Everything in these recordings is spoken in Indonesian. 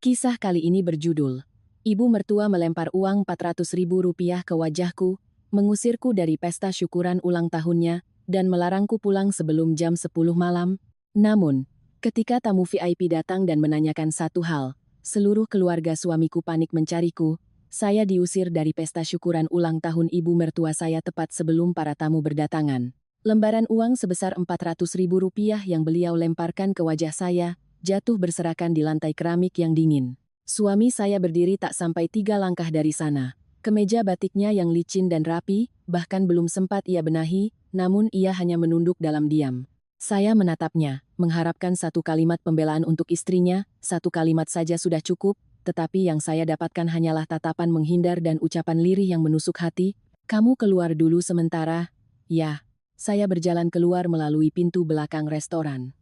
Kisah kali ini berjudul, Ibu mertua melempar uang Rp400.000 ke wajahku, mengusirku dari pesta syukuran ulang tahunnya, dan melarangku pulang sebelum jam 10 malam. Namun, ketika tamu VIP datang dan menanyakan satu hal, seluruh keluarga suamiku panik mencariku. Saya diusir dari pesta syukuran ulang tahun ibu mertua saya tepat sebelum para tamu berdatangan. Lembaran uang sebesar Rp400.000 yang beliau lemparkan ke wajah saya, jatuh berserakan di lantai keramik yang dingin. Suami saya berdiri tak sampai 3 langkah dari sana. Kemeja batiknya yang licin dan rapi, bahkan belum sempat ia benahi, namun ia hanya menunduk dalam diam. Saya menatapnya, mengharapkan satu kalimat pembelaan untuk istrinya, satu kalimat saja sudah cukup, tetapi yang saya dapatkan hanyalah tatapan menghindar dan ucapan lirih yang menusuk hati. Kamu keluar dulu sementara. Ya, saya berjalan keluar melalui pintu belakang restoran.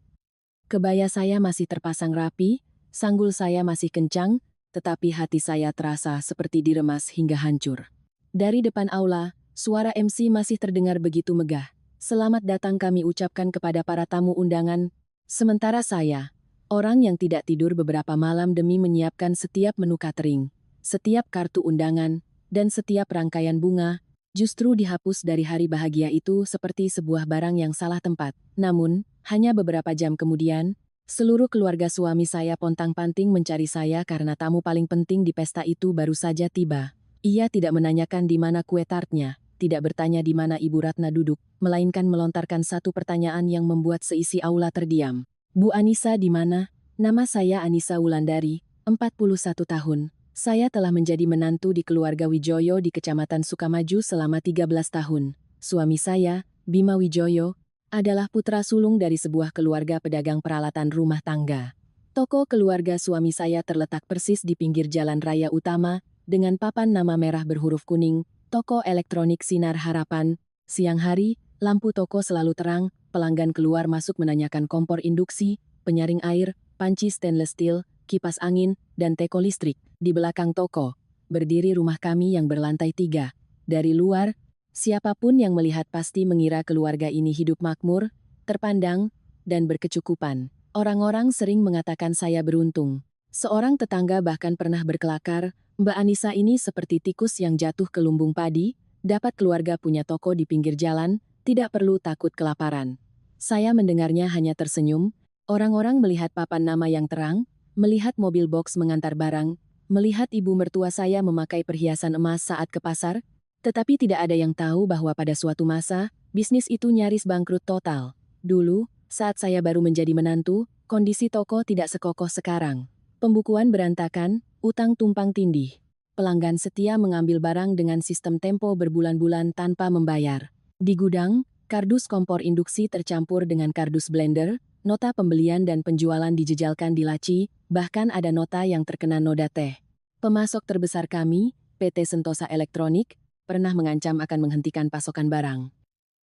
Kebaya saya masih terpasang rapi, sanggul saya masih kencang, tetapi hati saya terasa seperti diremas hingga hancur. Dari depan aula, suara MC masih terdengar begitu megah. Selamat datang kami ucapkan kepada para tamu undangan. Sementara saya, orang yang tidak tidur beberapa malam demi menyiapkan setiap menu catering, setiap kartu undangan, dan setiap rangkaian bunga, justru dihapus dari hari bahagia itu seperti sebuah barang yang salah tempat. Namun, hanya beberapa jam kemudian, seluruh keluarga suami saya pontang-panting mencari saya karena tamu paling penting di pesta itu baru saja tiba. Ia tidak menanyakan di mana kue tartnya, tidak bertanya di mana Ibu Ratna duduk, melainkan melontarkan satu pertanyaan yang membuat seisi aula terdiam. Bu Anissa di mana? Nama saya Anissa Wulandari, 41 tahun. Saya telah menjadi menantu di keluarga Wijoyo di Kecamatan Sukamaju selama 13 tahun. Suami saya, Bima Wijoyo, adalah putra sulung dari sebuah keluarga pedagang peralatan rumah tangga. Toko keluarga suami saya terletak persis di pinggir jalan raya utama, dengan papan nama merah berhuruf kuning, Toko Elektronik Sinar Harapan. Siang hari, lampu toko selalu terang, pelanggan keluar masuk menanyakan kompor induksi, penyaring air, panci stainless steel, kipas angin, dan teko listrik. Di belakang toko, berdiri rumah kami yang berlantai 3. Dari luar, siapapun yang melihat pasti mengira keluarga ini hidup makmur, terpandang, dan berkecukupan. Orang-orang sering mengatakan saya beruntung. Seorang tetangga bahkan pernah berkelakar, Mbak Anissa ini seperti tikus yang jatuh ke lumbung padi, dapat keluarga punya toko di pinggir jalan, tidak perlu takut kelaparan. Saya mendengarnya hanya tersenyum. Orang-orang melihat papan nama yang terang, melihat mobil box mengantar barang, melihat ibu mertua saya memakai perhiasan emas saat ke pasar, tetapi tidak ada yang tahu bahwa pada suatu masa, bisnis itu nyaris bangkrut total. Dulu, saat saya baru menjadi menantu, kondisi toko tidak sekokoh sekarang. Pembukuan berantakan, utang tumpang tindih. Pelanggan setia mengambil barang dengan sistem tempo berbulan-bulan tanpa membayar. Di gudang, kardus kompor induksi tercampur dengan kardus blender, nota pembelian dan penjualan dijejalkan di laci, bahkan ada nota yang terkena noda teh. Pemasok terbesar kami, PT Sentosa Elektronik, pernah mengancam akan menghentikan pasokan barang.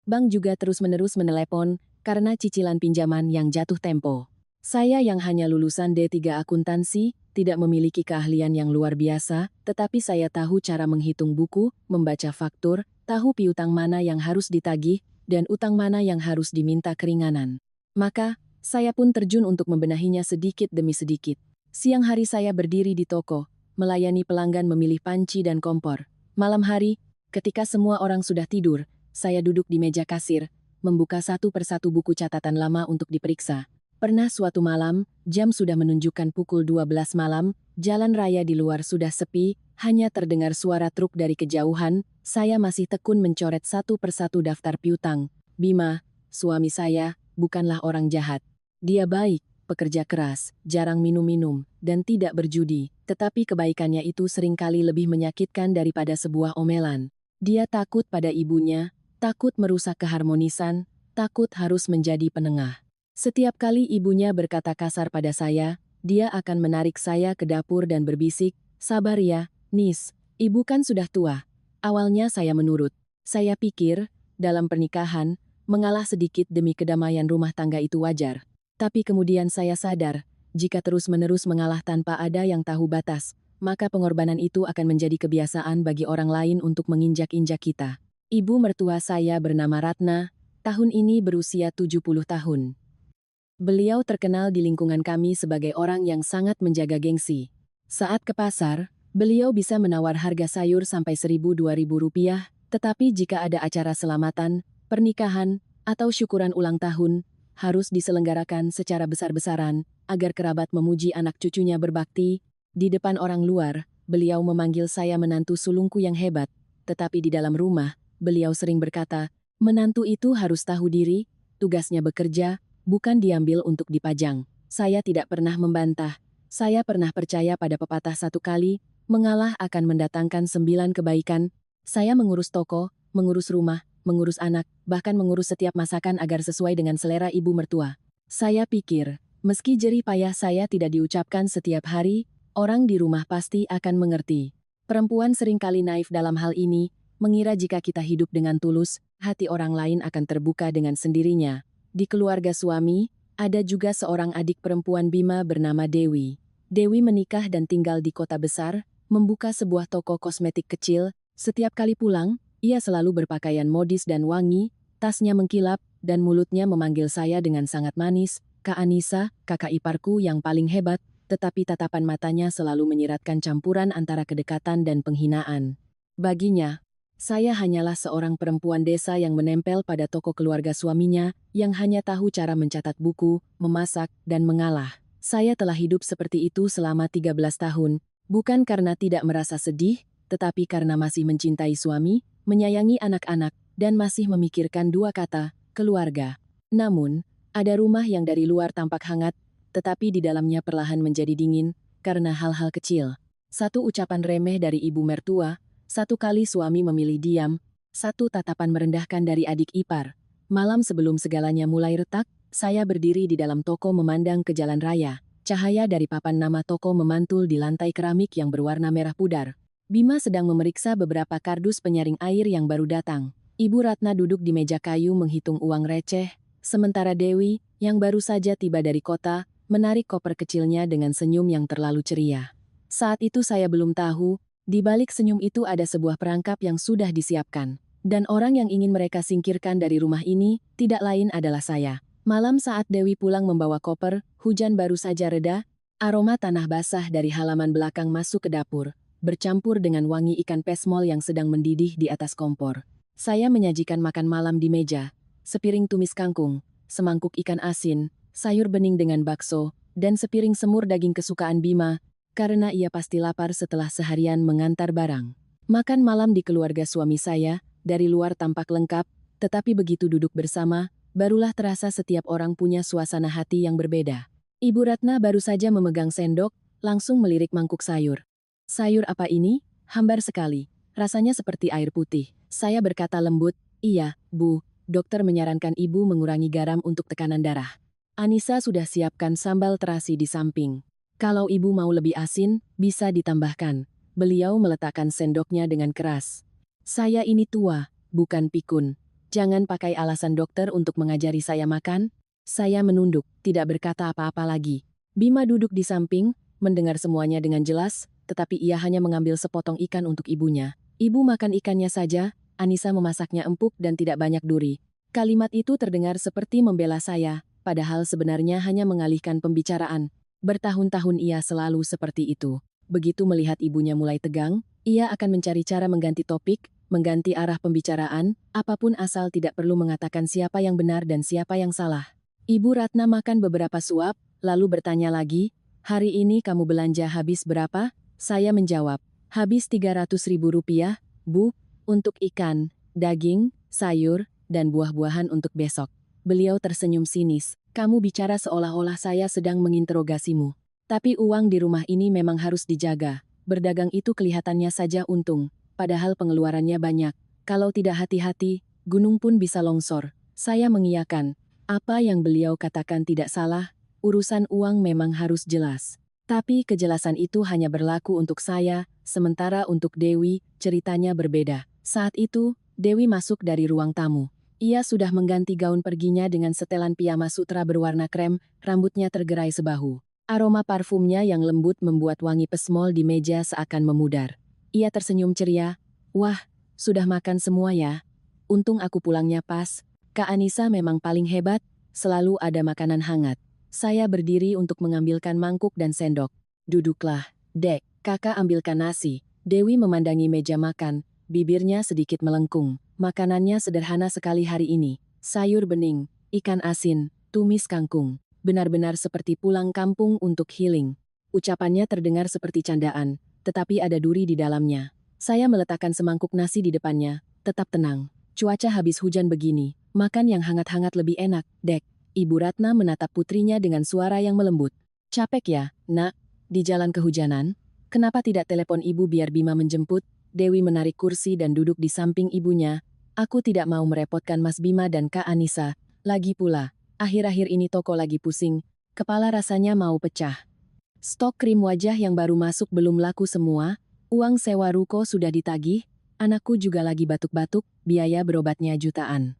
Bank juga terus-menerus menelepon karena cicilan pinjaman yang jatuh tempo. Saya yang hanya lulusan D3 akuntansi, tidak memiliki keahlian yang luar biasa, tetapi saya tahu cara menghitung buku, membaca faktur, tahu piutang mana yang harus ditagih, dan utang mana yang harus diminta keringanan. Maka, saya pun terjun untuk membenahinya sedikit demi sedikit. Siang hari saya berdiri di toko, melayani pelanggan memilih panci dan kompor. Malam hari, ketika semua orang sudah tidur, saya duduk di meja kasir, membuka satu persatu buku catatan lama untuk diperiksa. Pernah suatu malam, jam sudah menunjukkan pukul 12 malam, jalan raya di luar sudah sepi, hanya terdengar suara truk dari kejauhan, saya masih tekun mencoret satu persatu daftar piutang. Bima, suami saya, bukanlah orang jahat. Dia baik, pekerja keras, jarang minum-minum, dan tidak berjudi, tetapi kebaikannya itu seringkali lebih menyakitkan daripada sebuah omelan. Dia takut pada ibunya, takut merusak keharmonisan, takut harus menjadi penengah. Setiap kali ibunya berkata kasar pada saya, dia akan menarik saya ke dapur dan berbisik, "Sabar ya, Nis, ibu kan sudah tua." Awalnya saya menurut. Saya pikir, dalam pernikahan, mengalah sedikit demi kedamaian rumah tangga itu wajar. Tapi kemudian saya sadar, jika terus-menerus mengalah tanpa ada yang tahu batas, maka pengorbanan itu akan menjadi kebiasaan bagi orang lain untuk menginjak-injak kita. Ibu mertua saya bernama Ratna, tahun ini berusia 70 tahun. Beliau terkenal di lingkungan kami sebagai orang yang sangat menjaga gengsi. Saat ke pasar, beliau bisa menawar harga sayur sampai 1.000-2.000 rupiah, tetapi jika ada acara selamatan, pernikahan, atau syukuran ulang tahun, harus diselenggarakan secara besar-besaran, agar kerabat memuji anak cucunya berbakti. Di depan orang luar, beliau memanggil saya menantu sulungku yang hebat, tetapi di dalam rumah, beliau sering berkata, menantu itu harus tahu diri, tugasnya bekerja, bukan diambil untuk dipajang. Saya tidak pernah membantah. Saya pernah percaya pada pepatah satu kali, mengalah akan mendatangkan 9 kebaikan. Saya mengurus toko, mengurus rumah, mengurus anak, bahkan mengurus setiap masakan agar sesuai dengan selera ibu mertua. Saya pikir, meski jerih payah saya tidak diucapkan setiap hari, orang di rumah pasti akan mengerti. Perempuan seringkali naif dalam hal ini, mengira jika kita hidup dengan tulus, hati orang lain akan terbuka dengan sendirinya. Di keluarga suami, ada juga seorang adik perempuan Bima bernama Dewi. Dewi menikah dan tinggal di kota besar, membuka sebuah toko kosmetik kecil. Setiap kali pulang, ia selalu berpakaian modis dan wangi, tasnya mengkilap, dan mulutnya memanggil saya dengan sangat manis, Kak Anissa, kakak iparku yang paling hebat, tetapi tatapan matanya selalu menyiratkan campuran antara kedekatan dan penghinaan. Baginya, saya hanyalah seorang perempuan desa yang menempel pada toko keluarga suaminya, yang hanya tahu cara mencatat buku, memasak, dan mengalah. Saya telah hidup seperti itu selama 13 tahun, bukan karena tidak merasa sedih, tetapi karena masih mencintai suami, menyayangi anak-anak, dan masih memikirkan dua kata, keluarga. Namun, ada rumah yang dari luar tampak hangat, tetapi di dalamnya perlahan menjadi dingin, karena hal-hal kecil. Satu ucapan remeh dari ibu mertua, satu kali suami memilih diam, satu tatapan merendahkan dari adik ipar. Malam sebelum segalanya mulai retak, saya berdiri di dalam toko memandang ke jalan raya. Cahaya dari papan nama toko memantul di lantai keramik yang berwarna merah pudar. Bima sedang memeriksa beberapa kardus penyaring air yang baru datang. Ibu Ratna duduk di meja kayu menghitung uang receh, sementara Dewi, yang baru saja tiba dari kota, menarik koper kecilnya dengan senyum yang terlalu ceria. Saat itu saya belum tahu, di balik senyum itu ada sebuah perangkap yang sudah disiapkan. Dan orang yang ingin mereka singkirkan dari rumah ini, tidak lain adalah saya. Malam saat Dewi pulang membawa koper, hujan baru saja reda, aroma tanah basah dari halaman belakang masuk ke dapur, bercampur dengan wangi ikan pesmol yang sedang mendidih di atas kompor. Saya menyajikan makan malam di meja, sepiring tumis kangkung, semangkuk ikan asin, sayur bening dengan bakso, dan sepiring semur daging kesukaan Bima, karena ia pasti lapar setelah seharian mengantar barang. Makan malam di keluarga suami saya, dari luar tampak lengkap, tetapi begitu duduk bersama, barulah terasa setiap orang punya suasana hati yang berbeda. Ibu Ratna baru saja memegang sendok, langsung melirik mangkuk sayur. Sayur apa ini? Hambar sekali. Rasanya seperti air putih. Saya berkata lembut, iya, Bu, dokter menyarankan ibu mengurangi garam untuk tekanan darah. Anissa sudah siapkan sambal terasi di samping. Kalau ibu mau lebih asin, bisa ditambahkan. Beliau meletakkan sendoknya dengan keras. Saya ini tua, bukan pikun. Jangan pakai alasan dokter untuk mengajari saya makan. Saya menunduk, tidak berkata apa-apa lagi. Bima duduk di samping, mendengar semuanya dengan jelas, tetapi ia hanya mengambil sepotong ikan untuk ibunya. Ibu makan ikannya saja, Anissa memasaknya empuk dan tidak banyak duri. Kalimat itu terdengar seperti membela saya, padahal sebenarnya hanya mengalihkan pembicaraan. Bertahun-tahun ia selalu seperti itu. Begitu melihat ibunya mulai tegang, ia akan mencari cara mengganti topik, mengganti arah pembicaraan, apapun asal tidak perlu mengatakan siapa yang benar dan siapa yang salah. Ibu Ratna makan beberapa suap, lalu bertanya lagi, hari ini kamu belanja habis berapa? Saya menjawab, habis 300.000 rupiah, Bu, untuk ikan, daging, sayur, dan buah-buahan untuk besok. Beliau tersenyum sinis. Kamu bicara seolah-olah saya sedang menginterogasimu. Tapi uang di rumah ini memang harus dijaga. Berdagang itu kelihatannya saja untung, padahal pengeluarannya banyak. Kalau tidak hati-hati, gunung pun bisa longsor. Saya mengiyakan. Apa yang beliau katakan tidak salah, urusan uang memang harus jelas. Tapi kejelasan itu hanya berlaku untuk saya, sementara untuk Dewi, ceritanya berbeda. Saat itu, Dewi masuk dari ruang tamu. Ia sudah mengganti gaun perginya dengan setelan piyama sutra berwarna krem, rambutnya tergerai sebahu. Aroma parfumnya yang lembut membuat wangi pesmol di meja seakan memudar. Ia tersenyum ceria. Wah, sudah makan semua ya? Untung aku pulangnya pas. Kak Anissa memang paling hebat, selalu ada makanan hangat. Saya berdiri untuk mengambilkan mangkuk dan sendok. Duduklah, Dek. Kakak ambilkan nasi. Dewi memandangi meja makan, bibirnya sedikit melengkung. Makanannya sederhana sekali hari ini. Sayur bening, ikan asin, tumis kangkung. Benar-benar seperti pulang kampung untuk healing. Ucapannya terdengar seperti candaan, tetapi ada duri di dalamnya. Saya meletakkan semangkuk nasi di depannya, tetap tenang. Cuaca habis hujan begini, makan yang hangat-hangat lebih enak, Dek. Ibu Ratna menatap putrinya dengan suara yang melembut. Capek ya, Nak? Di jalan kehujanan? Kenapa tidak telepon ibu biar Bima menjemput? Dewi menarik kursi dan duduk di samping ibunya. Aku tidak mau merepotkan Mas Bima dan Kak Anissa. Lagi pula, akhir-akhir ini toko lagi pusing. Kepala rasanya mau pecah. Stok krim wajah yang baru masuk belum laku semua. Uang sewa ruko sudah ditagih. Anakku juga lagi batuk-batuk, biaya berobatnya jutaan.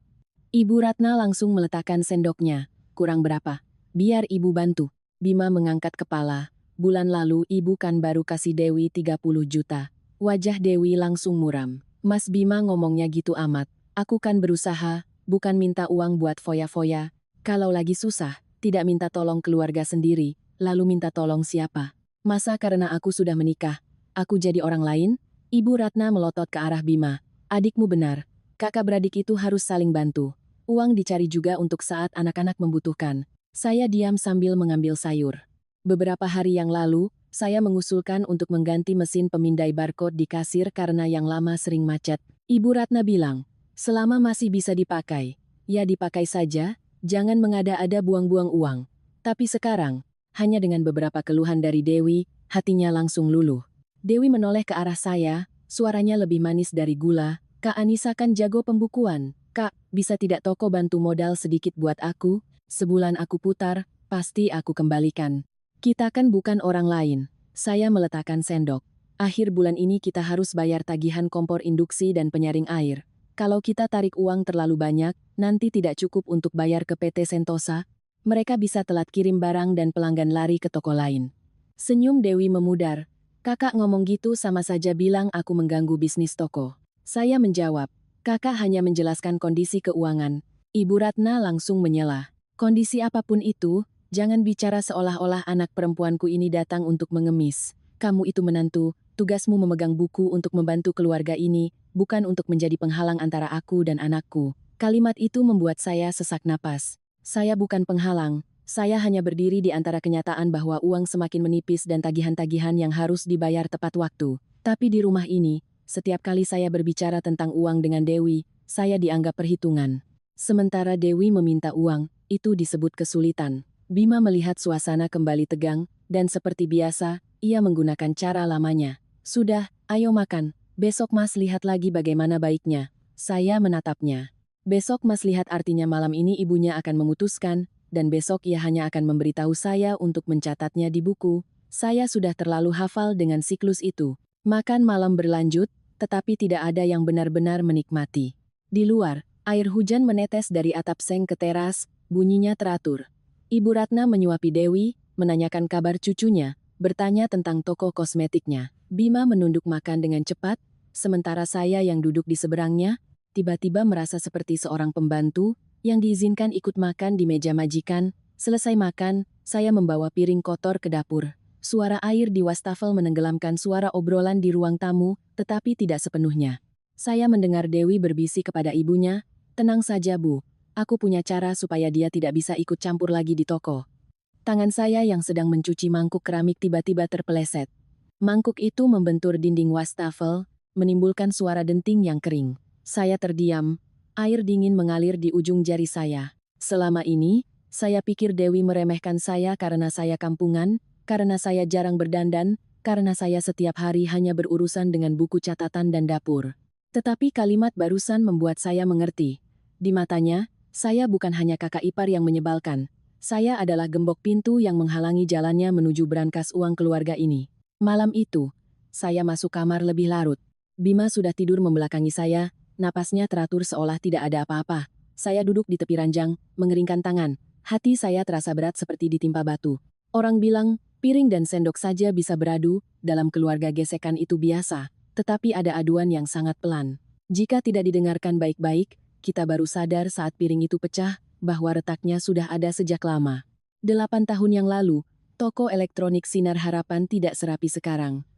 Ibu Ratna langsung meletakkan sendoknya. Kurang berapa? Biar ibu bantu. Bima mengangkat kepala. Bulan lalu ibu kan baru kasih Dewi 30 juta. Wajah Dewi langsung muram. Mas Bima ngomongnya gitu amat. Aku kan berusaha, bukan minta uang buat foya-foya. Kalau lagi susah, tidak minta tolong keluarga sendiri, lalu minta tolong siapa? Masa karena aku sudah menikah, aku jadi orang lain? Ibu Ratna melotot ke arah Bima. Adikmu benar. Kakak beradik itu harus saling bantu. Uang dicari juga untuk saat anak-anak membutuhkan. Saya diam sambil mengambil sayur. Beberapa hari yang lalu, saya mengusulkan untuk mengganti mesin pemindai barcode di kasir karena yang lama sering macet. Ibu Ratna bilang, selama masih bisa dipakai, ya dipakai saja, jangan mengada-ada buang-buang uang. Tapi sekarang, hanya dengan beberapa keluhan dari Dewi, hatinya langsung luluh. Dewi menoleh ke arah saya, suaranya lebih manis dari gula. Kak Anissa kan jago pembukuan. Kak, bisa tidak toko bantu modal sedikit buat aku? Sebulan aku putar, pasti aku kembalikan. Kita kan bukan orang lain. Saya meletakkan sendok. Akhir bulan ini kita harus bayar tagihan kompor induksi dan penyaring air. Kalau kita tarik uang terlalu banyak, nanti tidak cukup untuk bayar ke PT Sentosa. Mereka bisa telat kirim barang dan pelanggan lari ke toko lain. Senyum Dewi memudar. Kakak ngomong gitu sama saja bilang aku mengganggu bisnis toko. Saya menjawab. Kakak hanya menjelaskan kondisi keuangan. Ibu Ratna langsung menyela. Kondisi apapun itu, jangan bicara seolah-olah anak perempuanku ini datang untuk mengemis. Kamu itu menantu, tugasmu memegang buku untuk membantu keluarga ini, bukan untuk menjadi penghalang antara aku dan anakku. Kalimat itu membuat saya sesak napas. Saya bukan penghalang, saya hanya berdiri di antara kenyataan bahwa uang semakin menipis dan tagihan-tagihan yang harus dibayar tepat waktu. Tapi di rumah ini, setiap kali saya berbicara tentang uang dengan Dewi, saya dianggap perhitungan. Sementara Dewi meminta uang, itu disebut kesulitan. Bima melihat suasana kembali tegang, dan seperti biasa, ia menggunakan cara lamanya. Sudah, ayo makan. Besok Mas lihat lagi bagaimana baiknya. Saya menatapnya. Besok Mas lihat artinya malam ini ibunya akan memutuskan, dan besok ia hanya akan memberitahu saya untuk mencatatnya di buku. Saya sudah terlalu hafal dengan siklus itu. Makan malam berlanjut, tetapi tidak ada yang benar-benar menikmati. Di luar, air hujan menetes dari atap seng ke teras, bunyinya teratur. Ibu Ratna menyuapi Dewi, menanyakan kabar cucunya, bertanya tentang toko kosmetiknya. Bima menunduk makan dengan cepat, sementara saya yang duduk di seberangnya, tiba-tiba merasa seperti seorang pembantu yang diizinkan ikut makan di meja majikan. Selesai makan, saya membawa piring kotor ke dapur. Suara air di wastafel menenggelamkan suara obrolan di ruang tamu, tetapi tidak sepenuhnya. Saya mendengar Dewi berbisik kepada ibunya, tenang saja Bu, aku punya cara supaya dia tidak bisa ikut campur lagi di toko. Tangan saya yang sedang mencuci mangkuk keramik tiba-tiba terpeleset. Mangkuk itu membentur dinding wastafel, menimbulkan suara denting yang kering. Saya terdiam, air dingin mengalir di ujung jari saya. Selama ini, saya pikir Dewi meremehkan saya karena saya kampungan, karena saya jarang berdandan, karena saya setiap hari hanya berurusan dengan buku catatan dan dapur. Tetapi kalimat barusan membuat saya mengerti. Di matanya, saya bukan hanya kakak ipar yang menyebalkan. Saya adalah gembok pintu yang menghalangi jalannya menuju brankas uang keluarga ini. Malam itu, saya masuk kamar lebih larut. Bima sudah tidur membelakangi saya, napasnya teratur seolah tidak ada apa-apa. Saya duduk di tepi ranjang, mengeringkan tangan. Hati saya terasa berat seperti ditimpa batu. Orang bilang, piring dan sendok saja bisa beradu, dalam keluarga gesekan itu biasa, tetapi ada aduan yang sangat pelan. Jika tidak didengarkan baik-baik, kita baru sadar saat piring itu pecah, bahwa retaknya sudah ada sejak lama. 8 tahun yang lalu, toko elektronik Sinar Harapan tidak serapi sekarang.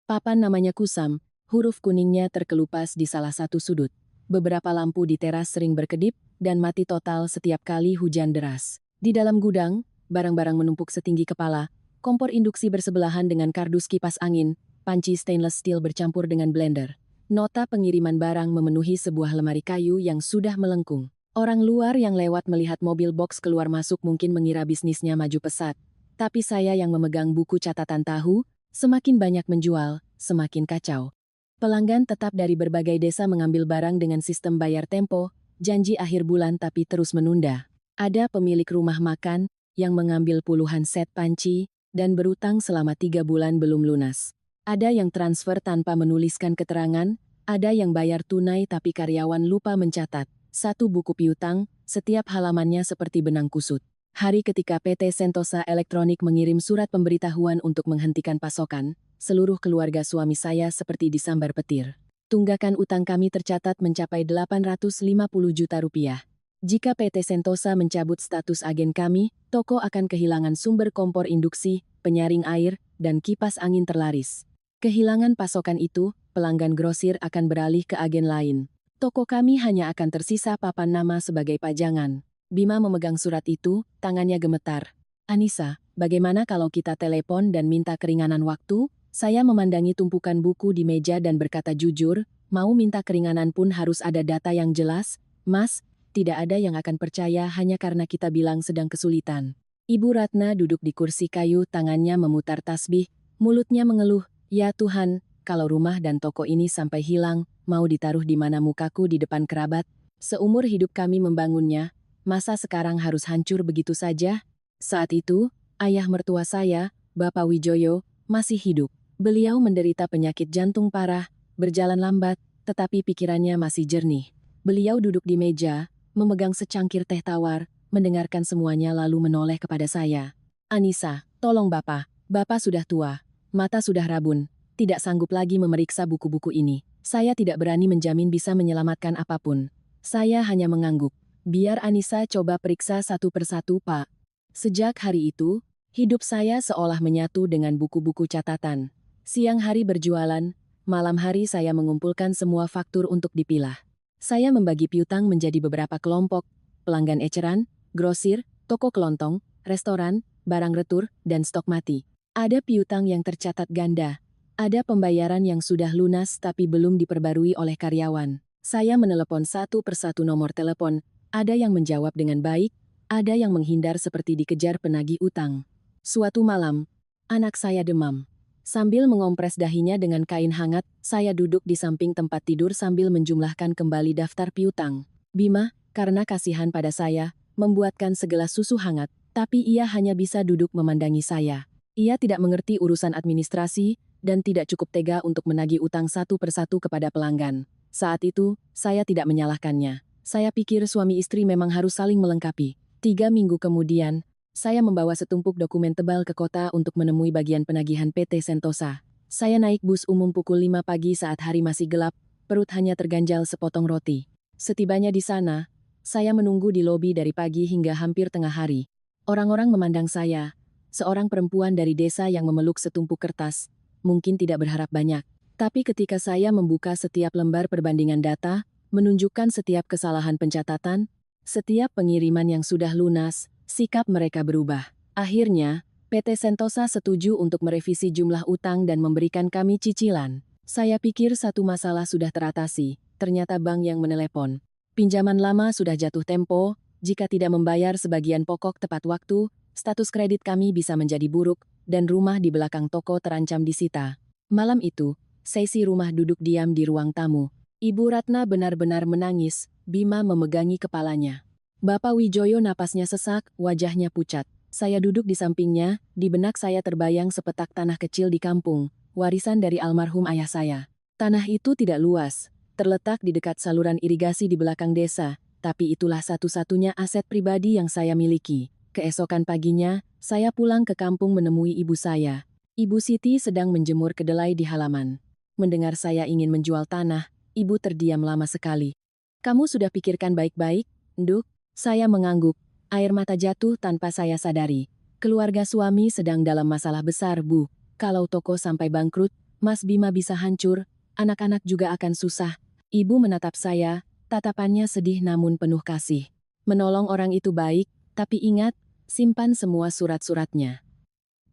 Papan namanya kusam, huruf kuningnya terkelupas di salah satu sudut. Beberapa lampu di teras sering berkedip dan mati total setiap kali hujan deras. Di dalam gudang, barang-barang menumpuk setinggi kepala, kompor induksi bersebelahan dengan kardus kipas angin, panci stainless steel bercampur dengan blender. Nota pengiriman barang memenuhi sebuah lemari kayu yang sudah melengkung. Orang luar yang lewat melihat mobil box keluar masuk mungkin mengira bisnisnya maju pesat. Tapi saya yang memegang buku catatan tahu, semakin banyak menjual, semakin kacau. Pelanggan tetap dari berbagai desa mengambil barang dengan sistem bayar tempo, janji akhir bulan tapi terus menunda. Ada pemilik rumah makan yang mengambil puluhan set panci dan berutang selama 3 bulan belum lunas. Ada yang transfer tanpa menuliskan keterangan, ada yang bayar tunai tapi karyawan lupa mencatat. Satu buku piutang, setiap halamannya seperti benang kusut. Hari ketika PT Sentosa Elektronik mengirim surat pemberitahuan untuk menghentikan pasokan, seluruh keluarga suami saya seperti disambar petir. Tunggakan utang kami tercatat mencapai 850 juta rupiah. Jika PT Sentosa mencabut status agen kami, toko akan kehilangan sumber kompor induksi, penyaring air, dan kipas angin terlaris. Kehilangan pasokan itu, pelanggan grosir akan beralih ke agen lain. Toko kami hanya akan tersisa papan nama sebagai pajangan. Bima memegang surat itu, tangannya gemetar. Anissa, bagaimana kalau kita telepon dan minta keringanan waktu? Saya memandangi tumpukan buku di meja dan berkata jujur, mau minta keringanan pun harus ada data yang jelas. Mas, tidak ada yang akan percaya hanya karena kita bilang sedang kesulitan. Ibu Ratna duduk di kursi kayu, tangannya memutar tasbih, mulutnya mengeluh, ya Tuhan, kalau rumah dan toko ini sampai hilang, mau ditaruh di mana mukaku di depan kerabat? Seumur hidup kami membangunnya, masa sekarang harus hancur begitu saja? Saat itu, ayah mertua saya, Bapak Wijoyo, masih hidup. Beliau menderita penyakit jantung parah, berjalan lambat, tetapi pikirannya masih jernih. Beliau duduk di meja, memegang secangkir teh tawar, mendengarkan semuanya lalu menoleh kepada saya. Anissa, tolong Bapak, Bapak sudah tua, mata sudah rabun, tidak sanggup lagi memeriksa buku-buku ini. Saya tidak berani menjamin bisa menyelamatkan apapun. Saya hanya mengangguk. Biar Anissa coba periksa satu persatu, Pak. Sejak hari itu, hidup saya seolah menyatu dengan buku-buku catatan. Siang hari berjualan, malam hari saya mengumpulkan semua faktur untuk dipilah. Saya membagi piutang menjadi beberapa kelompok, pelanggan eceran, grosir, toko kelontong, restoran, barang retur, dan stok mati. Ada piutang yang tercatat ganda. Ada pembayaran yang sudah lunas tapi belum diperbarui oleh karyawan. Saya menelepon satu persatu nomor telepon. Ada yang menjawab dengan baik, ada yang menghindar seperti dikejar penagih utang. Suatu malam, anak saya demam. Sambil mengompres dahinya dengan kain hangat, saya duduk di samping tempat tidur sambil menjumlahkan kembali daftar piutang. Bima, karena kasihan pada saya, membuatkan segelas susu hangat, tapi ia hanya bisa duduk memandangi saya. Ia tidak mengerti urusan administrasi, dan tidak cukup tega untuk menagih utang satu persatu kepada pelanggan. Saat itu, saya tidak menyalahkannya. Saya pikir suami istri memang harus saling melengkapi. 3 minggu kemudian, saya membawa setumpuk dokumen tebal ke kota untuk menemui bagian penagihan PT Sentosa. Saya naik bus umum pukul 5 pagi saat hari masih gelap, perut hanya terganjal sepotong roti. Setibanya di sana, saya menunggu di lobi dari pagi hingga hampir tengah hari. Orang-orang memandang saya, seorang perempuan dari desa yang memeluk setumpuk kertas, mungkin tidak berharap banyak. Tapi ketika saya membuka setiap lembar perbandingan data, menunjukkan setiap kesalahan pencatatan, setiap pengiriman yang sudah lunas, sikap mereka berubah. Akhirnya, PT Sentosa setuju untuk merevisi jumlah utang dan memberikan kami cicilan. Saya pikir satu masalah sudah teratasi, ternyata bank yang menelepon. Pinjaman lama sudah jatuh tempo, jika tidak membayar sebagian pokok tepat waktu, status kredit kami bisa menjadi buruk, dan rumah di belakang toko terancam disita. Malam itu, Seisi rumah duduk diam di ruang tamu. Ibu Ratna benar-benar menangis, Bima memegangi kepalanya. Bapak Wijoyo napasnya sesak, wajahnya pucat. Saya duduk di sampingnya, di benak saya terbayang sepetak tanah kecil di kampung, warisan dari almarhum ayah saya. Tanah itu tidak luas, terletak di dekat saluran irigasi di belakang desa, tapi itulah satu-satunya aset pribadi yang saya miliki. Keesokan paginya, saya pulang ke kampung menemui ibu saya. Ibu Siti sedang menjemur kedelai di halaman. Mendengar saya ingin menjual tanah, ibu terdiam lama sekali. Kamu sudah pikirkan baik-baik, Nduk? Saya mengangguk, air mata jatuh tanpa saya sadari. Keluarga suami sedang dalam masalah besar, Bu. Kalau toko sampai bangkrut, Mas Bima bisa hancur, anak-anak juga akan susah. Ibu menatap saya, tatapannya sedih namun penuh kasih. Menolong orang itu baik, tapi ingat, simpan semua surat-suratnya.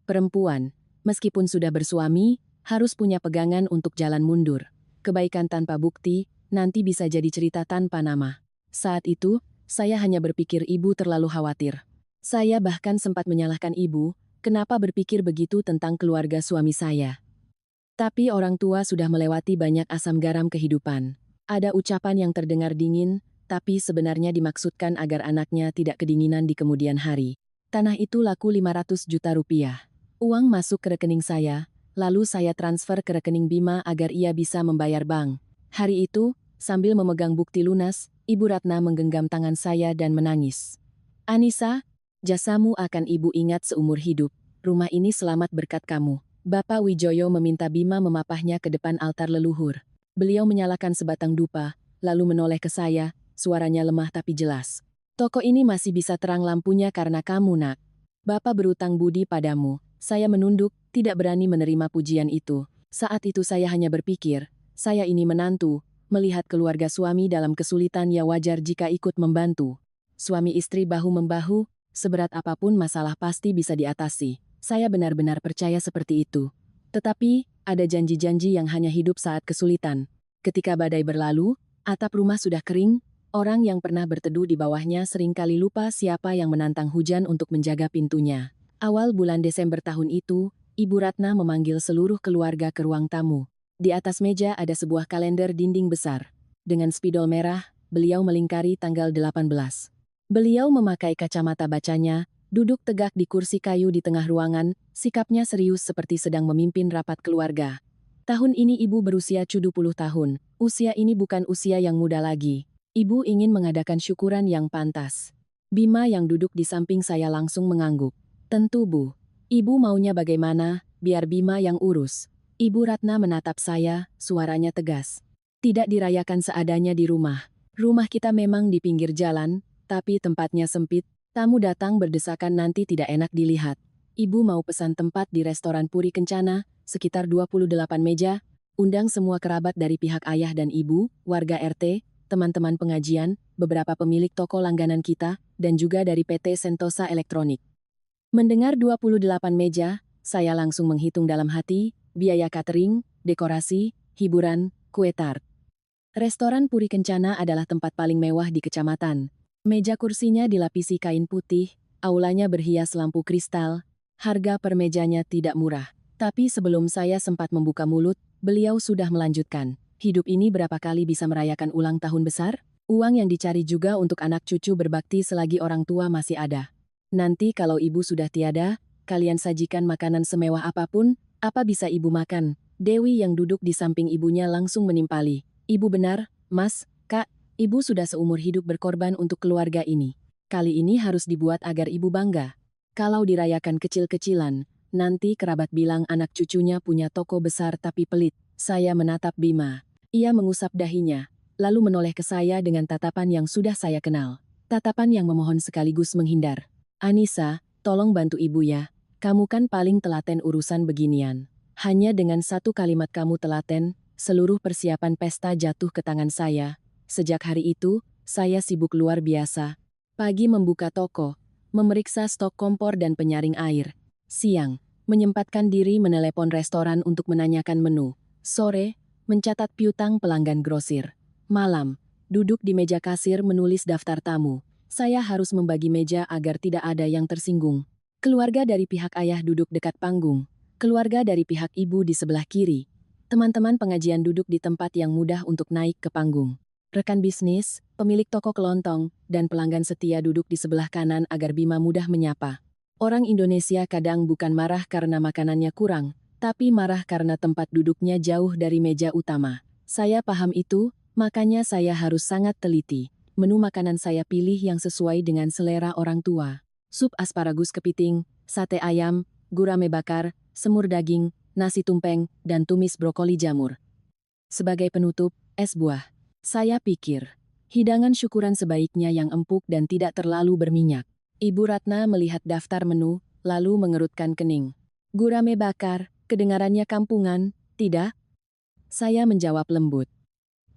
Perempuan, meskipun sudah bersuami, harus punya pegangan untuk jalan mundur. Kebaikan tanpa bukti, nanti bisa jadi cerita tanpa nama. Saat itu, saya hanya berpikir ibu terlalu khawatir. Saya bahkan sempat menyalahkan ibu, kenapa berpikir begitu tentang keluarga suami saya. Tapi orang tua sudah melewati banyak asam garam kehidupan. Ada ucapan yang terdengar dingin, tapi sebenarnya dimaksudkan agar anaknya tidak kedinginan di kemudian hari. Tanah itu laku 500 juta rupiah. Uang masuk ke rekening saya, lalu saya transfer ke rekening Bima agar ia bisa membayar bank. Hari itu, sambil memegang bukti lunas, Ibu Ratna menggenggam tangan saya dan menangis. Anissa, jasamu akan ibu ingat seumur hidup. Rumah ini selamat berkat kamu. Bapak Wijoyo meminta Bima memapahnya ke depan altar leluhur. Beliau menyalakan sebatang dupa, lalu menoleh ke saya, suaranya lemah tapi jelas. Toko ini masih bisa terang lampunya karena kamu, nak. Bapak berutang budi padamu. Saya menunduk, tidak berani menerima pujian itu. Saat itu saya hanya berpikir, saya ini menantu, melihat keluarga suami dalam kesulitan ya wajar jika ikut membantu. Suami istri bahu-membahu, seberat apapun masalah pasti bisa diatasi. Saya benar-benar percaya seperti itu. Tetapi, ada janji-janji yang hanya hidup saat kesulitan. Ketika badai berlalu, atap rumah sudah kering, orang yang pernah berteduh di bawahnya seringkali lupa siapa yang menantang hujan untuk menjaga pintunya. Awal bulan Desember tahun itu, Ibu Ratna memanggil seluruh keluarga ke ruang tamu. Di atas meja ada sebuah kalender dinding besar. Dengan spidol merah, beliau melingkari tanggal 18. Beliau memakai kacamata bacanya, duduk tegak di kursi kayu di tengah ruangan, sikapnya serius seperti sedang memimpin rapat keluarga. Tahun ini ibu berusia 70 tahun. Usia ini bukan usia yang muda lagi. Ibu ingin mengadakan syukuran yang pantas. Bima yang duduk di samping saya langsung mengangguk. Tentu, Bu. Ibu maunya bagaimana, biar Bima yang urus. Ibu Ratna menatap saya, suaranya tegas. Tidak dirayakan seadanya di rumah. Rumah kita memang di pinggir jalan, tapi tempatnya sempit, tamu datang berdesakan nanti tidak enak dilihat. Ibu mau pesan tempat di restoran Puri Kencana, sekitar 28 meja, undang semua kerabat dari pihak ayah dan ibu, warga RT, teman-teman pengajian, beberapa pemilik toko langganan kita, dan juga dari PT Sentosa Elektronik. Mendengar 28 meja, saya langsung menghitung dalam hati, biaya catering, dekorasi, hiburan, kue tart. Restoran Puri Kencana adalah tempat paling mewah di kecamatan. Meja kursinya dilapisi kain putih, aulanya berhias lampu kristal, harga per mejanya tidak murah. Tapi sebelum saya sempat membuka mulut, beliau sudah melanjutkan. Hidup ini berapa kali bisa merayakan ulang tahun besar? Uang yang dicari juga untuk anak cucu berbakti selagi orang tua masih ada. Nanti kalau ibu sudah tiada, kalian sajikan makanan semewah apapun, apa bisa ibu makan? Dewi yang duduk di samping ibunya langsung menimpali. Ibu benar, Mas, Kak, ibu sudah seumur hidup berkorban untuk keluarga ini. Kali ini harus dibuat agar ibu bangga. Kalau dirayakan kecil-kecilan, nanti kerabat bilang anak cucunya punya toko besar tapi pelit. Saya menatap Bima. Ia mengusap dahinya, lalu menoleh ke saya dengan tatapan yang sudah saya kenal. Tatapan yang memohon sekaligus menghindar. Anissa, tolong bantu ibu ya. Kamu kan paling telaten urusan beginian. Hanya dengan satu kalimat kamu telaten, seluruh persiapan pesta jatuh ke tangan saya. Sejak hari itu, saya sibuk luar biasa. Pagi membuka toko, memeriksa stok kompor dan penyaring air. Siang, menyempatkan diri menelepon restoran untuk menanyakan menu. Sore, mencatat piutang pelanggan grosir. Malam, duduk di meja kasir menulis daftar tamu. Saya harus membagi meja agar tidak ada yang tersinggung. Keluarga dari pihak ayah duduk dekat panggung. Keluarga dari pihak ibu di sebelah kiri. Teman-teman pengajian duduk di tempat yang mudah untuk naik ke panggung. Rekan bisnis, pemilik toko kelontong, dan pelanggan setia duduk di sebelah kanan agar Bima mudah menyapa. Orang Indonesia kadang bukan marah karena makanannya kurang, tapi marah karena tempat duduknya jauh dari meja utama. Saya paham itu, makanya saya harus sangat teliti. Menu makanan saya pilih yang sesuai dengan selera orang tua. Sup asparagus kepiting, sate ayam, gurame bakar, semur daging, nasi tumpeng, dan tumis brokoli jamur. Sebagai penutup, es buah. Saya pikir, hidangan syukuran sebaiknya yang empuk dan tidak terlalu berminyak. Ibu Ratna melihat daftar menu, lalu mengerutkan kening. Gurame bakar, kedengarannya kampungan, Tidak, saya menjawab lembut.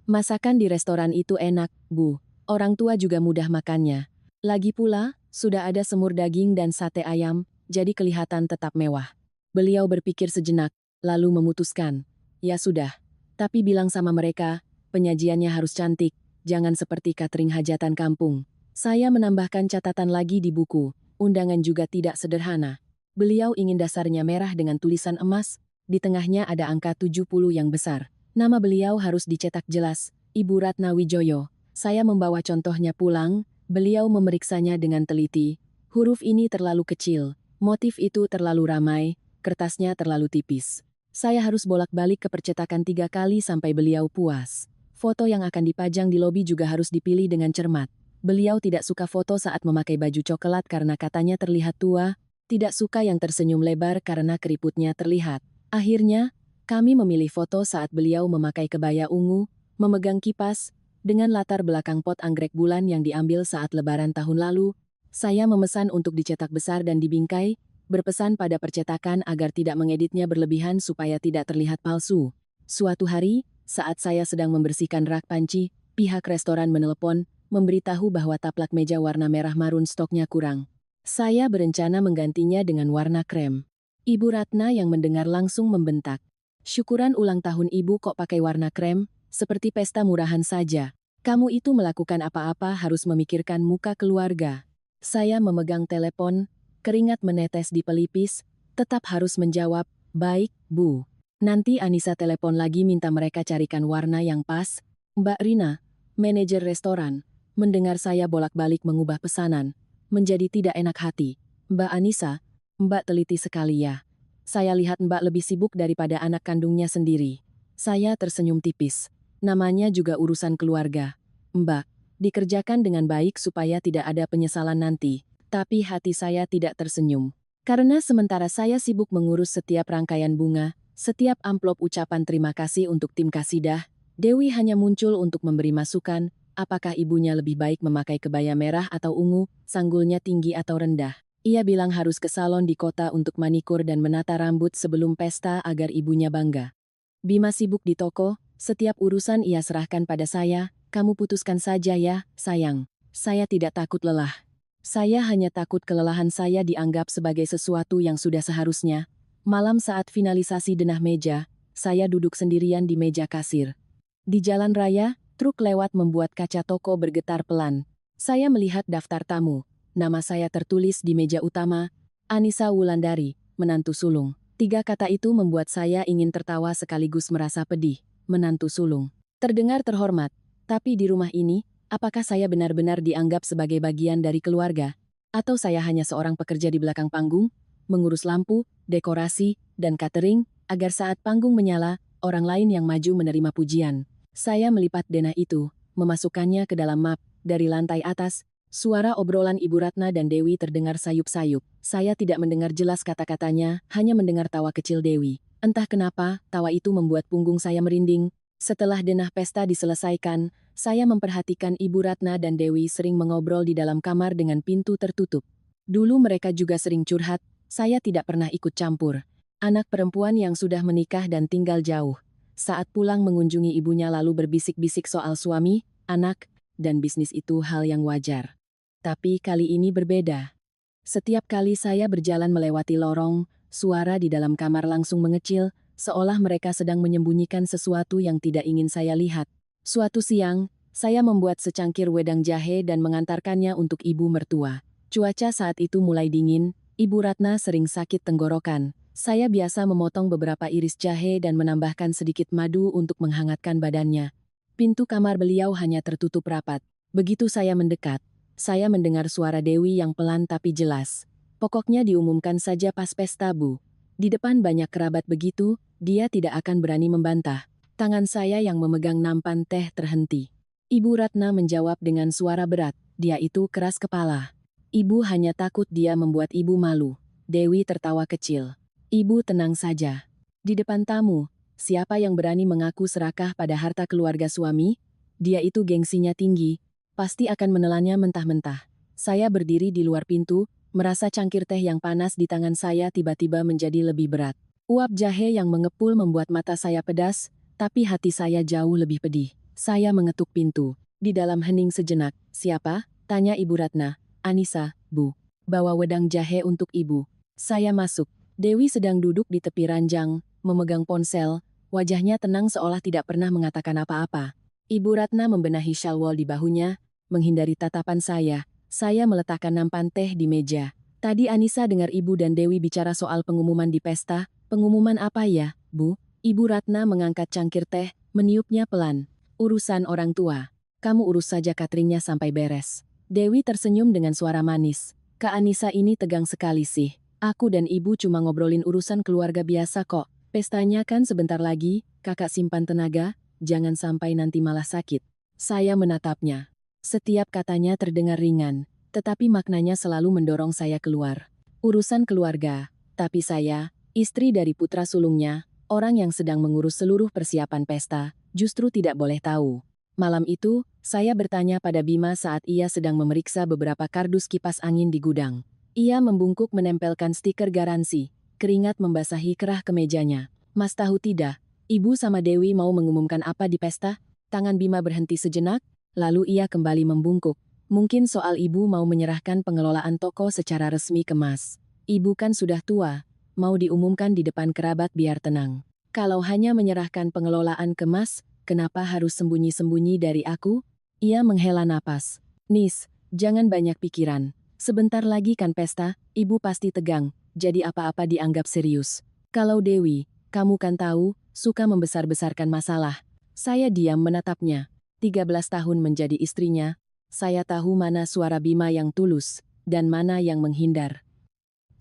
Masakan di restoran itu enak, Bu. Orang tua juga mudah makannya. Lagi pula, sudah ada semur daging dan sate ayam, jadi kelihatan tetap mewah. Beliau berpikir sejenak, lalu memutuskan. Ya sudah, tapi bilang sama mereka, penyajiannya harus cantik, jangan seperti catering hajatan kampung. Saya menambahkan catatan lagi di buku, undangan juga tidak sederhana. Beliau ingin dasarnya merah dengan tulisan emas, di tengahnya ada angka 70 yang besar. Nama beliau harus dicetak jelas, Ibu Ratna Wijoyo. Saya membawa contohnya pulang, beliau memeriksanya dengan teliti. Huruf ini terlalu kecil, motif itu terlalu ramai, kertasnya terlalu tipis. Saya harus bolak-balik ke percetakan 3 kali sampai beliau puas. Foto yang akan dipajang di lobi juga harus dipilih dengan cermat. Beliau tidak suka foto saat memakai baju coklat karena katanya terlihat tua, tidak suka yang tersenyum lebar karena keriputnya terlihat. Akhirnya, kami memilih foto saat beliau memakai kebaya ungu, memegang kipas, dengan latar belakang pot anggrek bulan yang diambil saat lebaran tahun lalu. Saya memesan untuk dicetak besar dan dibingkai, berpesan pada percetakan agar tidak mengeditnya berlebihan supaya tidak terlihat palsu. Suatu hari, saat saya sedang membersihkan rak panci, pihak restoran menelepon, memberitahu bahwa taplak meja warna merah marun stoknya kurang. Saya berencana menggantinya dengan warna krem. Ibu Ratna yang mendengar langsung membentak. Syukuran ulang tahun ibu kok pakai warna krem, seperti pesta murahan saja. Kamu itu melakukan apa-apa harus memikirkan muka keluarga. Saya memegang telepon, keringat menetes di pelipis, tetap harus menjawab, baik, Bu. Nanti Anissa telepon lagi minta mereka carikan warna yang pas. Mbak Rina, manajer restoran, mendengar saya bolak-balik mengubah pesanan, menjadi tidak enak hati. Mbak Anissa, Mbak teliti sekali ya. Saya lihat Mbak lebih sibuk daripada anak kandungnya sendiri. Saya tersenyum tipis. Namanya juga urusan keluarga. Mbak, dikerjakan dengan baik supaya tidak ada penyesalan nanti. Tapi hati saya tidak tersenyum. Karena sementara saya sibuk mengurus setiap rangkaian bunga, setiap amplop ucapan terima kasih untuk tim Kasidah, Dewi hanya muncul untuk memberi masukan, apakah ibunya lebih baik memakai kebaya merah atau ungu, sanggulnya tinggi atau rendah. Ia bilang harus ke salon di kota untuk manikur dan menata rambut sebelum pesta agar ibunya bangga. Bima sibuk di toko, setiap urusan ia serahkan pada saya, kamu putuskan saja ya, sayang. Saya tidak takut lelah. Saya hanya takut kelelahan saya dianggap sebagai sesuatu yang sudah seharusnya. Malam saat finalisasi denah meja, saya duduk sendirian di meja kasir. Di jalan raya, truk lewat membuat kaca toko bergetar pelan. Saya melihat daftar tamu. Nama saya tertulis di meja utama, Anissa Wulandari, menantu sulung. 3 kata itu membuat saya ingin tertawa sekaligus merasa pedih, menantu sulung. Terdengar terhormat, tapi di rumah ini, apakah saya benar-benar dianggap sebagai bagian dari keluarga? Atau saya hanya seorang pekerja di belakang panggung, mengurus lampu, dekorasi, dan catering, agar saat panggung menyala, orang lain yang maju menerima pujian. Saya melipat denah itu, memasukkannya ke dalam map, dari lantai atas. Suara obrolan Ibu Ratna dan Dewi terdengar sayup-sayup. Saya tidak mendengar jelas kata-katanya, hanya mendengar tawa kecil Dewi. Entah kenapa, tawa itu membuat punggung saya merinding. Setelah denah pesta diselesaikan, saya memperhatikan Ibu Ratna dan Dewi sering mengobrol di dalam kamar dengan pintu tertutup. Dulu mereka juga sering curhat, saya tidak pernah ikut campur. Anak perempuan yang sudah menikah dan tinggal jauh. Saat pulang mengunjungi ibunya lalu berbisik-bisik soal suami, anak, dan bisnis itu hal yang wajar. Tapi kali ini berbeda. Setiap kali saya berjalan melewati lorong, suara di dalam kamar langsung mengecil, seolah mereka sedang menyembunyikan sesuatu yang tidak ingin saya lihat. Suatu siang, saya membuat secangkir wedang jahe dan mengantarkannya untuk ibu mertua. Cuaca saat itu mulai dingin, Ibu Ratna sering sakit tenggorokan. Saya biasa memotong beberapa iris jahe dan menambahkan sedikit madu untuk menghangatkan badannya. Pintu kamar beliau hanya tertutup rapat. Begitu saya mendekat, saya mendengar suara Dewi yang pelan tapi jelas. Pokoknya diumumkan saja pas pesta, Bu. Di depan banyak kerabat begitu, dia tidak akan berani membantah. Tangan saya yang memegang nampan teh terhenti. Ibu Ratna menjawab dengan suara berat, dia itu keras kepala. Ibu hanya takut dia membuat ibu malu. Dewi tertawa kecil. Ibu tenang saja. Di depan tamu, siapa yang berani mengaku serakah pada harta keluarga suami? Dia itu gengsinya tinggi. Pasti akan menelannya mentah-mentah. Saya berdiri di luar pintu, merasa cangkir teh yang panas di tangan saya tiba-tiba menjadi lebih berat. Uap jahe yang mengepul membuat mata saya pedas, tapi hati saya jauh lebih pedih. Saya mengetuk pintu. Di dalam hening sejenak, "Siapa?" tanya Ibu Ratna. "Anissa, Bu. Bawa wedang jahe untuk Ibu." Saya masuk. Dewi sedang duduk di tepi ranjang, memegang ponsel, wajahnya tenang seolah tidak pernah mengatakan apa-apa. Ibu Ratna membenahi shawl di bahunya, menghindari tatapan saya. Saya meletakkan nampan teh di meja. "Tadi Anissa dengar Ibu dan Dewi bicara soal pengumuman di pesta. Pengumuman apa ya, Bu?" Ibu Ratna mengangkat cangkir teh, meniupnya pelan. "Urusan orang tua. Kamu urus saja cateringnya sampai beres." Dewi tersenyum dengan suara manis. "Kak Anissa ini tegang sekali sih. Aku dan Ibu cuma ngobrolin urusan keluarga biasa kok. Pestanya kan sebentar lagi, Kakak simpan tenaga, jangan sampai nanti malah sakit." Saya menatapnya. Setiap katanya terdengar ringan, tetapi maknanya selalu mendorong saya keluar. Urusan keluarga, tapi saya, istri dari putra sulungnya, orang yang sedang mengurus seluruh persiapan pesta, justru tidak boleh tahu. Malam itu, saya bertanya pada Bima saat ia sedang memeriksa beberapa kardus kipas angin di gudang. Ia membungkuk menempelkan stiker garansi, keringat membasahi kerah kemejanya. "Mas tahu tidak, Ibu sama Dewi mau mengumumkan apa di pesta?" Tangan Bima berhenti sejenak, lalu ia kembali membungkuk. "Mungkin soal Ibu mau menyerahkan pengelolaan toko secara resmi ke Mas. Ibu kan sudah tua. Mau diumumkan di depan kerabat biar tenang. Kalau hanya menyerahkan pengelolaan ke Mas, kenapa harus sembunyi-sembunyi dari aku?" Ia menghela napas. "Nis, jangan banyak pikiran. Sebentar lagi kan pesta, Ibu pasti tegang, jadi apa-apa dianggap serius. Kalau Dewi, kamu kan tahu, suka membesar-besarkan masalah." Saya diam menatapnya. 13 tahun menjadi istrinya, saya tahu mana suara Bima yang tulus, dan mana yang menghindar.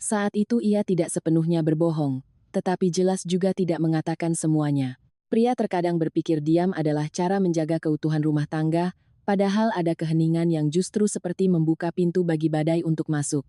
Saat itu ia tidak sepenuhnya berbohong, tetapi jelas juga tidak mengatakan semuanya. Pria terkadang berpikir diam adalah cara menjaga keutuhan rumah tangga, padahal ada keheningan yang justru seperti membuka pintu bagi badai untuk masuk.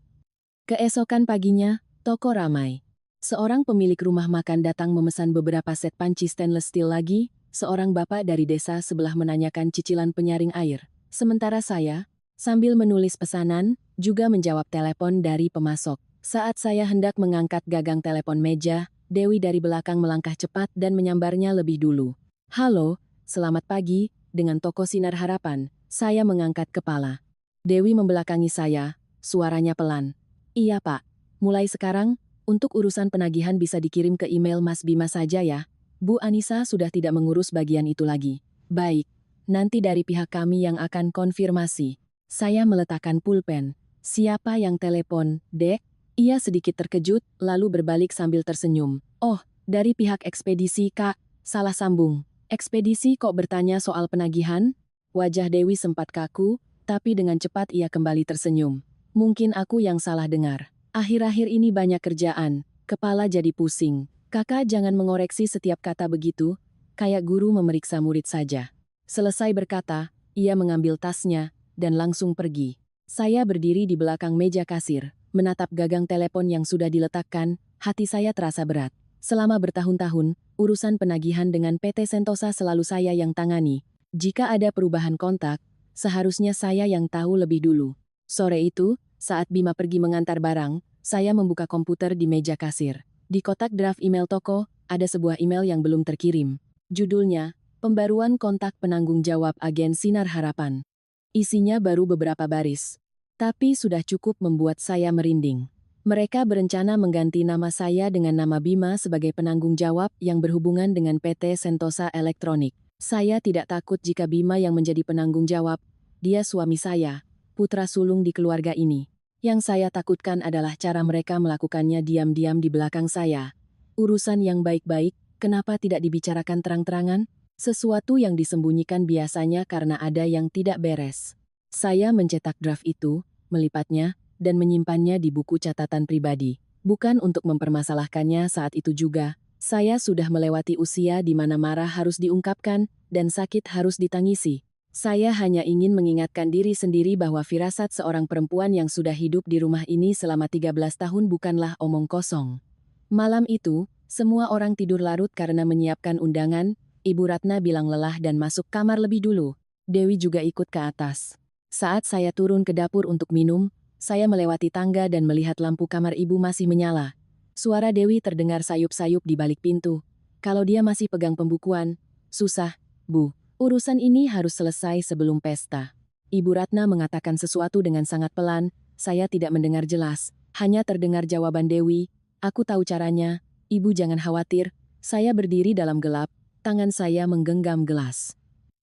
Keesokan paginya, toko ramai. Seorang pemilik rumah makan datang memesan beberapa set panci stainless steel lagi, seorang bapak dari desa sebelah menanyakan cicilan penyaring air. Sementara saya, sambil menulis pesanan, juga menjawab telepon dari pemasok. Saat saya hendak mengangkat gagang telepon meja, Dewi dari belakang melangkah cepat dan menyambarnya lebih dulu. "Halo, selamat pagi," dengan toko Sinar Harapan. Saya mengangkat kepala. Dewi membelakangi saya, suaranya pelan. "Iya Pak, mulai sekarang, untuk urusan penagihan bisa dikirim ke email Mas Bima saja ya. Bu Anissa sudah tidak mengurus bagian itu lagi." "Baik, nanti dari pihak kami yang akan konfirmasi." Saya meletakkan pulpen. "Siapa yang telepon, Dek?" Ia sedikit terkejut, lalu berbalik sambil tersenyum. "Oh, dari pihak ekspedisi Kak." Salah sambung. "Ekspedisi kok bertanya soal penagihan?" Wajah Dewi sempat kaku, tapi dengan cepat ia kembali tersenyum. "Mungkin aku yang salah dengar. Akhir-akhir ini banyak kerjaan, kepala jadi pusing. Kakak jangan mengoreksi setiap kata begitu, kayak guru memeriksa murid saja." Selesai berkata, ia mengambil tasnya, dan langsung pergi. Saya berdiri di belakang meja kasir, menatap gagang telepon yang sudah diletakkan, hati saya terasa berat. Selama bertahun-tahun, urusan penagihan dengan PT Sentosa selalu saya yang tangani. Jika ada perubahan kontak, seharusnya saya yang tahu lebih dulu. Sore itu, saat Bima pergi mengantar barang, saya membuka komputer di meja kasir. Di kotak draft email toko, ada sebuah email yang belum terkirim. Judulnya, "Pembaruan kontak penanggung jawab agen Sinar Harapan." Isinya baru beberapa baris, tapi sudah cukup membuat saya merinding. Mereka berencana mengganti nama saya dengan nama Bima sebagai penanggung jawab yang berhubungan dengan PT Sentosa Elektronik. Saya tidak takut jika Bima yang menjadi penanggung jawab. Dia suami saya, putra sulung di keluarga ini. Yang saya takutkan adalah cara mereka melakukannya diam-diam di belakang saya. Urusan yang baik-baik, kenapa tidak dibicarakan terang-terangan? Sesuatu yang disembunyikan biasanya karena ada yang tidak beres. Saya mencetak draft itu, melipatnya, dan menyimpannya di buku catatan pribadi. Bukan untuk mempermasalahkannya saat itu juga. Saya sudah melewati usia di mana marah harus diungkapkan, dan sakit harus ditangisi. Saya hanya ingin mengingatkan diri sendiri bahwa firasat seorang perempuan yang sudah hidup di rumah ini selama 13 tahun bukanlah omong kosong. Malam itu, semua orang tidur larut karena menyiapkan undangan. Ibu Ratna bilang lelah dan masuk kamar lebih dulu. Dewi juga ikut ke atas. Saat saya turun ke dapur untuk minum, saya melewati tangga dan melihat lampu kamar ibu masih menyala. Suara Dewi terdengar sayup-sayup di balik pintu. Kalau dia masih pegang pembukuan, susah, Bu. Urusan ini harus selesai sebelum pesta. Ibu Ratna mengatakan sesuatu dengan sangat pelan, saya tidak mendengar jelas. Hanya terdengar jawaban Dewi, aku tahu caranya, Ibu jangan khawatir. Saya berdiri dalam gelap, tangan saya menggenggam gelas.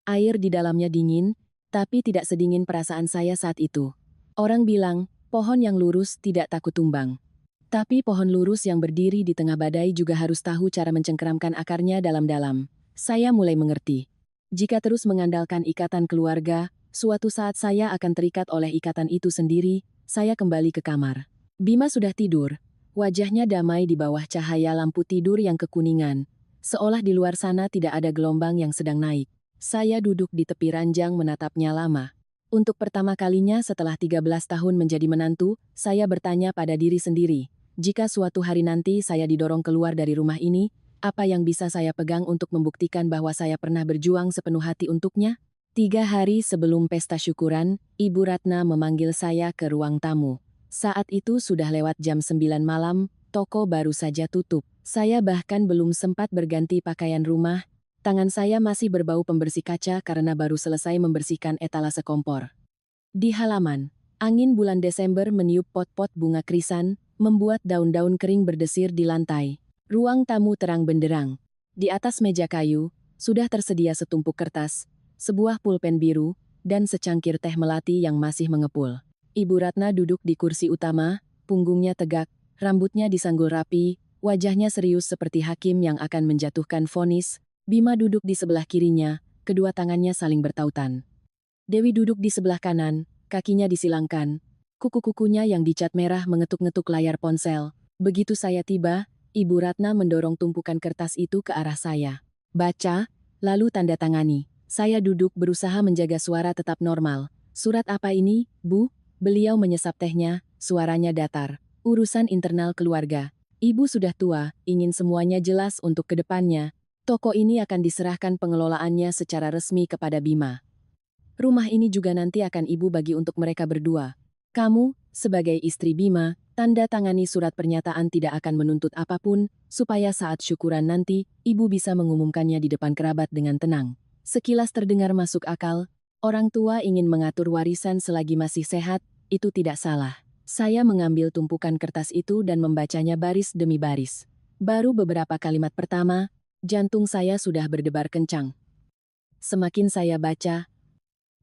Air di dalamnya dingin, tapi tidak sedingin perasaan saya saat itu. Orang bilang, pohon yang lurus tidak takut tumbang. Tapi pohon lurus yang berdiri di tengah badai juga harus tahu cara mencengkeramkan akarnya dalam-dalam. Saya mulai mengerti. Jika terus mengandalkan ikatan keluarga, suatu saat saya akan terikat oleh ikatan itu sendiri. Saya kembali ke kamar. Bima sudah tidur. Wajahnya damai di bawah cahaya lampu tidur yang kekuningan. Seolah di luar sana tidak ada gelombang yang sedang naik. Saya duduk di tepi ranjang menatapnya lama. Untuk pertama kalinya setelah 13 tahun menjadi menantu, saya bertanya pada diri sendiri, jika suatu hari nanti saya didorong keluar dari rumah ini, apa yang bisa saya pegang untuk membuktikan bahwa saya pernah berjuang sepenuh hati untuknya? 3 hari sebelum pesta syukuran, Ibu Ratna memanggil saya ke ruang tamu. Saat itu sudah lewat jam 9 malam, toko baru saja tutup. Saya bahkan belum sempat berganti pakaian rumah. Tangan saya masih berbau pembersih kaca karena baru selesai membersihkan etalase kompor. Di halaman, angin bulan Desember meniup pot-pot bunga krisan, membuat daun-daun kering berdesir di lantai. Ruang tamu terang benderang. Di atas meja kayu, sudah tersedia setumpuk kertas, sebuah pulpen biru, dan secangkir teh melati yang masih mengepul. Ibu Ratna duduk di kursi utama, punggungnya tegak, rambutnya disanggul rapi, wajahnya serius seperti hakim yang akan menjatuhkan vonis. Bima duduk di sebelah kirinya, kedua tangannya saling bertautan. Dewi duduk di sebelah kanan, kakinya disilangkan. Kuku-kukunya yang dicat merah mengetuk-ngetuk layar ponsel. Begitu saya tiba, Ibu Ratna mendorong tumpukan kertas itu ke arah saya. Baca, lalu tanda tangani. Saya duduk berusaha menjaga suara tetap normal. Surat apa ini, Bu? Beliau menyesap tehnya, suaranya datar. Urusan internal keluarga. Ibu sudah tua, ingin semuanya jelas untuk ke depannya. Toko ini akan diserahkan pengelolaannya secara resmi kepada Bima. Rumah ini juga nanti akan ibu bagi untuk mereka berdua. Kamu, sebagai istri Bima, tanda tangani surat pernyataan tidak akan menuntut apapun, supaya saat syukuran nanti, ibu bisa mengumumkannya di depan kerabat dengan tenang. Sekilas terdengar masuk akal, orang tua ingin mengatur warisan selagi masih sehat, itu tidak salah. Saya mengambil tumpukan kertas itu dan membacanya baris demi baris. Baru beberapa kalimat pertama, jantung saya sudah berdebar kencang. Semakin saya baca,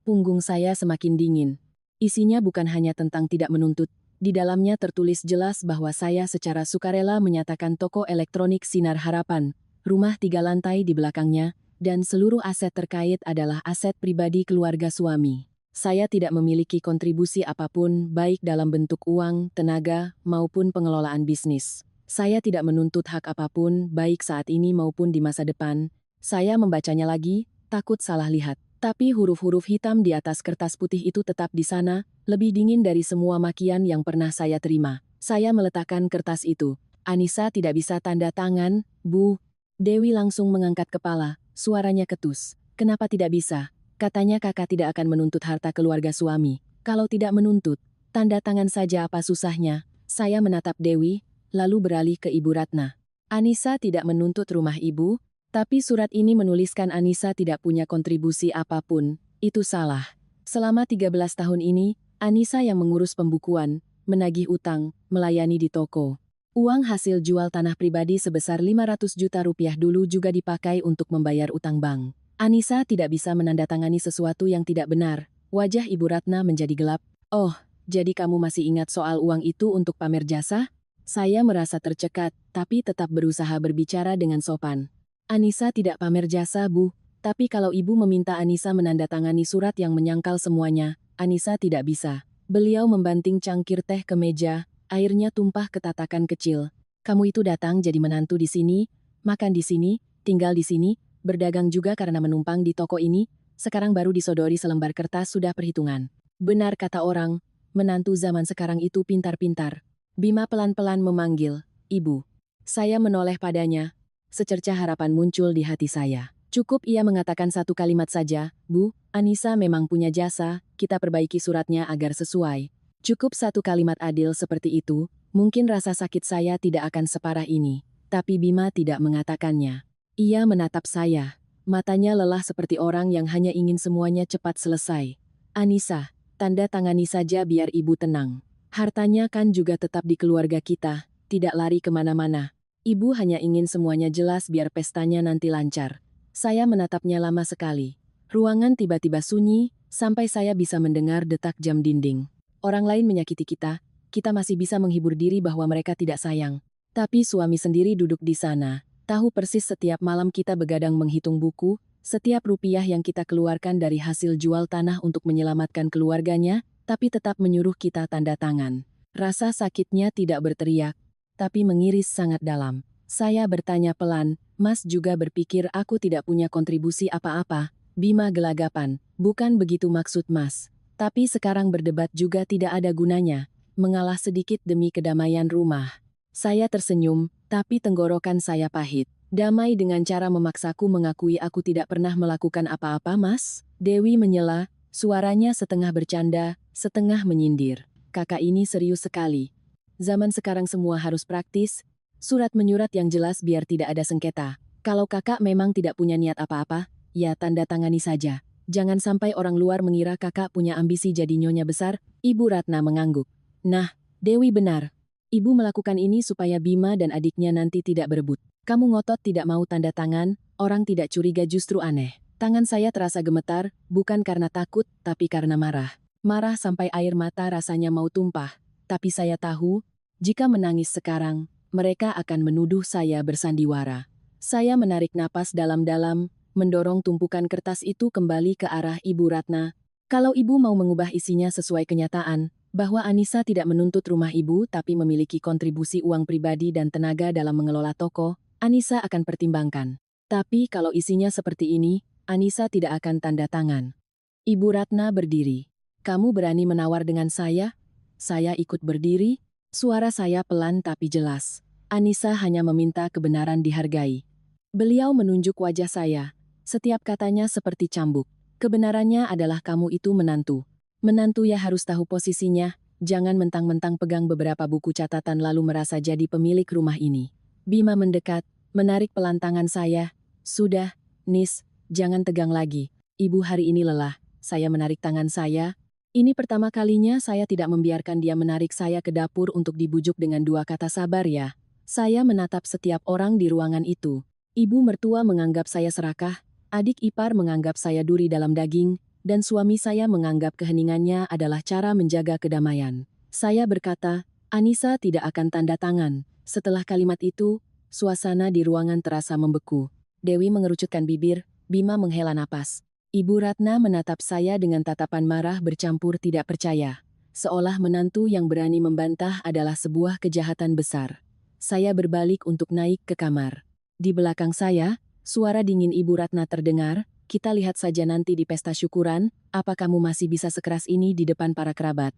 punggung saya semakin dingin. Isinya bukan hanya tentang tidak menuntut, di dalamnya tertulis jelas bahwa saya secara sukarela menyatakan toko elektronik Sinar Harapan, rumah 3 lantai di belakangnya, dan seluruh aset terkait adalah aset pribadi keluarga suami. Saya tidak memiliki kontribusi apapun baik dalam bentuk uang, tenaga, maupun pengelolaan bisnis. Saya tidak menuntut hak apapun, baik saat ini maupun di masa depan. Saya membacanya lagi, takut salah lihat. Tapi huruf-huruf hitam di atas kertas putih itu tetap di sana, lebih dingin dari semua makian yang pernah saya terima. Saya meletakkan kertas itu. Anissa tidak bisa tanda tangan, Bu. Dewi langsung mengangkat kepala, suaranya ketus. Kenapa tidak bisa? Katanya kakak tidak akan menuntut harta keluarga suami. Kalau tidak menuntut, tanda tangan saja apa susahnya. Saya menatap Dewi, lalu beralih ke Ibu Ratna. Anissa tidak menuntut rumah ibu, tapi surat ini menuliskan Anissa tidak punya kontribusi apapun. Itu salah. Selama 13 tahun ini, Anissa yang mengurus pembukuan, menagih utang, melayani di toko. Uang hasil jual tanah pribadi sebesar 500 juta rupiah dulu juga dipakai untuk membayar utang bank. Anissa tidak bisa menandatangani sesuatu yang tidak benar. Wajah Ibu Ratna menjadi gelap. Oh, jadi kamu masih ingat soal uang itu untuk pamer jasa? Saya merasa tercekat, tapi tetap berusaha berbicara dengan sopan. Anissa tidak pamer jasa, Bu. Tapi kalau ibu meminta Anissa menandatangani surat yang menyangkal semuanya, Anissa tidak bisa. Beliau membanting cangkir teh ke meja, airnya tumpah ke tatakan kecil. Kamu itu datang jadi menantu di sini, makan di sini, tinggal di sini, berdagang juga karena menumpang di toko ini, sekarang baru disodori selembar kertas sudah perhitungan. Benar kata orang, menantu zaman sekarang itu pintar-pintar. Bima pelan-pelan memanggil, Ibu. Saya menoleh padanya. Secercah harapan muncul di hati saya. Cukup ia mengatakan satu kalimat saja, Bu, Anissa memang punya jasa, kita perbaiki suratnya agar sesuai. Cukup satu kalimat adil seperti itu, mungkin rasa sakit saya tidak akan separah ini. Tapi Bima tidak mengatakannya. Ia menatap saya. Matanya lelah seperti orang yang hanya ingin semuanya cepat selesai. Anissa, tanda tangani saja biar ibu tenang. Hartanya kan juga tetap di keluarga kita, tidak lari kemana-mana. Ibu hanya ingin semuanya jelas biar pestanya nanti lancar. Saya menatapnya lama sekali. Ruangan tiba-tiba sunyi, sampai saya bisa mendengar detak jam dinding. Orang lain menyakiti kita masih bisa menghibur diri bahwa mereka tidak sayang. Tapi suami sendiri duduk di sana, tahu persis setiap malam kita begadang menghitung buku, setiap rupiah yang kita keluarkan dari hasil jual tanah untuk menyelamatkan keluarganya, tapi tetap menyuruh kita tanda tangan. Rasa sakitnya tidak berteriak, tapi mengiris sangat dalam. Saya bertanya pelan, Mas juga berpikir aku tidak punya kontribusi apa-apa. Bima gelagapan, bukan begitu maksud Mas. Tapi sekarang berdebat juga tidak ada gunanya, mengalah sedikit demi kedamaian rumah. Saya tersenyum, tapi tenggorokan saya pahit. Damai dengan cara memaksaku mengakui aku tidak pernah melakukan apa-apa, Mas? Dewi menyela, suaranya setengah bercanda, setengah menyindir. Kakak ini serius sekali. Zaman sekarang semua harus praktis, surat menyurat yang jelas biar tidak ada sengketa. Kalau kakak memang tidak punya niat apa-apa, ya tanda tangani saja. Jangan sampai orang luar mengira kakak punya ambisi jadi nyonya besar, Ibu Ratna mengangguk. Nah, Dewi benar. Ibu melakukan ini supaya Bima dan adiknya nanti tidak berebut. Kamu ngotot tidak mau tanda tangan, orang tidak curiga justru aneh. Tangan saya terasa gemetar, bukan karena takut, tapi karena marah. Marah sampai air mata rasanya mau tumpah. Tapi saya tahu, jika menangis sekarang, mereka akan menuduh saya bersandiwara. Saya menarik napas dalam-dalam, mendorong tumpukan kertas itu kembali ke arah Ibu Ratna. Kalau ibu mau mengubah isinya sesuai kenyataan, bahwa Anissa tidak menuntut rumah ibu tapi memiliki kontribusi uang pribadi dan tenaga dalam mengelola toko, Anissa akan pertimbangkan. Tapi kalau isinya seperti ini, Anissa tidak akan tanda tangan. Ibu Ratna berdiri. Kamu berani menawar dengan saya? Saya ikut berdiri. Suara saya pelan tapi jelas. Anissa hanya meminta kebenaran dihargai. Beliau menunjuk wajah saya. Setiap katanya seperti cambuk. Kebenarannya adalah kamu itu menantu. Menantu ya harus tahu posisinya, jangan mentang-mentang pegang beberapa buku catatan lalu merasa jadi pemilik rumah ini. Bima mendekat, menarik pelan tangan saya. Sudah, Nis, jangan tegang lagi. Ibu hari ini lelah. Saya menarik tangan saya. Ini pertama kalinya saya tidak membiarkan dia menarik saya ke dapur untuk dibujuk dengan dua kata sabar ya. Saya menatap setiap orang di ruangan itu. Ibu mertua menganggap saya serakah. Adik ipar menganggap saya duri dalam daging, dan suami saya menganggap keheningannya adalah cara menjaga kedamaian. Saya berkata, Anissa tidak akan tanda tangan. Setelah kalimat itu, suasana di ruangan terasa membeku. Dewi mengerucutkan bibir, Bima menghela napas. Ibu Ratna menatap saya dengan tatapan marah bercampur tidak percaya. Seolah menantu yang berani membantah adalah sebuah kejahatan besar. Saya berbalik untuk naik ke kamar. Di belakang saya, suara dingin Ibu Ratna terdengar, kita lihat saja nanti di pesta syukuran, apa kamu masih bisa sekeras ini di depan para kerabat.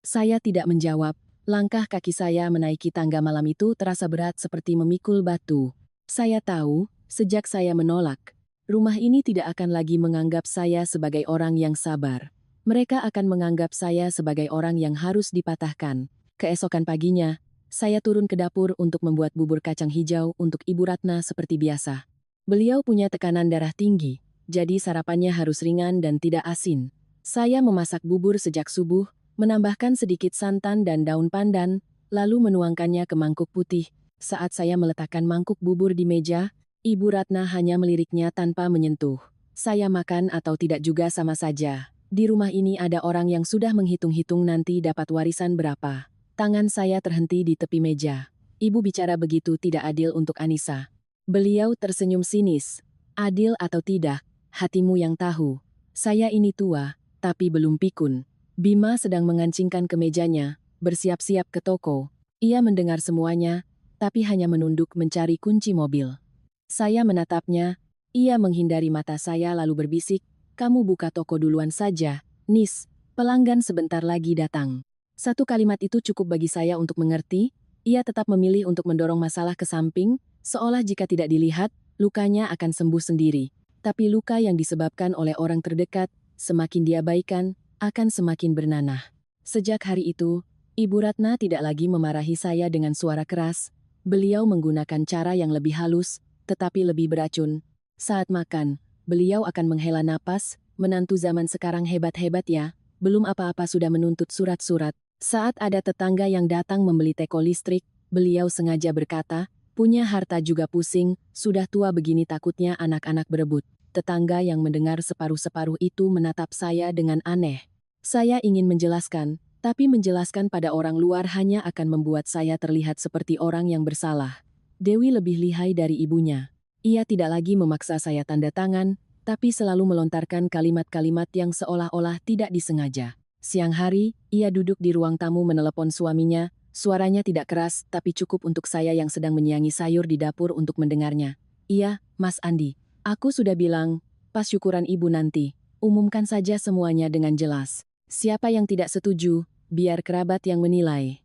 Saya tidak menjawab, langkah kaki saya menaiki tangga malam itu terasa berat seperti memikul batu. Saya tahu, sejak saya menolak, rumah ini tidak akan lagi menganggap saya sebagai orang yang sabar. Mereka akan menganggap saya sebagai orang yang harus dipatahkan. Keesokan paginya, saya turun ke dapur untuk membuat bubur kacang hijau untuk Ibu Ratna seperti biasa. Beliau punya tekanan darah tinggi, jadi sarapannya harus ringan dan tidak asin. Saya memasak bubur sejak subuh, menambahkan sedikit santan dan daun pandan, lalu menuangkannya ke mangkuk putih. Saat saya meletakkan mangkuk bubur di meja, Ibu Ratna hanya meliriknya tanpa menyentuh. Saya makan atau tidak juga sama saja. Di rumah ini ada orang yang sudah menghitung-hitung nanti dapat warisan berapa. Tangan saya terhenti di tepi meja. Ibu bicara begitu tidak adil untuk Anissa. Beliau tersenyum sinis. Adil atau tidak, hatimu yang tahu. Saya ini tua, tapi belum pikun. Bima sedang mengancingkan ke mejanya, bersiap-siap ke toko. Ia mendengar semuanya, tapi hanya menunduk mencari kunci mobil. Saya menatapnya, ia menghindari mata saya lalu berbisik, kamu buka toko duluan saja, Nis, pelanggan sebentar lagi datang. Satu kalimat itu cukup bagi saya untuk mengerti, ia tetap memilih untuk mendorong masalah ke samping, seolah jika tidak dilihat, lukanya akan sembuh sendiri. Tapi luka yang disebabkan oleh orang terdekat, semakin diabaikan, akan semakin bernanah. Sejak hari itu, Ibu Ratna tidak lagi memarahi saya dengan suara keras. Beliau menggunakan cara yang lebih halus, tetapi lebih beracun. Saat makan, beliau akan menghela napas, menantu zaman sekarang hebat-hebat ya, belum apa-apa sudah menuntut surat-surat. Saat ada tetangga yang datang membeli teko listrik, beliau sengaja berkata, punya harta juga pusing, sudah tua begini takutnya anak-anak berebut. Tetangga yang mendengar separuh-separuh itu menatap saya dengan aneh. Saya ingin menjelaskan, tapi menjelaskan pada orang luar hanya akan membuat saya terlihat seperti orang yang bersalah. Dewi lebih lihai dari ibunya. Ia tidak lagi memaksa saya tanda tangan, tapi selalu melontarkan kalimat-kalimat yang seolah-olah tidak disengaja. Siang hari, ia duduk di ruang tamu menelepon suaminya. Suaranya tidak keras, tapi cukup untuk saya yang sedang menyiangi sayur di dapur untuk mendengarnya. Iya, Mas Andi. Aku sudah bilang, pas syukuran ibu nanti, umumkan saja semuanya dengan jelas. Siapa yang tidak setuju, biar kerabat yang menilai.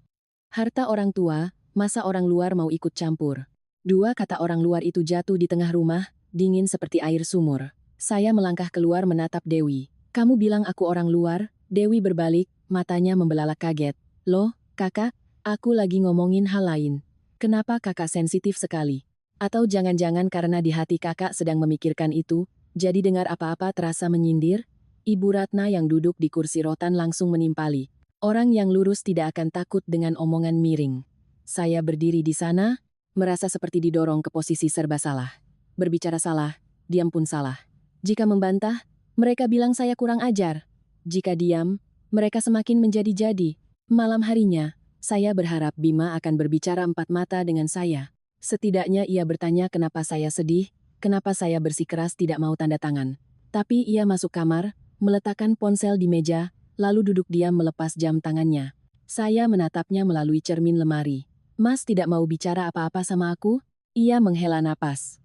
Harta orang tua, masa orang luar mau ikut campur? Dua kata orang luar itu jatuh di tengah rumah, dingin seperti air sumur. Saya melangkah keluar menatap Dewi. Kamu bilang aku orang luar? Dewi berbalik, matanya membelalak kaget. Loh, kakak, aku lagi ngomongin hal lain. Kenapa kakak sensitif sekali? Atau jangan-jangan karena di hati kakak sedang memikirkan itu, jadi dengar apa-apa terasa menyindir? Ibu Ratna yang duduk di kursi rotan langsung menimpali. Orang yang lurus tidak akan takut dengan omongan miring. Saya berdiri di sana, merasa seperti didorong ke posisi serba salah. Berbicara salah, diam pun salah. Jika membantah, mereka bilang saya kurang ajar. Jika diam, mereka semakin menjadi-jadi. Malam harinya, saya berharap Bima akan berbicara empat mata dengan saya. Setidaknya ia bertanya kenapa saya sedih, kenapa saya bersikeras tidak mau tanda tangan. Tapi ia masuk kamar, meletakkan ponsel di meja, lalu duduk diam melepas jam tangannya. Saya menatapnya melalui cermin lemari. Mas tidak mau bicara apa-apa sama aku? Ia menghela napas.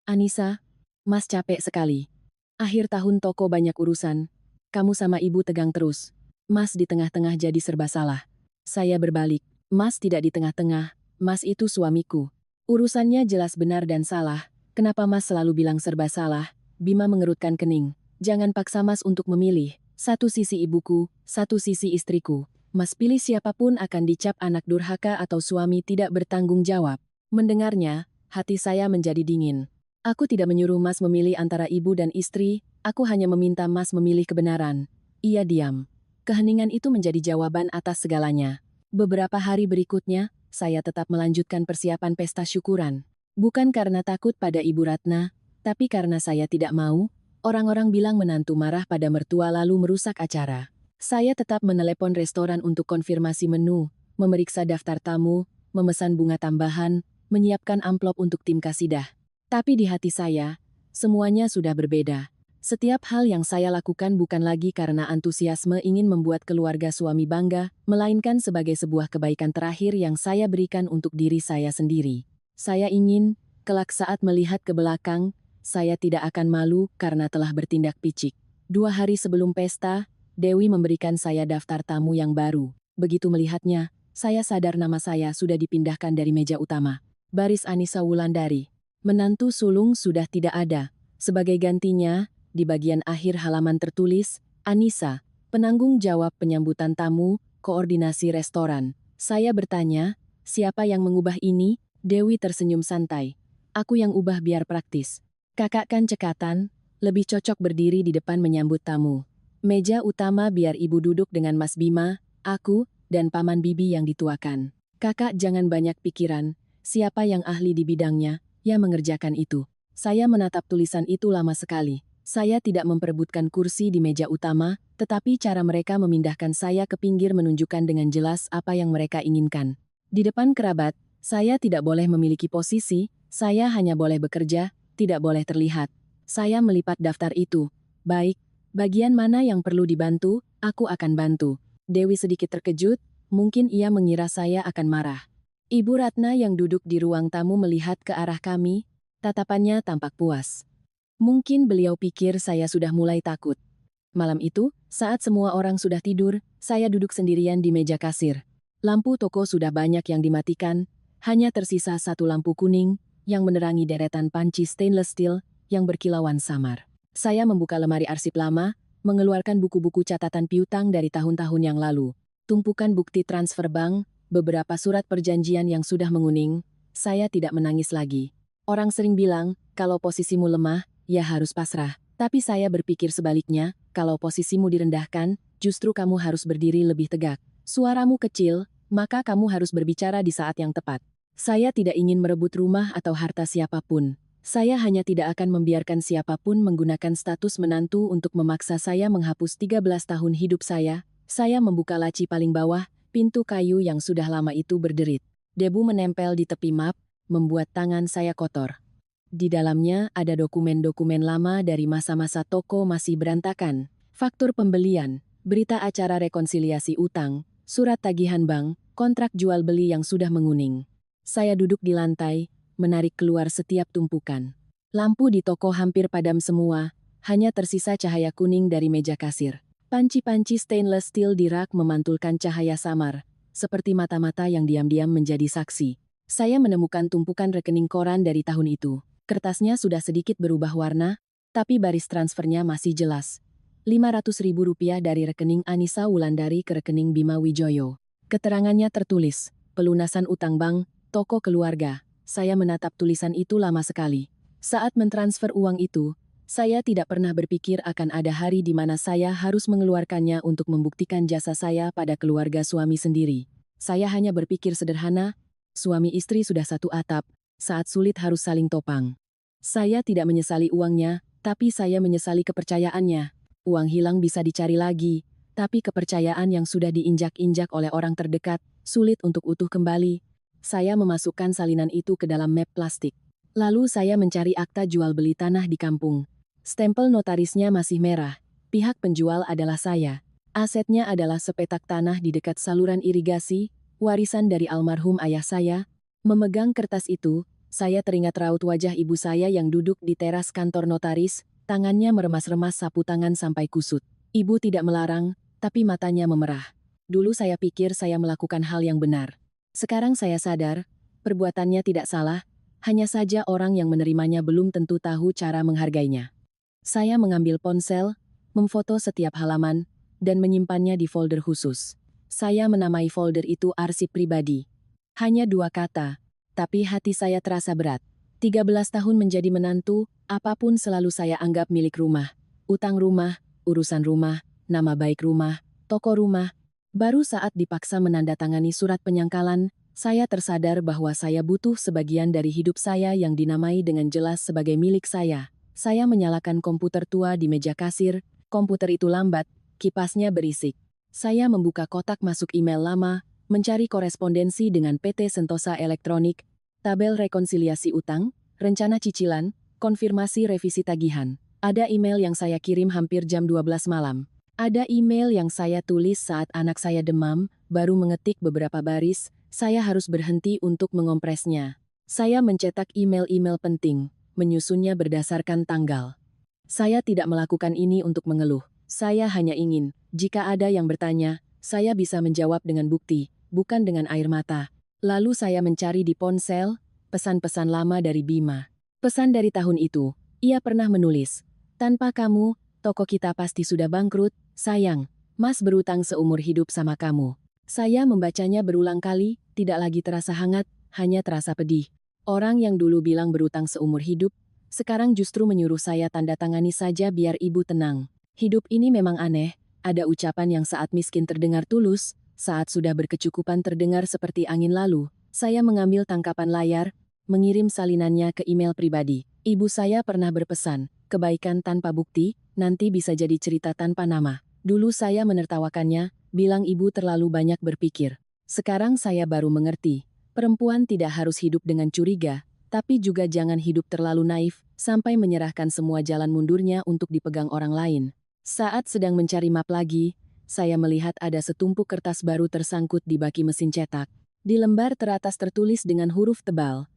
Anissa, Mas capek sekali. Akhir tahun toko banyak urusan. Kamu sama ibu tegang terus. Mas di tengah-tengah jadi serba salah. Saya berbalik. Mas tidak di tengah-tengah. Mas itu suamiku. Urusannya jelas benar dan salah. Kenapa Mas selalu bilang serba salah? Bima mengerutkan kening. Jangan paksa Mas untuk memilih. Satu sisi ibuku, satu sisi istriku. Mas pilih siapapun akan dicap anak durhaka atau suami tidak bertanggung jawab. Mendengarnya, hati saya menjadi dingin. Aku tidak menyuruh Mas memilih antara ibu dan istri, aku hanya meminta Mas memilih kebenaran. Ia diam. Keheningan itu menjadi jawaban atas segalanya. Beberapa hari berikutnya, saya tetap melanjutkan persiapan pesta syukuran. Bukan karena takut pada Ibu Ratna, tapi karena saya tidak mau, orang-orang bilang menantu marah pada mertua lalu merusak acara. Saya tetap menelepon restoran untuk konfirmasi menu, memeriksa daftar tamu, memesan bunga tambahan, menyiapkan amplop untuk tim kasidah. Tapi di hati saya, semuanya sudah berbeda. Setiap hal yang saya lakukan bukan lagi karena antusiasme ingin membuat keluarga suami bangga, melainkan sebagai sebuah kebaikan terakhir yang saya berikan untuk diri saya sendiri. Saya ingin, kelak saat melihat ke belakang, saya tidak akan malu karena telah bertindak picik. 2 hari sebelum pesta, Dewi memberikan saya daftar tamu yang baru. Begitu melihatnya, saya sadar nama saya sudah dipindahkan dari meja utama. Baris Anissa Wulandari. Menantu sulung sudah tidak ada. Sebagai gantinya, di bagian akhir halaman tertulis, Anissa, penanggung jawab penyambutan tamu, koordinasi restoran. Saya bertanya, siapa yang mengubah ini? Dewi tersenyum santai. Aku yang ubah biar praktis. Kakak kan cekatan, lebih cocok berdiri di depan menyambut tamu. Meja utama biar ibu duduk dengan Mas Bima, aku, dan Paman Bibi yang dituakan. Kakak jangan banyak pikiran, siapa yang ahli di bidangnya, ya mengerjakan itu. Saya menatap tulisan itu lama sekali. Saya tidak memperebutkan kursi di meja utama, tetapi cara mereka memindahkan saya ke pinggir menunjukkan dengan jelas apa yang mereka inginkan. Di depan kerabat, saya tidak boleh memiliki posisi, saya hanya boleh bekerja, tidak boleh terlihat. Saya melipat daftar itu. Baik, bagian mana yang perlu dibantu, aku akan bantu. Dewi sedikit terkejut, mungkin ia mengira saya akan marah. Ibu Ratna yang duduk di ruang tamu melihat ke arah kami, tatapannya tampak puas. Mungkin beliau pikir saya sudah mulai takut. Malam itu, saat semua orang sudah tidur, saya duduk sendirian di meja kasir. Lampu toko sudah banyak yang dimatikan, hanya tersisa satu lampu kuning, yang menerangi deretan panci stainless steel, yang berkilauan samar. Saya membuka lemari arsip lama, mengeluarkan buku-buku catatan piutang dari tahun-tahun yang lalu. tumpukan bukti transfer bank, beberapa surat perjanjian yang sudah menguning. Saya tidak menangis lagi. Orang sering bilang, kalau posisimu lemah, ya harus pasrah. Tapi saya berpikir sebaliknya, kalau posisimu direndahkan, justru kamu harus berdiri lebih tegak. Suaramu kecil, maka kamu harus berbicara di saat yang tepat. Saya tidak ingin merebut rumah atau harta siapapun. Saya hanya tidak akan membiarkan siapapun menggunakan status menantu untuk memaksa saya menghapus 13 tahun hidup saya. Saya membuka laci paling bawah, pintu kayu yang sudah lama itu berderit. Debu menempel di tepi map, membuat tangan saya kotor. Di dalamnya ada dokumen-dokumen lama dari masa-masa toko masih berantakan. Faktur pembelian, berita acara rekonsiliasi utang, surat tagihan bank, kontrak jual beli yang sudah menguning. Saya duduk di lantai, menarik keluar setiap tumpukan. Lampu di toko hampir padam semua, hanya tersisa cahaya kuning dari meja kasir. Panci-panci stainless steel di rak memantulkan cahaya samar, seperti mata-mata yang diam-diam menjadi saksi. Saya menemukan tumpukan rekening koran dari tahun itu. Kertasnya sudah sedikit berubah warna, tapi baris transfernya masih jelas. Rp500.000 dari rekening Anissa Wulandari ke rekening Bima Wijoyo. Keterangannya tertulis, pelunasan utang bank, toko keluarga. Saya menatap tulisan itu lama sekali. Saat mentransfer uang itu, saya tidak pernah berpikir akan ada hari di mana saya harus mengeluarkannya untuk membuktikan jasa saya pada keluarga suami sendiri. Saya hanya berpikir sederhana, suami istri sudah satu atap, saat sulit harus saling topang. Saya tidak menyesali uangnya, tapi saya menyesali kepercayaannya. Uang hilang bisa dicari lagi, tapi kepercayaan yang sudah diinjak-injak oleh orang terdekat, sulit untuk utuh kembali. Saya memasukkan salinan itu ke dalam map plastik. Lalu saya mencari akta jual beli tanah di kampung. Stempel notarisnya masih merah. Pihak penjual adalah saya. Asetnya adalah sepetak tanah di dekat saluran irigasi, warisan dari almarhum ayah saya. Memegang kertas itu, saya teringat raut wajah ibu saya yang duduk di teras kantor notaris, tangannya meremas-remas sapu tangan sampai kusut. Ibu tidak melarang, tapi matanya memerah. Dulu saya pikir saya melakukan hal yang benar. Sekarang saya sadar, perbuatannya tidak salah, hanya saja orang yang menerimanya belum tentu tahu cara menghargainya. Saya mengambil ponsel, memfoto setiap halaman, dan menyimpannya di folder khusus. Saya menamai folder itu arsip pribadi. Hanya 2 kata, tapi hati saya terasa berat. 13 tahun menjadi menantu, apapun selalu saya anggap milik rumah. Utang rumah, urusan rumah, nama baik rumah, toko rumah. Baru saat dipaksa menandatangani surat penyangkalan, saya tersadar bahwa saya butuh sebagian dari hidup saya yang dinamai dengan jelas sebagai milik saya. Saya menyalakan komputer tua di meja kasir, komputer itu lambat, kipasnya berisik. Saya membuka kotak masuk email lama, mencari korespondensi dengan PT Sentosa Elektronik, tabel rekonsiliasi utang, rencana cicilan, konfirmasi revisi tagihan. Ada email yang saya kirim hampir jam 12 malam. Ada email yang saya tulis saat anak saya demam, baru mengetik beberapa baris, saya harus berhenti untuk mengompresnya. Saya mencetak email-email penting, menyusunnya berdasarkan tanggal. Saya tidak melakukan ini untuk mengeluh. Saya hanya ingin, jika ada yang bertanya, saya bisa menjawab dengan bukti, bukan dengan air mata. Lalu saya mencari di ponsel, pesan-pesan lama dari Bima. Pesan dari tahun itu, ia pernah menulis, tanpa kamu, toko kita pasti sudah bangkrut, sayang, Mas berutang seumur hidup sama kamu. Saya membacanya berulang kali, tidak lagi terasa hangat, hanya terasa pedih. Orang yang dulu bilang berutang seumur hidup, sekarang justru menyuruh saya tanda tangani saja biar ibu tenang. Hidup ini memang aneh, ada ucapan yang saat miskin terdengar tulus, saat sudah berkecukupan terdengar seperti angin lalu. Saya mengambil tangkapan layar, mengirim salinannya ke email pribadi. Ibu saya pernah berpesan, kebaikan tanpa bukti, nanti bisa jadi cerita tanpa nama. Dulu saya menertawakannya, bilang ibu terlalu banyak berpikir. Sekarang saya baru mengerti. Perempuan tidak harus hidup dengan curiga, tapi juga jangan hidup terlalu naif, sampai menyerahkan semua jalan mundurnya untuk dipegang orang lain. Saat sedang mencari map lagi, saya melihat ada setumpuk kertas baru tersangkut di baki mesin cetak. Di lembar teratas tertulis dengan huruf tebal,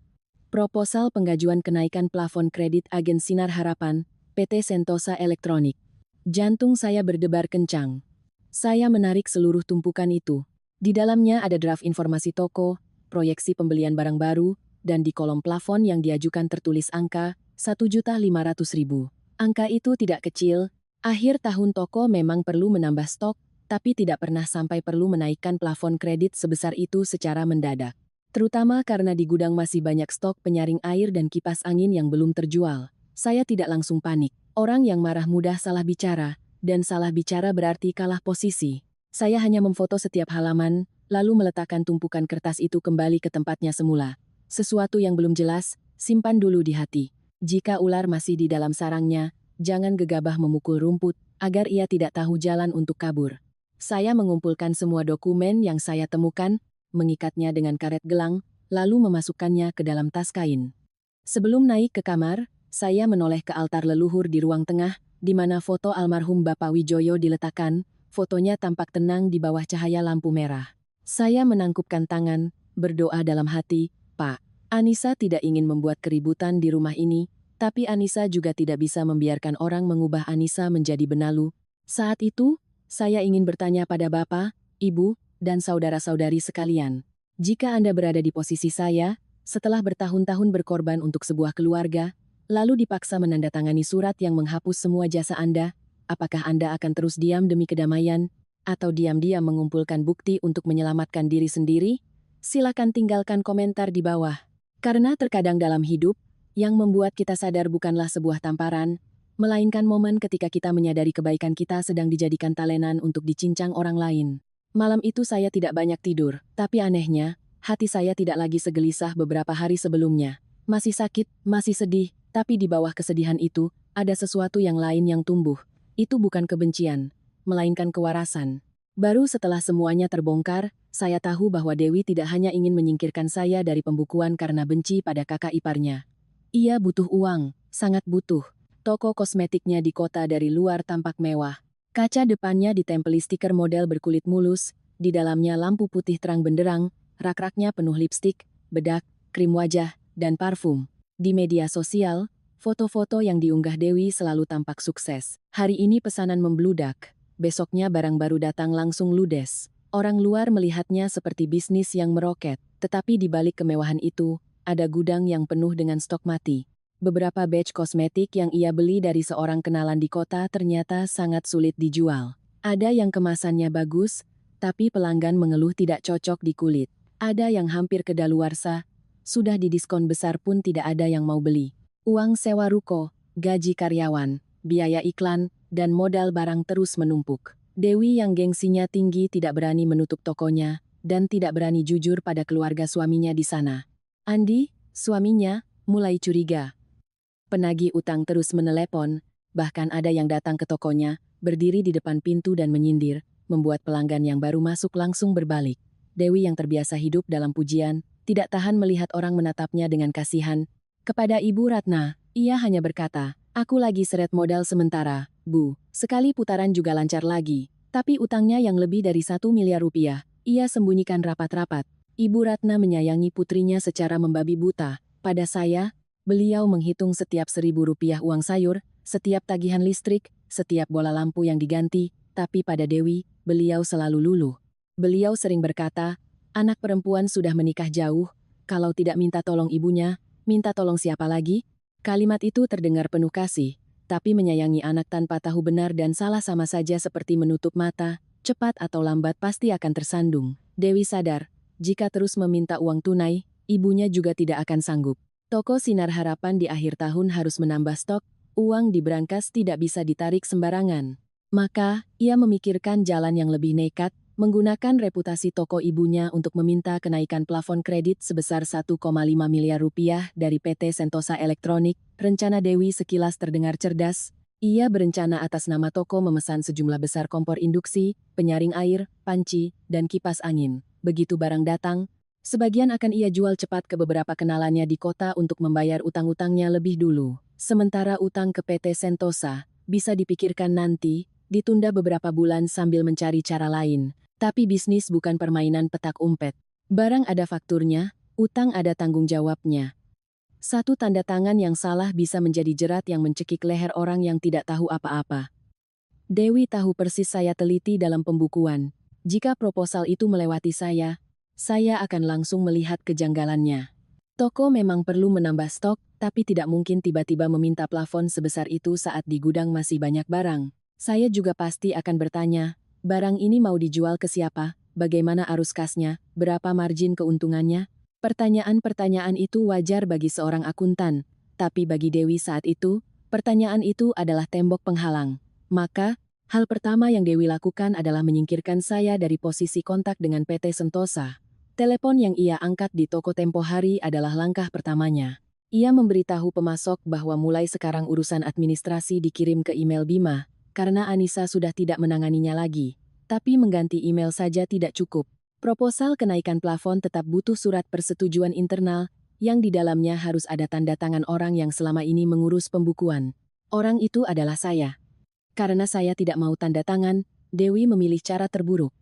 proposal penggajuan kenaikan plafon kredit agen Sinar Harapan, PT Sentosa Elektronik. Jantung saya berdebar kencang. Saya menarik seluruh tumpukan itu. Di dalamnya ada draft informasi toko, proyeksi pembelian barang baru, dan di kolom plafon yang diajukan tertulis angka 1.500.000. Angka itu tidak kecil. Akhir tahun toko memang perlu menambah stok, tapi tidak pernah sampai perlu menaikkan plafon kredit sebesar itu secara mendadak. Terutama karena di gudang masih banyak stok penyaring air dan kipas angin yang belum terjual. Saya tidak langsung panik. Orang yang marah mudah salah bicara, dan salah bicara berarti kalah posisi. Saya hanya memfoto setiap halaman, lalu meletakkan tumpukan kertas itu kembali ke tempatnya semula. Sesuatu yang belum jelas, simpan dulu di hati. Jika ular masih di dalam sarangnya, jangan gegabah memukul rumput, agar ia tidak tahu jalan untuk kabur. Saya mengumpulkan semua dokumen yang saya temukan, mengikatnya dengan karet gelang, lalu memasukkannya ke dalam tas kain. Sebelum naik ke kamar, saya menoleh ke altar leluhur di ruang tengah, di mana foto almarhum Bapak Wijoyo diletakkan. Fotonya tampak tenang di bawah cahaya lampu merah. Saya menangkupkan tangan, berdoa dalam hati, "Pak, Anissa tidak ingin membuat keributan di rumah ini, tapi Anissa juga tidak bisa membiarkan orang mengubah Anissa menjadi benalu." Saat itu, saya ingin bertanya pada Bapak, Ibu, dan saudara-saudari sekalian. Jika Anda berada di posisi saya, setelah bertahun-tahun berkorban untuk sebuah keluarga, lalu dipaksa menandatangani surat yang menghapus semua jasa Anda, apakah Anda akan terus diam demi kedamaian, atau diam-diam mengumpulkan bukti untuk menyelamatkan diri sendiri? Silakan tinggalkan komentar di bawah. Karena terkadang dalam hidup, yang membuat kita sadar bukanlah sebuah tamparan, melainkan momen ketika kita menyadari kebaikan kita sedang dijadikan talenan untuk dicincang orang lain. Malam itu saya tidak banyak tidur, tapi anehnya, hati saya tidak lagi segelisah beberapa hari sebelumnya. Masih sakit, masih sedih, tapi di bawah kesedihan itu, ada sesuatu yang lain yang tumbuh. Itu bukan kebencian, melainkan kewarasan. Baru setelah semuanya terbongkar, saya tahu bahwa Dewi tidak hanya ingin menyingkirkan saya dari pembukuan karena benci pada kakak iparnya. Ia butuh uang, sangat butuh. Toko kosmetiknya di kota dari luar tampak mewah. Kaca depannya ditempeli stiker model berkulit mulus, di dalamnya lampu putih terang benderang, rak-raknya penuh lipstik, bedak, krim wajah, dan parfum. Di media sosial, foto-foto yang diunggah Dewi selalu tampak sukses. Hari ini pesanan membludak, besoknya barang baru datang langsung ludes. Orang luar melihatnya seperti bisnis yang meroket, tetapi di balik kemewahan itu, ada gudang yang penuh dengan stok mati. Beberapa batch kosmetik yang ia beli dari seorang kenalan di kota ternyata sangat sulit dijual. Ada yang kemasannya bagus, tapi pelanggan mengeluh tidak cocok di kulit. Ada yang hampir kedaluarsa, sudah didiskon besar pun tidak ada yang mau beli. Uang sewa ruko, gaji karyawan, biaya iklan, dan modal barang terus menumpuk. Dewi yang gengsinya tinggi tidak berani menutup tokonya, dan tidak berani jujur pada keluarga suaminya di sana. Andi, suaminya, mulai curiga. Penagih utang terus menelepon, bahkan ada yang datang ke tokonya, berdiri di depan pintu dan menyindir, membuat pelanggan yang baru masuk langsung berbalik. Dewi yang terbiasa hidup dalam pujian, tidak tahan melihat orang menatapnya dengan kasihan. Kepada Ibu Ratna, ia hanya berkata, "Aku lagi seret modal sementara, Bu. Sekali putaran juga lancar lagi. Tapi utangnya yang lebih dari 1 miliar rupiah, ia sembunyikan rapat-rapat." Ibu Ratna menyayangi putrinya secara membabi buta. Pada saya, beliau menghitung setiap 1.000 rupiah uang sayur, setiap tagihan listrik, setiap bola lampu yang diganti, tapi pada Dewi, beliau selalu luluh. Beliau sering berkata, "Anak perempuan sudah menikah jauh, kalau tidak minta tolong ibunya, minta tolong siapa lagi?" Kalimat itu terdengar penuh kasih, tapi menyayangi anak tanpa tahu benar dan salah sama saja seperti menutup mata, cepat atau lambat pasti akan tersandung. Dewi sadar, jika terus meminta uang tunai, ibunya juga tidak akan sanggup. Toko Sinar Harapan di akhir tahun harus menambah stok, uang di brankas tidak bisa ditarik sembarangan. Maka, ia memikirkan jalan yang lebih nekat, menggunakan reputasi toko ibunya untuk meminta kenaikan plafon kredit sebesar 1,5 miliar rupiah dari PT Sentosa Elektronik. Rencana Dewi sekilas terdengar cerdas. Ia berencana atas nama toko memesan sejumlah besar kompor induksi, penyaring air, panci, dan kipas angin. Begitu barang datang, sebagian akan ia jual cepat ke beberapa kenalannya di kota untuk membayar utang-utangnya lebih dulu. Sementara utang ke PT Sentosa, bisa dipikirkan nanti, ditunda beberapa bulan sambil mencari cara lain. Tapi bisnis bukan permainan petak umpet. Barang ada fakturnya, utang ada tanggung jawabnya. Satu tanda tangan yang salah bisa menjadi jerat yang mencekik leher orang yang tidak tahu apa-apa. Dewi tahu persis saya teliti dalam pembukuan. Jika proposal itu melewati saya akan langsung melihat kejanggalannya. Toko memang perlu menambah stok, tapi tidak mungkin tiba-tiba meminta plafon sebesar itu saat di gudang masih banyak barang. Saya juga pasti akan bertanya, Barang ini mau dijual ke siapa? Bagaimana arus kasnya? Berapa margin keuntungannya? Pertanyaan-pertanyaan itu wajar bagi seorang akuntan, tapi bagi Dewi saat itu, pertanyaan itu adalah tembok penghalang. Maka, hal pertama yang Dewi lakukan adalah menyingkirkan saya dari posisi kontak dengan PT Sentosa. Telepon yang ia angkat di toko tempo hari adalah langkah pertamanya. Ia memberitahu pemasok bahwa mulai sekarang urusan administrasi dikirim ke email Bima, karena Anissa sudah tidak menanganinya lagi. Tapi mengganti email saja tidak cukup. Proposal kenaikan plafon tetap butuh surat persetujuan internal, yang di dalamnya harus ada tanda tangan orang yang selama ini mengurus pembukuan. Orang itu adalah saya. Karena saya tidak mau tanda tangan, Dewi memilih cara terburuk.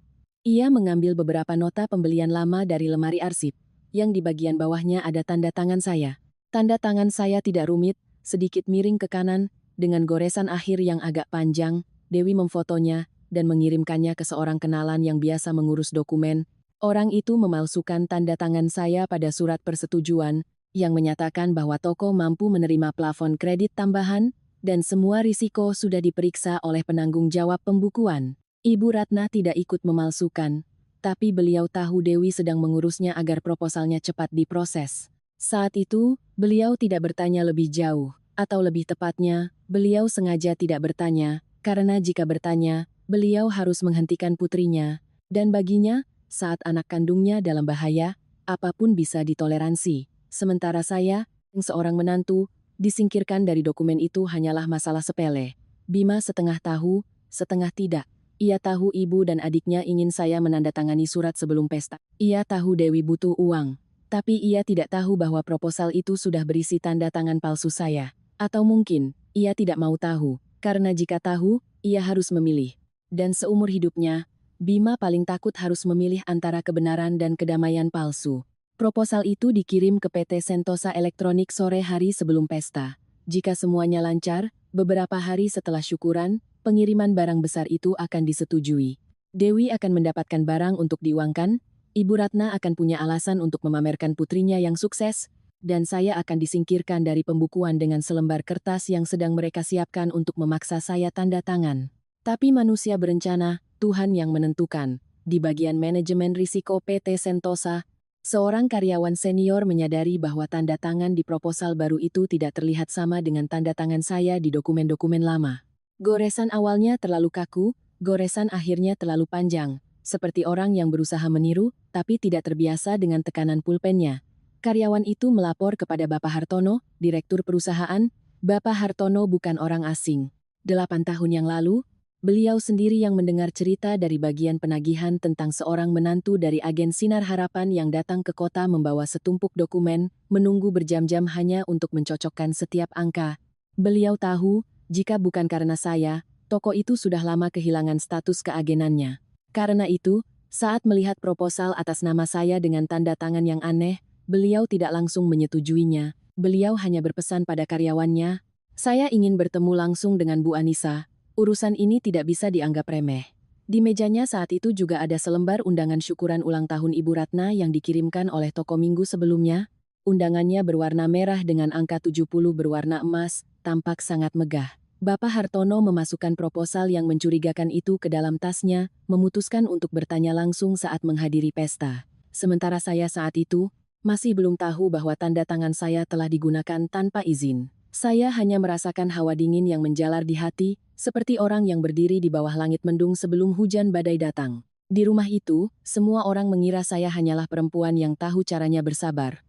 Ia mengambil beberapa nota pembelian lama dari lemari arsip, yang di bagian bawahnya ada tanda tangan saya. Tanda tangan saya tidak rumit, sedikit miring ke kanan, dengan goresan akhir yang agak panjang. Dewi memfotonya dan mengirimkannya ke seorang kenalan yang biasa mengurus dokumen. Orang itu memalsukan tanda tangan saya pada surat persetujuan, yang menyatakan bahwa toko mampu menerima plafon kredit tambahan, dan semua risiko sudah diperiksa oleh penanggung jawab pembukuan. Ibu Ratna tidak ikut memalsukan, tapi beliau tahu Dewi sedang mengurusnya agar proposalnya cepat diproses. Saat itu, beliau tidak bertanya lebih jauh, atau lebih tepatnya, beliau sengaja tidak bertanya, karena jika bertanya, beliau harus menghentikan putrinya, dan baginya, saat anak kandungnya dalam bahaya, apapun bisa ditoleransi. Sementara saya, yang seorang menantu, disingkirkan dari dokumen itu hanyalah masalah sepele. Bima setengah tahu, setengah tidak. Ia tahu ibu dan adiknya ingin saya menandatangani surat sebelum pesta. Ia tahu Dewi butuh uang, tapi ia tidak tahu bahwa proposal itu sudah berisi tanda tangan palsu saya. Atau mungkin, ia tidak mau tahu, karena jika tahu, ia harus memilih. Dan seumur hidupnya, Bima paling takut harus memilih antara kebenaran dan kedamaian palsu. Proposal itu dikirim ke PT Sentosa Elektronik sore hari sebelum pesta. Jika semuanya lancar, beberapa hari setelah syukuran, pengiriman barang besar itu akan disetujui. Dewi akan mendapatkan barang untuk diuangkan, Ibu Ratna akan punya alasan untuk memamerkan putrinya yang sukses, dan saya akan disingkirkan dari pembukuan dengan selembar kertas yang sedang mereka siapkan untuk memaksa saya tanda tangan. Tapi manusia berencana, Tuhan yang menentukan. Di bagian manajemen risiko PT Sentosa, seorang karyawan senior menyadari bahwa tanda tangan di proposal baru itu tidak terlihat sama dengan tanda tangan saya di dokumen-dokumen lama. Goresan awalnya terlalu kaku, goresan akhirnya terlalu panjang, seperti orang yang berusaha meniru, tapi tidak terbiasa dengan tekanan pulpennya. Karyawan itu melapor kepada Bapak Hartono, direktur perusahaan. Bapak Hartono bukan orang asing. 8 tahun yang lalu, beliau sendiri yang mendengar cerita dari bagian penagihan tentang seorang menantu dari agen Sinar Harapan yang datang ke kota membawa setumpuk dokumen, menunggu berjam-jam hanya untuk mencocokkan setiap angka. Beliau tahu, jika bukan karena saya, toko itu sudah lama kehilangan status keagenannya. Karena itu, saat melihat proposal atas nama saya dengan tanda tangan yang aneh, beliau tidak langsung menyetujuinya. Beliau hanya berpesan pada karyawannya, "Saya ingin bertemu langsung dengan Bu Anissa. Urusan ini tidak bisa dianggap remeh." Di mejanya saat itu juga ada selembar undangan syukuran ulang tahun Ibu Ratna yang dikirimkan oleh toko minggu sebelumnya. Undangannya berwarna merah dengan angka 70 berwarna emas, tampak sangat megah. Bapak Hartono memasukkan proposal yang mencurigakan itu ke dalam tasnya, memutuskan untuk bertanya langsung saat menghadiri pesta. Sementara saya saat itu, masih belum tahu bahwa tanda tangan saya telah digunakan tanpa izin. Saya hanya merasakan hawa dingin yang menjalar di hati, seperti orang yang berdiri di bawah langit mendung sebelum hujan badai datang. Di rumah itu, semua orang mengira saya hanyalah perempuan yang tahu caranya bersabar.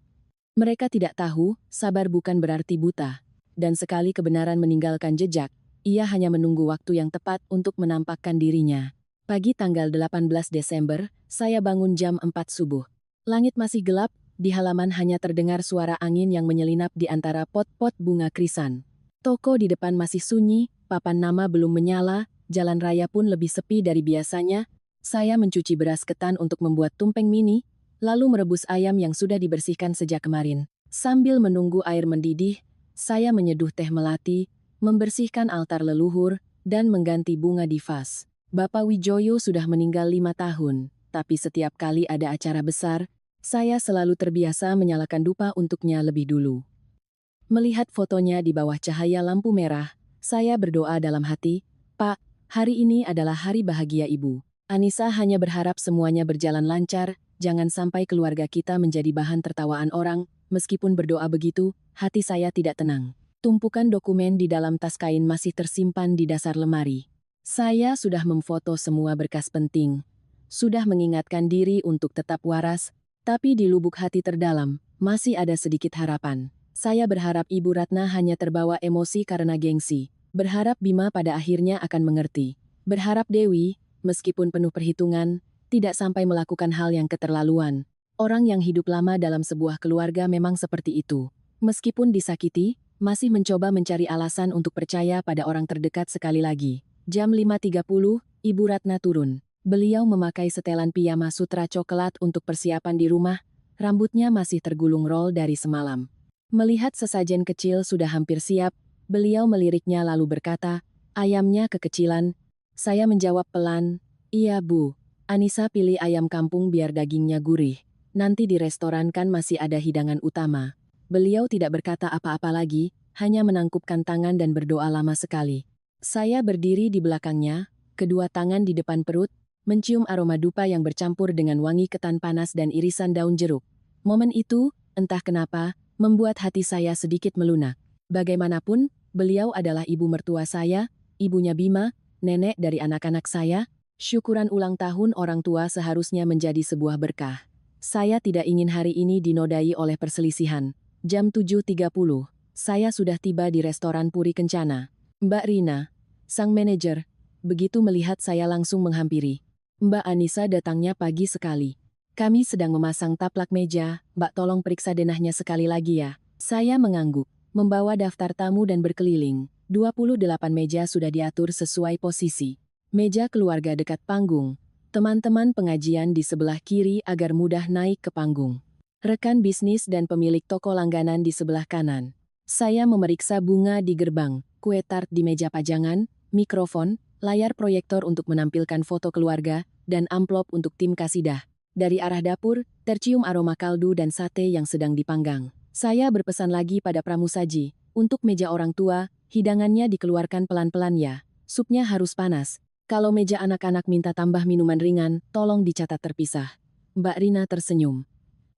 Mereka tidak tahu, sabar bukan berarti buta. Dan sekali kebenaran meninggalkan jejak, ia hanya menunggu waktu yang tepat untuk menampakkan dirinya. Pagi tanggal 18 Desember, saya bangun jam 4 subuh. Langit masih gelap, di halaman hanya terdengar suara angin yang menyelinap di antara pot-pot bunga krisan. Toko di depan masih sunyi, papan nama belum menyala, jalan raya pun lebih sepi dari biasanya. Saya mencuci beras ketan untuk membuat tumpeng mini, lalu merebus ayam yang sudah dibersihkan sejak kemarin. Sambil menunggu air mendidih, saya menyeduh teh melati, membersihkan altar leluhur, dan mengganti bunga di vas. Bapak Wijoyo sudah meninggal 5 tahun, tapi setiap kali ada acara besar, saya selalu terbiasa menyalakan dupa untuknya lebih dulu. Melihat fotonya di bawah cahaya lampu merah, saya berdoa dalam hati, "Pak, Hari ini adalah hari bahagia Ibu. Anissa hanya berharap semuanya berjalan lancar, jangan sampai keluarga kita menjadi bahan tertawaan orang. Meskipun berdoa begitu, hati saya tidak tenang. Tumpukan dokumen di dalam tas kain masih tersimpan di dasar lemari. Saya sudah memfoto semua berkas penting. Sudah mengingatkan diri untuk tetap waras, tapi di lubuk hati terdalam, masih ada sedikit harapan. Saya berharap Ibu Ratna hanya terbawa emosi karena gengsi. Berharap Bima pada akhirnya akan mengerti. Berharap Dewi, meskipun penuh perhitungan, tidak sampai melakukan hal yang keterlaluan. Orang yang hidup lama dalam sebuah keluarga memang seperti itu. Meskipun disakiti, masih mencoba mencari alasan untuk percaya pada orang terdekat sekali lagi. Jam 5.30, Ibu Ratna turun. Beliau memakai setelan piyama sutra coklat untuk persiapan di rumah. Rambutnya masih tergulung roll dari semalam. Melihat sesajen kecil sudah hampir siap, beliau meliriknya lalu berkata, "Ayamnya kekecilan." Saya menjawab pelan, "Iya Bu. Anissa pilih ayam kampung biar dagingnya gurih. Nanti di restoran kan masih ada hidangan utama." Beliau tidak berkata apa-apa lagi, hanya menangkupkan tangan dan berdoa lama sekali. Saya berdiri di belakangnya, kedua tangan di depan perut, mencium aroma dupa yang bercampur dengan wangi ketan panas dan irisan daun jeruk. Momen itu, entah kenapa, membuat hati saya sedikit melunak. Bagaimanapun, beliau adalah ibu mertua saya, ibunya Bima, nenek dari anak-anak saya. Syukuran ulang tahun orang tua seharusnya menjadi sebuah berkah. Saya tidak ingin hari ini dinodai oleh perselisihan. Jam 7.30, saya sudah tiba di restoran Puri Kencana. Mbak Rina, sang manajer, begitu melihat saya langsung menghampiri. "Mbak Anissa datangnya pagi sekali. Kami sedang memasang taplak meja, Mbak tolong periksa denahnya sekali lagi ya." Saya mengangguk, membawa daftar tamu dan berkeliling. 28 meja sudah diatur sesuai posisi. Meja keluarga dekat panggung. Teman-teman pengajian di sebelah kiri agar mudah naik ke panggung. Rekan bisnis dan pemilik toko langganan di sebelah kanan. Saya memeriksa bunga di gerbang, kue tart di meja pajangan, mikrofon, layar proyektor untuk menampilkan foto keluarga, dan amplop untuk tim kasidah. Dari arah dapur, tercium aroma kaldu dan sate yang sedang dipanggang. Saya berpesan lagi pada pramusaji, untuk meja orang tua, hidangannya dikeluarkan pelan-pelan ya. Supnya harus panas. Kalau meja anak-anak minta tambah minuman ringan, tolong dicatat terpisah. Mbak Rina tersenyum.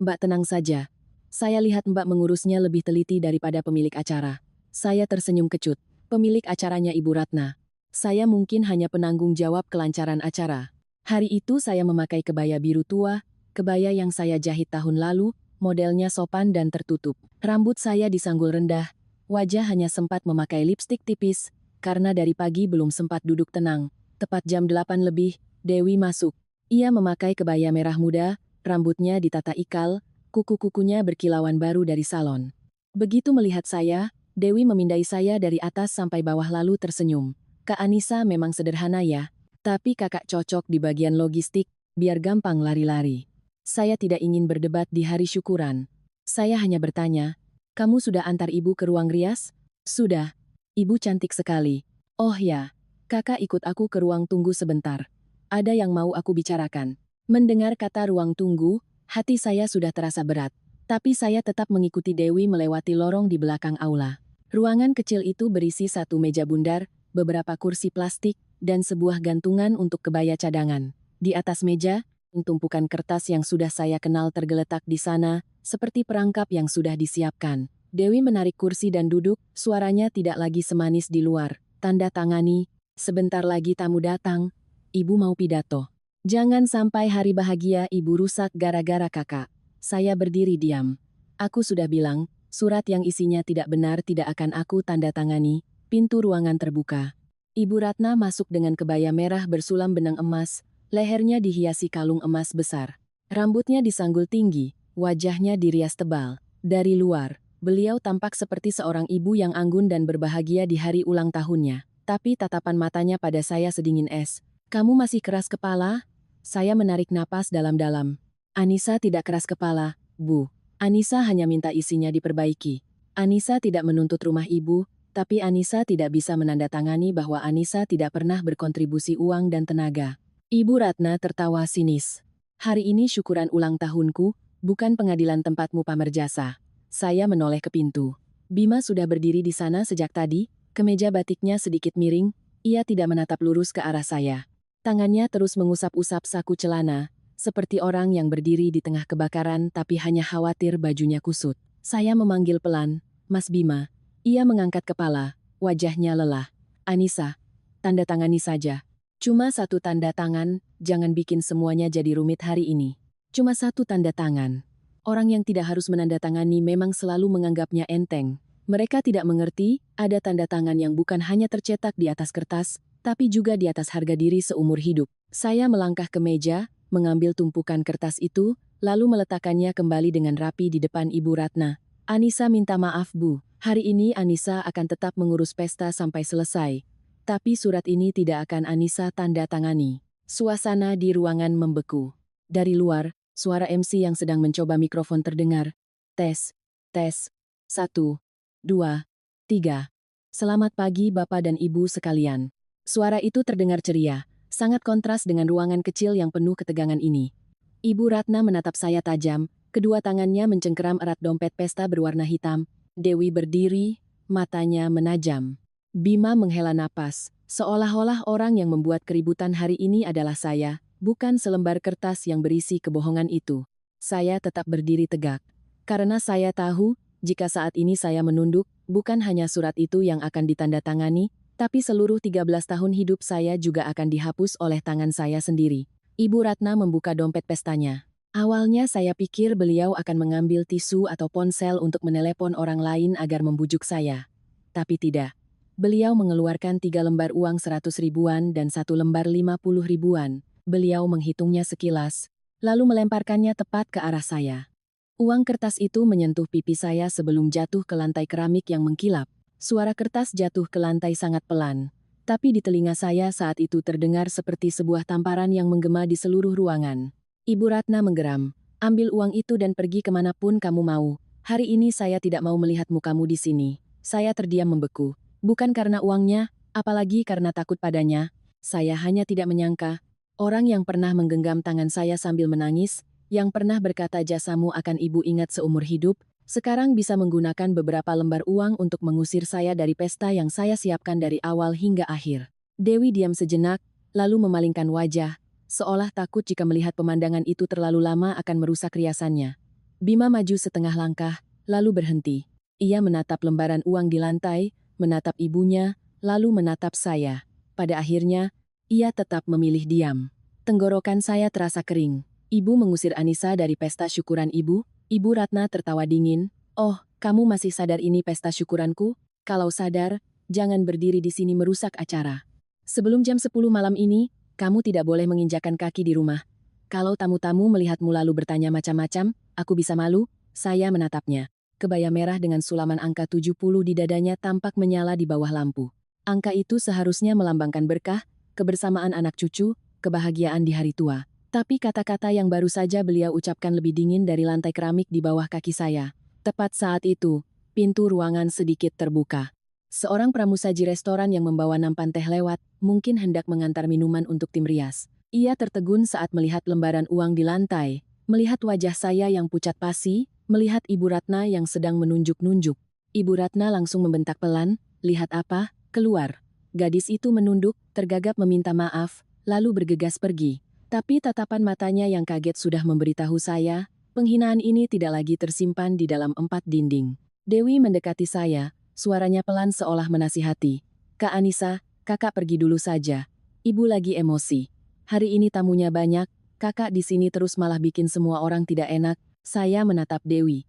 "Mbak tenang saja. Saya lihat Mbak mengurusnya lebih teliti daripada pemilik acara." Saya tersenyum kecut. Pemilik acaranya Ibu Ratna. Saya mungkin hanya penanggung jawab kelancaran acara. Hari itu saya memakai kebaya biru tua, kebaya yang saya jahit tahun lalu, modelnya sopan dan tertutup. Rambut saya disanggul rendah, wajah hanya sempat memakai lipstik tipis, karena dari pagi belum sempat duduk tenang. Tepat jam 8 lebih, Dewi masuk. Ia memakai kebaya merah muda, rambutnya ditata ikal, kuku-kukunya berkilauan baru dari salon. Begitu melihat saya, Dewi memindai saya dari atas sampai bawah lalu tersenyum. "Kak Anissa memang sederhana ya, tapi kakak cocok di bagian logistik, biar gampang lari-lari." Saya tidak ingin berdebat di hari syukuran. Saya hanya bertanya, "Kamu sudah antar ibu ke ruang rias?" "Sudah. Ibu cantik sekali." "Oh ya, kakak ikut aku ke ruang tunggu sebentar. Ada yang mau aku bicarakan." Mendengar kata ruang tunggu, hati saya sudah terasa berat. Tapi saya tetap mengikuti Dewi melewati lorong di belakang aula. Ruangan kecil itu berisi satu meja bundar, beberapa kursi plastik, dan sebuah gantungan untuk kebaya cadangan. Di atas meja, tumpukan kertas yang sudah saya kenal tergeletak di sana, seperti perangkap yang sudah disiapkan. Dewi menarik kursi dan duduk, suaranya tidak lagi semanis di luar. "Tanda tangani, sebentar lagi tamu datang. Ibu mau pidato." "Jangan sampai hari bahagia ibu rusak gara-gara kakak." Saya berdiri diam. Aku sudah bilang, surat yang isinya tidak benar tidak akan aku tanda tangani. Pintu ruangan terbuka. Ibu Ratna masuk dengan kebaya merah bersulam benang emas, lehernya dihiasi kalung emas besar. Rambutnya disanggul tinggi, wajahnya dirias tebal. Dari luar, beliau tampak seperti seorang ibu yang anggun dan berbahagia di hari ulang tahunnya. Tapi tatapan matanya pada saya sedingin es. "Kamu masih keras kepala?" Saya menarik napas dalam-dalam. "Anissa tidak keras kepala, Bu. Anissa hanya minta isinya diperbaiki. Anissa tidak menuntut rumah ibu, tapi Anissa tidak bisa menandatangani bahwa Anissa tidak pernah berkontribusi uang dan tenaga." Ibu Ratna tertawa sinis. "Hari ini syukuran ulang tahunku, bukan pengadilan tempatmu pamer jasa." Saya menoleh ke pintu. Bima sudah berdiri di sana sejak tadi, kemeja batiknya sedikit miring, Ia tidak menatap lurus ke arah saya. Tangannya terus mengusap-usap saku celana, seperti orang yang berdiri di tengah kebakaran tapi hanya khawatir bajunya kusut. Saya memanggil pelan, "Mas Bima." Ia mengangkat kepala, wajahnya lelah. "Anissa, tanda tangani saja." "Cuma satu tanda tangan, jangan bikin semuanya jadi rumit hari ini." "Cuma satu tanda tangan." Orang yang tidak harus menandatangani memang selalu menganggapnya enteng. Mereka tidak mengerti, ada tanda tangan yang bukan hanya tercetak di atas kertas, tapi juga di atas harga diri seumur hidup. Saya melangkah ke meja, mengambil tumpukan kertas itu, lalu meletakkannya kembali dengan rapi di depan Ibu Ratna. "Anissa minta maaf, Bu. Hari ini Anissa akan tetap mengurus pesta sampai selesai. Tapi surat ini tidak akan Anissa tanda tangani." Suasana di ruangan membeku. Dari luar, suara MC yang sedang mencoba mikrofon terdengar. "Tes, tes, 1, 2, 3. Selamat pagi Bapak dan Ibu sekalian." Suara itu terdengar ceria, sangat kontras dengan ruangan kecil yang penuh ketegangan ini. Ibu Ratna menatap saya tajam, kedua tangannya mencengkeram erat dompet pesta berwarna hitam. Dewi berdiri, matanya menajam. Bima menghela napas, seolah-olah orang yang membuat keributan hari ini adalah saya, bukan selembar kertas yang berisi kebohongan itu. Saya tetap berdiri tegak. Karena saya tahu, jika saat ini saya menunduk, bukan hanya surat itu yang akan ditandatangani, tapi seluruh 13 tahun hidup saya juga akan dihapus oleh tangan saya sendiri. Ibu Ratna membuka dompet pestanya. Awalnya saya pikir beliau akan mengambil tisu atau ponsel untuk menelepon orang lain agar membujuk saya. Tapi tidak. Beliau mengeluarkan 3 lembar uang 100 ribuan dan 1 lembar 50 ribuan. Beliau menghitungnya sekilas, lalu melemparkannya tepat ke arah saya. Uang kertas itu menyentuh pipi saya sebelum jatuh ke lantai keramik yang mengkilap. Suara kertas jatuh ke lantai sangat pelan, tapi di telinga saya saat itu terdengar seperti sebuah tamparan yang menggema di seluruh ruangan. Ibu Ratna menggeram, "Ambil uang itu dan pergi kemanapun kamu mau. Hari ini saya tidak mau melihat mukamu di sini." Saya terdiam membeku. Bukan karena uangnya, apalagi karena takut padanya. Saya hanya tidak menyangka, orang yang pernah menggenggam tangan saya sambil menangis, yang pernah berkata jasamu akan ibu ingat seumur hidup, sekarang bisa menggunakan beberapa lembar uang untuk mengusir saya dari pesta yang saya siapkan dari awal hingga akhir. Dewi diam sejenak, lalu memalingkan wajah, seolah takut jika melihat pemandangan itu terlalu lama akan merusak riasannya. Bima maju setengah langkah, lalu berhenti. Ia menatap lembaran uang di lantai, menatap ibunya, lalu menatap saya. Pada akhirnya, ia tetap memilih diam. Tenggorokan saya terasa kering. Ibu mengusir Anissa dari pesta syukuran ibu. Ibu Ratna tertawa dingin. "Oh, kamu masih sadar ini pesta syukuranku? Kalau sadar, jangan berdiri di sini merusak acara. Sebelum jam 10 malam ini, kamu tidak boleh menginjakan kaki di rumah. Kalau tamu-tamu melihatmu lalu bertanya macam-macam, aku bisa malu." Saya menatapnya. Kebaya merah dengan sulaman angka 70 di dadanya tampak menyala di bawah lampu. Angka itu seharusnya melambangkan berkah, kebersamaan anak cucu, kebahagiaan di hari tua. Tapi kata-kata yang baru saja beliau ucapkan lebih dingin dari lantai keramik di bawah kaki saya. Tepat saat itu, pintu ruangan sedikit terbuka. Seorang pramusaji restoran yang membawa nampan teh lewat, mungkin hendak mengantar minuman untuk tim rias. Ia tertegun saat melihat lembaran uang di lantai, melihat wajah saya yang pucat pasi, melihat Ibu Ratna yang sedang menunjuk-nunjuk. Ibu Ratna langsung membentak pelan, "Lihat apa? Keluar." Gadis itu menunduk, tergagap meminta maaf, lalu bergegas pergi. Tapi tatapan matanya yang kaget sudah memberitahu saya, penghinaan ini tidak lagi tersimpan di dalam 4 dinding. Dewi mendekati saya, suaranya pelan seolah menasihati. "Kak Anissa, kakak pergi dulu saja. Ibu lagi emosi. Hari ini tamunya banyak, kakak di sini terus malah bikin semua orang tidak enak." Saya menatap Dewi.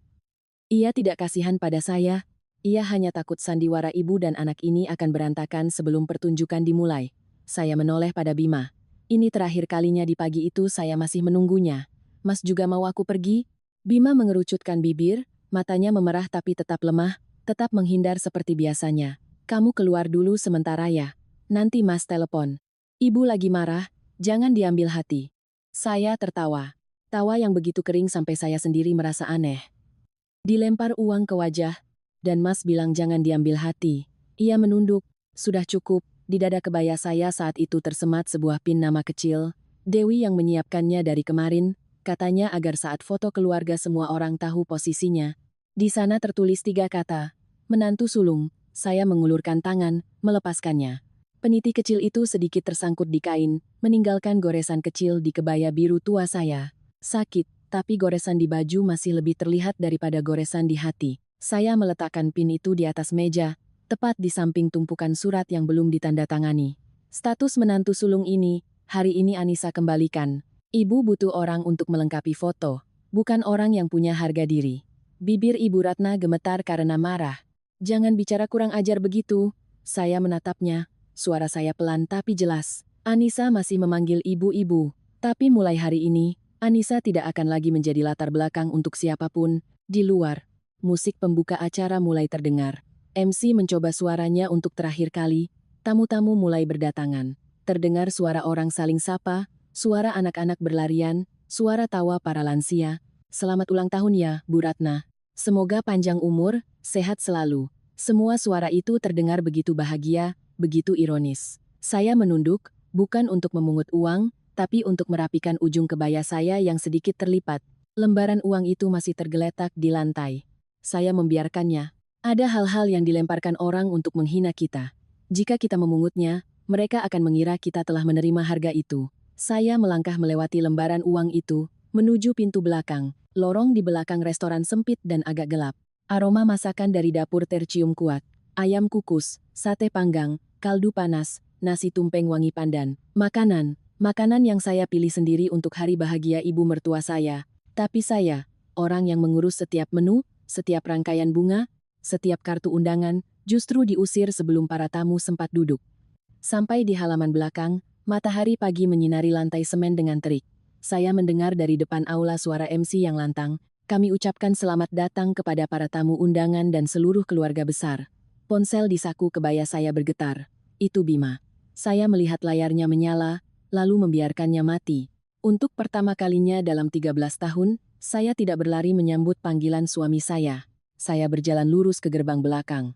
Ia tidak kasihan pada saya, ia hanya takut sandiwara ibu dan anak ini akan berantakan sebelum pertunjukan dimulai. Saya menoleh pada Bima. "Ini terakhir kalinya di pagi itu saya masih menunggunya. Mas juga mau aku pergi?" Bima mengerucutkan bibir, matanya memerah tapi tetap lemah, tetap menghindar seperti biasanya. "Kamu keluar dulu sementara ya. Nanti Mas telepon." "Ibu lagi marah, jangan diambil hati." Saya tertawa. Tawa yang begitu kering sampai saya sendiri merasa aneh. Dilempar uang ke wajah, dan Mas bilang jangan diambil hati. Ia menunduk, "Sudah cukup." Di dada kebaya saya saat itu tersemat sebuah pin nama kecil, Dewi yang menyiapkannya dari kemarin, katanya agar saat foto keluarga semua orang tahu posisinya. Di sana tertulis 3 kata, "Menantu sulung." Saya mengulurkan tangan, melepaskannya. Peniti kecil itu sedikit tersangkut di kain, meninggalkan goresan kecil di kebaya biru tua saya. Sakit, tapi goresan di baju masih lebih terlihat daripada goresan di hati. Saya meletakkan pin itu di atas meja, tepat di samping tumpukan surat yang belum ditandatangani. Status menantu sulung ini, hari ini Anissa kembalikan. Ibu butuh orang untuk melengkapi foto, bukan orang yang punya harga diri. Bibir Ibu Ratna gemetar karena marah. Jangan bicara kurang ajar begitu. Saya menatapnya, suara saya pelan tapi jelas. Anissa masih memanggil ibu-ibu. Tapi mulai hari ini, Anissa tidak akan lagi menjadi latar belakang untuk siapapun. Di luar, musik pembuka acara mulai terdengar. MC mencoba suaranya untuk terakhir kali. Tamu-tamu mulai berdatangan. Terdengar suara orang saling sapa, suara anak-anak berlarian, suara tawa para lansia. Selamat ulang tahun ya, Bu Ratna. Semoga panjang umur, sehat selalu. Semua suara itu terdengar begitu bahagia, begitu ironis. Saya menunduk, bukan untuk memungut uang, tapi untuk merapikan ujung kebaya saya yang sedikit terlipat. Lembaran uang itu masih tergeletak di lantai. Saya membiarkannya. Ada hal-hal yang dilemparkan orang untuk menghina kita. Jika kita memungutnya, mereka akan mengira kita telah menerima harga itu. Saya melangkah melewati lembaran uang itu, menuju pintu belakang. Lorong di belakang restoran sempit dan agak gelap. Aroma masakan dari dapur tercium kuat. Ayam kukus, sate panggang, kaldu panas, nasi tumpeng wangi pandan. Makanan yang saya pilih sendiri untuk hari bahagia ibu mertua saya. Tapi saya, orang yang mengurus setiap menu, setiap rangkaian bunga, setiap kartu undangan, justru diusir sebelum para tamu sempat duduk. Sampai di halaman belakang, matahari pagi menyinari lantai semen dengan terik. Saya mendengar dari depan aula suara MC yang lantang. Kami ucapkan selamat datang kepada para tamu undangan dan seluruh keluarga besar. Ponsel di saku kebaya saya bergetar. Itu Bima. Saya melihat layarnya menyala, lalu membiarkannya mati. Untuk pertama kalinya dalam 13 tahun, saya tidak berlari menyambut panggilan suami saya. Saya berjalan lurus ke gerbang belakang.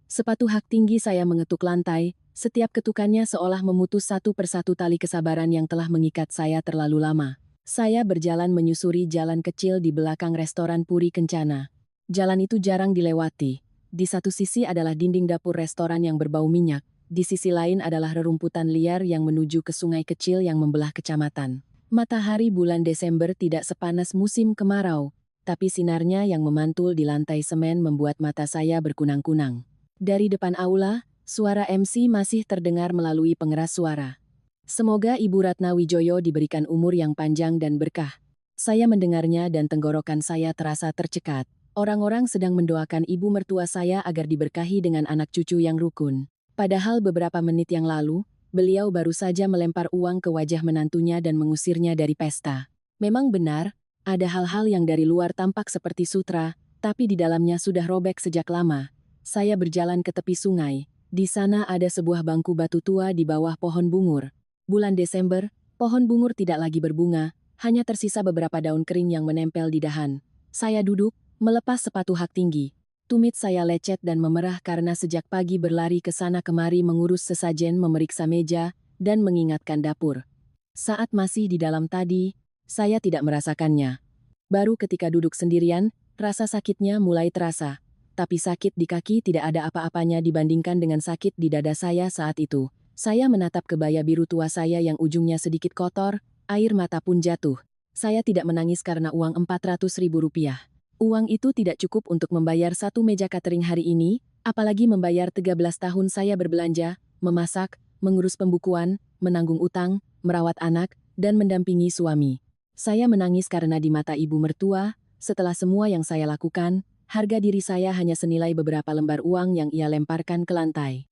Sepatu hak tinggi saya mengetuk lantai, setiap ketukannya seolah memutus satu persatu tali kesabaran yang telah mengikat saya terlalu lama. Saya berjalan menyusuri jalan kecil di belakang restoran Puri Kencana. Jalan itu jarang dilewati. Di satu sisi adalah dinding dapur restoran yang berbau minyak, di sisi lain adalah rerumputan liar yang menuju ke sungai kecil yang membelah kecamatan. Matahari bulan Desember tidak sepanas musim kemarau, tapi sinarnya yang memantul di lantai semen membuat mata saya berkunang-kunang. Dari depan aula, suara MC masih terdengar melalui pengeras suara. Semoga Ibu Ratna Wijoyo diberikan umur yang panjang dan berkah. Saya mendengarnya dan tenggorokan saya terasa tercekat. Orang-orang sedang mendoakan ibu mertua saya agar diberkahi dengan anak cucu yang rukun. Padahal beberapa menit yang lalu, beliau baru saja melempar uang ke wajah menantunya dan mengusirnya dari pesta. Memang benar, ada hal-hal yang dari luar tampak seperti sutra, tapi di dalamnya sudah robek sejak lama. Saya berjalan ke tepi sungai. Di sana ada sebuah bangku batu tua di bawah pohon bungur. Bulan Desember, pohon bungur tidak lagi berbunga, hanya tersisa beberapa daun kering yang menempel di dahan. Saya duduk, melepas sepatu hak tinggi. Tumit saya lecet dan memerah karena sejak pagi berlari ke sana kemari mengurus sesajen, memeriksa meja, dan mengingatkan dapur. Saat masih di dalam tadi, saya tidak merasakannya. Baru ketika duduk sendirian, rasa sakitnya mulai terasa. Tapi sakit di kaki tidak ada apa-apanya dibandingkan dengan sakit di dada saya saat itu. Saya menatap kebaya biru tua saya yang ujungnya sedikit kotor, air mata pun jatuh. Saya tidak menangis karena uang Rp400.000. Uang itu tidak cukup untuk membayar satu meja catering hari ini, apalagi membayar 13 tahun saya berbelanja, memasak, mengurus pembukuan, menanggung utang, merawat anak, dan mendampingi suami. Saya menangis karena di mata ibu mertua, setelah semua yang saya lakukan, harga diri saya hanya senilai beberapa lembar uang yang ia lemparkan ke lantai.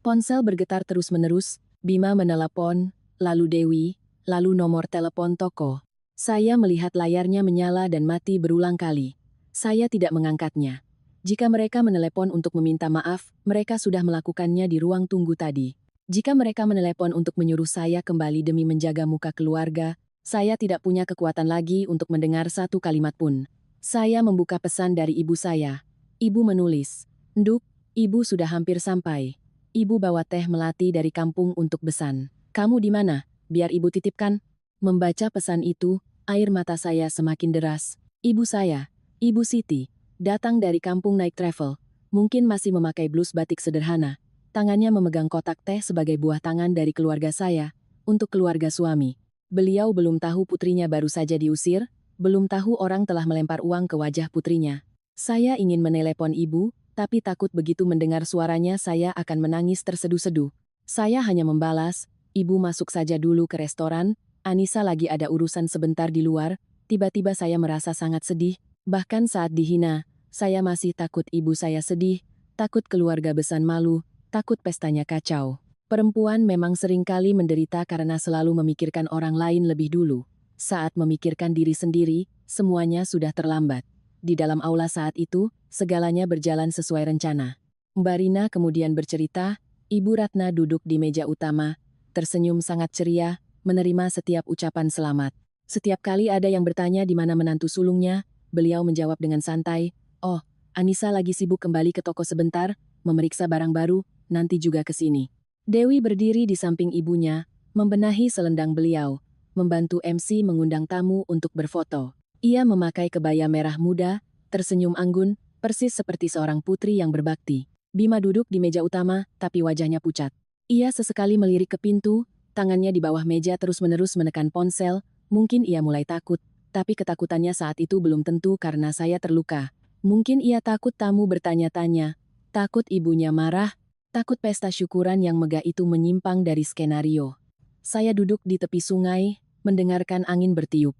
Ponsel bergetar terus-menerus, Bima menelepon, lalu Dewi, lalu nomor telepon toko. Saya melihat layarnya menyala dan mati berulang kali. Saya tidak mengangkatnya. Jika mereka menelepon untuk meminta maaf, mereka sudah melakukannya di ruang tunggu tadi. Jika mereka menelepon untuk menyuruh saya kembali demi menjaga muka keluarga, saya tidak punya kekuatan lagi untuk mendengar satu kalimat pun. Saya membuka pesan dari ibu saya. Ibu menulis, "Nduk, ibu sudah hampir sampai. Ibu bawa teh melati dari kampung untuk besan. Kamu di mana? Biar ibu titipkan." Membaca pesan itu, air mata saya semakin deras. Ibu saya, Ibu Siti, datang dari kampung naik travel. Mungkin masih memakai blus batik sederhana. Tangannya memegang kotak teh sebagai buah tangan dari keluarga saya, untuk keluarga suami. Beliau belum tahu putrinya baru saja diusir, belum tahu orang telah melempar uang ke wajah putrinya. Saya ingin menelepon ibu, tapi takut begitu mendengar suaranya saya akan menangis terseduh-seduh. Saya hanya membalas, ibu masuk saja dulu ke restoran, Anissa lagi ada urusan sebentar di luar. Tiba-tiba saya merasa sangat sedih, bahkan saat dihina, saya masih takut ibu saya sedih, takut keluarga besan malu, takut pestanya kacau. Perempuan memang seringkali menderita karena selalu memikirkan orang lain lebih dulu. Saat memikirkan diri sendiri, semuanya sudah terlambat. Di dalam aula saat itu, segalanya berjalan sesuai rencana. Mbak Rina kemudian bercerita, Ibu Ratna duduk di meja utama, tersenyum sangat ceria, menerima setiap ucapan selamat. Setiap kali ada yang bertanya di mana menantu sulungnya, beliau menjawab dengan santai, "Oh, Anissa lagi sibuk kembali ke toko sebentar, memeriksa barang baru, nanti juga ke sini." Dewi berdiri di samping ibunya, membenahi selendang beliau, membantu MC mengundang tamu untuk berfoto. Ia memakai kebaya merah muda, tersenyum anggun, persis seperti seorang putri yang berbakti. Bima duduk di meja utama, tapi wajahnya pucat. Ia sesekali melirik ke pintu, tangannya di bawah meja terus-menerus menekan ponsel. Mungkin ia mulai takut, tapi ketakutannya saat itu belum tentu karena saya terluka. Mungkin ia takut tamu bertanya-tanya, takut ibunya marah, takut pesta syukuran yang megah itu menyimpang dari skenario. Saya duduk di tepi sungai, mendengarkan angin bertiup.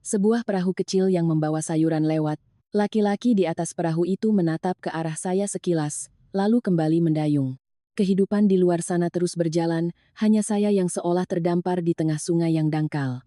Sebuah perahu kecil yang membawa sayuran lewat. Laki-laki di atas perahu itu menatap ke arah saya sekilas, lalu kembali mendayung. Kehidupan di luar sana terus berjalan, hanya saya yang seolah terdampar di tengah sungai yang dangkal.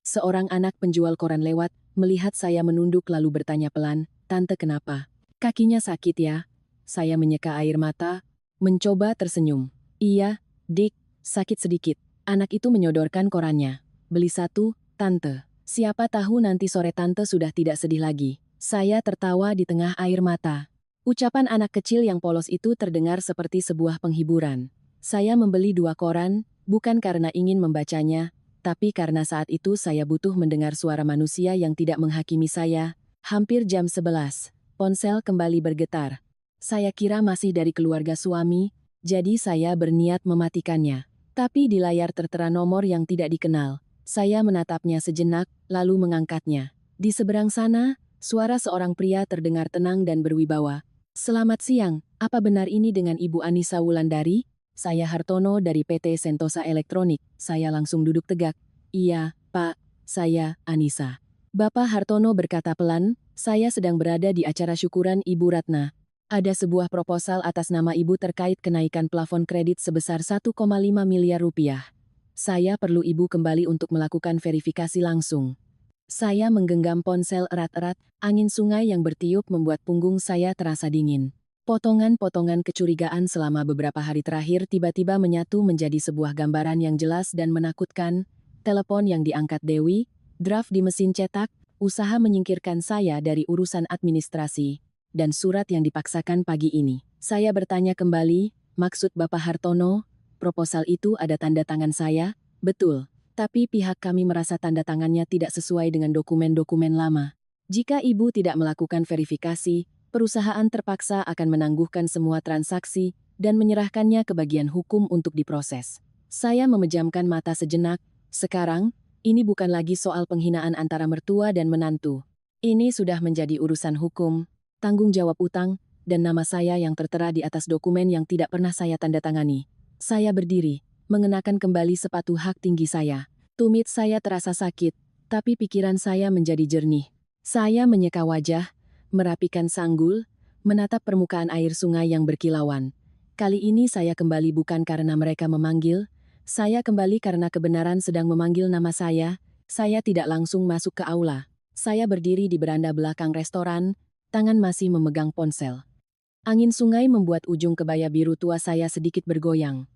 Seorang anak penjual koran lewat, melihat saya menunduk lalu bertanya pelan, "Tante kenapa? Kakinya sakit ya?" Saya menyeka air mata, mencoba tersenyum. "Iya, Dik, sakit sedikit." Anak itu menyodorkan korannya. "Beli satu, Tante. Siapa tahu nanti sore Tante sudah tidak sedih lagi." Saya tertawa di tengah air mata. Ucapan anak kecil yang polos itu terdengar seperti sebuah penghiburan. Saya membeli 2 koran, bukan karena ingin membacanya, tapi karena saat itu saya butuh mendengar suara manusia yang tidak menghakimi saya. Hampir jam 11, ponsel kembali bergetar. Saya kira masih dari keluarga suami, jadi saya berniat mematikannya. Tapi di layar tertera nomor yang tidak dikenal. Saya menatapnya sejenak, lalu mengangkatnya. Di seberang sana, suara seorang pria terdengar tenang dan berwibawa. "Selamat siang, apa benar ini dengan Ibu Anissa Wulandari?" "Saya Hartono dari PT Sentosa Elektronik." Saya langsung duduk tegak. "Iya, Pak, saya Anissa." Bapak Hartono berkata pelan, "Saya sedang berada di acara syukuran Ibu Ratna. Ada sebuah proposal atas nama Ibu terkait kenaikan plafon kredit sebesar 1,5 miliar rupiah. Saya perlu Ibu kembali untuk melakukan verifikasi langsung." Saya menggenggam ponsel erat-erat, angin sungai yang bertiup membuat punggung saya terasa dingin. Potongan-potongan kecurigaan selama beberapa hari terakhir tiba-tiba menyatu menjadi sebuah gambaran yang jelas dan menakutkan. Telepon yang diangkat Dewi, draft di mesin cetak, usaha menyingkirkan saya dari urusan administrasi, dan surat yang dipaksakan pagi ini. Saya bertanya kembali, "Maksud Bapak Hartono, proposal itu ada tanda tangan saya?" "Betul. Tapi pihak kami merasa tanda tangannya tidak sesuai dengan dokumen-dokumen lama. Jika Ibu tidak melakukan verifikasi, perusahaan terpaksa akan menangguhkan semua transaksi dan menyerahkannya ke bagian hukum untuk diproses." Saya memejamkan mata sejenak. Sekarang, ini bukan lagi soal penghinaan antara mertua dan menantu. Ini sudah menjadi urusan hukum, tanggung jawab utang, dan nama saya yang tertera di atas dokumen yang tidak pernah saya tanda tangani. Saya berdiri, mengenakan kembali sepatu hak tinggi saya. Tumit saya terasa sakit, tapi pikiran saya menjadi jernih. Saya menyeka wajah, merapikan sanggul, menatap permukaan air sungai yang berkilauan. Kali ini saya kembali bukan karena mereka memanggil, saya kembali karena kebenaran sedang memanggil nama saya. Saya tidak langsung masuk ke aula. Saya berdiri di beranda belakang restoran, tangan masih memegang ponsel. Angin sungai membuat ujung kebaya biru tua saya sedikit bergoyang.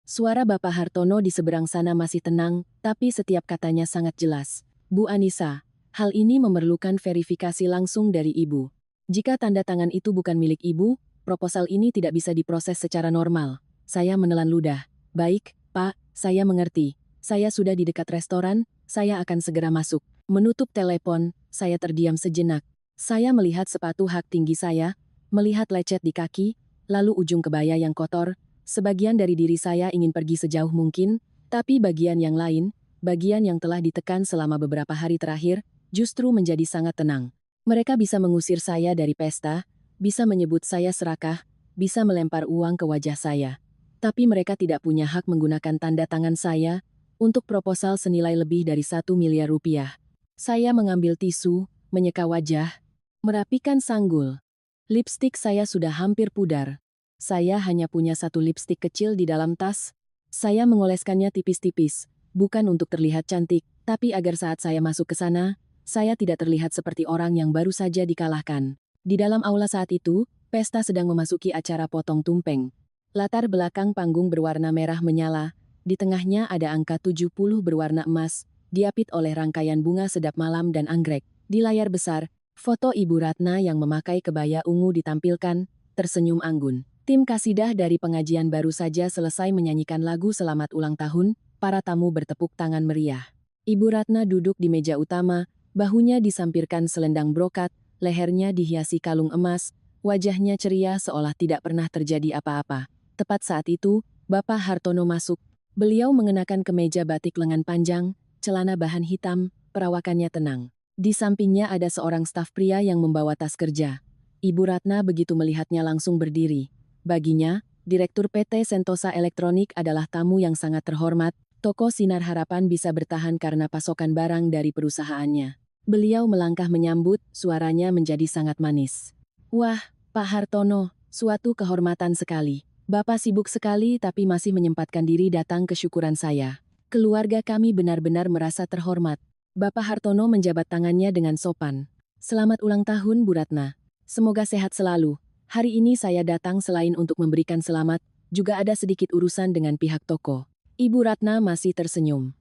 Suara Bapak Hartono di seberang sana masih tenang, tapi setiap katanya sangat jelas. "Bu Anissa, hal ini memerlukan verifikasi langsung dari Ibu. Jika tanda tangan itu bukan milik Ibu, proposal ini tidak bisa diproses secara normal." Saya menelan ludah. "Baik, Pak, saya mengerti. Saya sudah di dekat restoran, saya akan segera masuk." Menutup telepon, saya terdiam sejenak. Saya melihat sepatu hak tinggi saya, melihat lecet di kaki, lalu ujung kebaya yang kotor. Sebagian dari diri saya ingin pergi sejauh mungkin, tapi bagian yang lain, bagian yang telah ditekan selama beberapa hari terakhir, justru menjadi sangat tenang. Mereka bisa mengusir saya dari pesta, bisa menyebut saya serakah, bisa melempar uang ke wajah saya. Tapi mereka tidak punya hak menggunakan tanda tangan saya untuk proposal senilai lebih dari 1 miliar rupiah. Saya mengambil tisu, menyeka wajah, merapikan sanggul. Lipstik saya sudah hampir pudar. Saya hanya punya satu lipstik kecil di dalam tas. Saya mengoleskannya tipis-tipis, bukan untuk terlihat cantik, tapi agar saat saya masuk ke sana, saya tidak terlihat seperti orang yang baru saja dikalahkan. Di dalam aula saat itu, pesta sedang memasuki acara potong tumpeng. Latar belakang panggung berwarna merah menyala, di tengahnya ada angka 70 berwarna emas, diapit oleh rangkaian bunga sedap malam dan anggrek. Di layar besar, foto Ibu Ratna yang memakai kebaya ungu ditampilkan, tersenyum anggun. Tim kasidah dari pengajian baru saja selesai menyanyikan lagu selamat ulang tahun, para tamu bertepuk tangan meriah. Ibu Ratna duduk di meja utama, bahunya disampirkan selendang brokat, lehernya dihiasi kalung emas, wajahnya ceria seolah tidak pernah terjadi apa-apa. Tepat saat itu, Bapak Hartono masuk. Beliau mengenakan kemeja batik lengan panjang, celana bahan hitam, perawakannya tenang. Di sampingnya ada seorang staf pria yang membawa tas kerja. Ibu Ratna begitu melihatnya langsung berdiri. Baginya, Direktur PT Sentosa Elektronik adalah tamu yang sangat terhormat. Toko Sinar Harapan bisa bertahan karena pasokan barang dari perusahaannya. Beliau melangkah menyambut, suaranya menjadi sangat manis. Wah, Pak Hartono, suatu kehormatan sekali. Bapak sibuk sekali tapi masih menyempatkan diri datang ke syukuran saya. Keluarga kami benar-benar merasa terhormat. Bapak Hartono menjabat tangannya dengan sopan. Selamat ulang tahun, Bu Ratna. Semoga sehat selalu. Hari ini saya datang selain untuk memberikan selamat, juga ada sedikit urusan dengan pihak toko. Ibu Ratna masih tersenyum.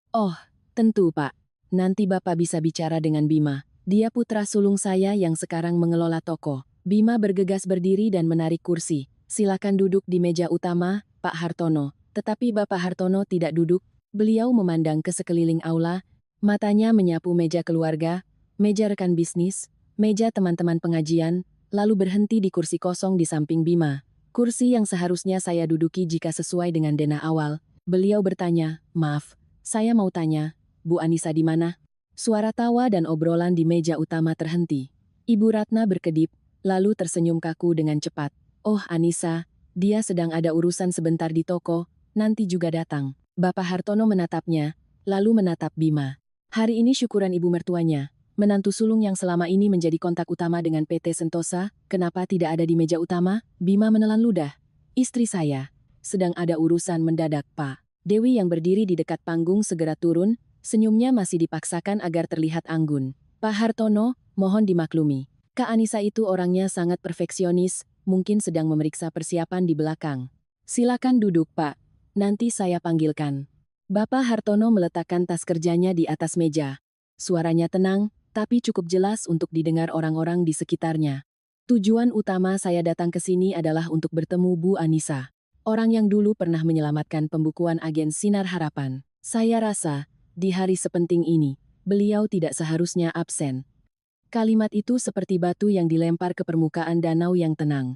Oh, tentu Pak. Nanti Bapak bisa bicara dengan Bima. Dia putra sulung saya yang sekarang mengelola toko. Bima bergegas berdiri dan menarik kursi. Silakan duduk di meja utama, Pak Hartono. Tetapi Bapak Hartono tidak duduk. Beliau memandang ke sekeliling aula. Matanya menyapu meja keluarga, meja rekan bisnis, meja teman-teman pengajian, lalu berhenti di kursi kosong di samping Bima. Kursi yang seharusnya saya duduki jika sesuai dengan denah awal. Beliau bertanya, maaf, saya mau tanya, Bu Anissa di mana? Suara tawa dan obrolan di meja utama terhenti. Ibu Ratna berkedip, lalu tersenyum kaku dengan cepat. Oh Anissa, dia sedang ada urusan sebentar di toko, nanti juga datang. Bapak Hartono menatapnya, lalu menatap Bima. Hari ini syukuran ibu mertuanya. Menantu sulung yang selama ini menjadi kontak utama dengan PT Sentosa, kenapa tidak ada di meja utama? Bima menelan ludah. Istri saya. Sedang ada urusan mendadak, Pak. Dewi yang berdiri di dekat panggung segera turun, senyumnya masih dipaksakan agar terlihat anggun. Pak Hartono, mohon dimaklumi. Kak Anissa itu orangnya sangat perfeksionis, mungkin sedang memeriksa persiapan di belakang. Silakan duduk, Pak. Nanti saya panggilkan. Bapak Hartono meletakkan tas kerjanya di atas meja. Suaranya tenang, tapi cukup jelas untuk didengar orang-orang di sekitarnya. Tujuan utama saya datang ke sini adalah untuk bertemu Bu Anissa. Orang yang dulu pernah menyelamatkan pembukuan agen Sinar Harapan. Saya rasa, di hari sepenting ini, beliau tidak seharusnya absen. Kalimat itu seperti batu yang dilempar ke permukaan danau yang tenang.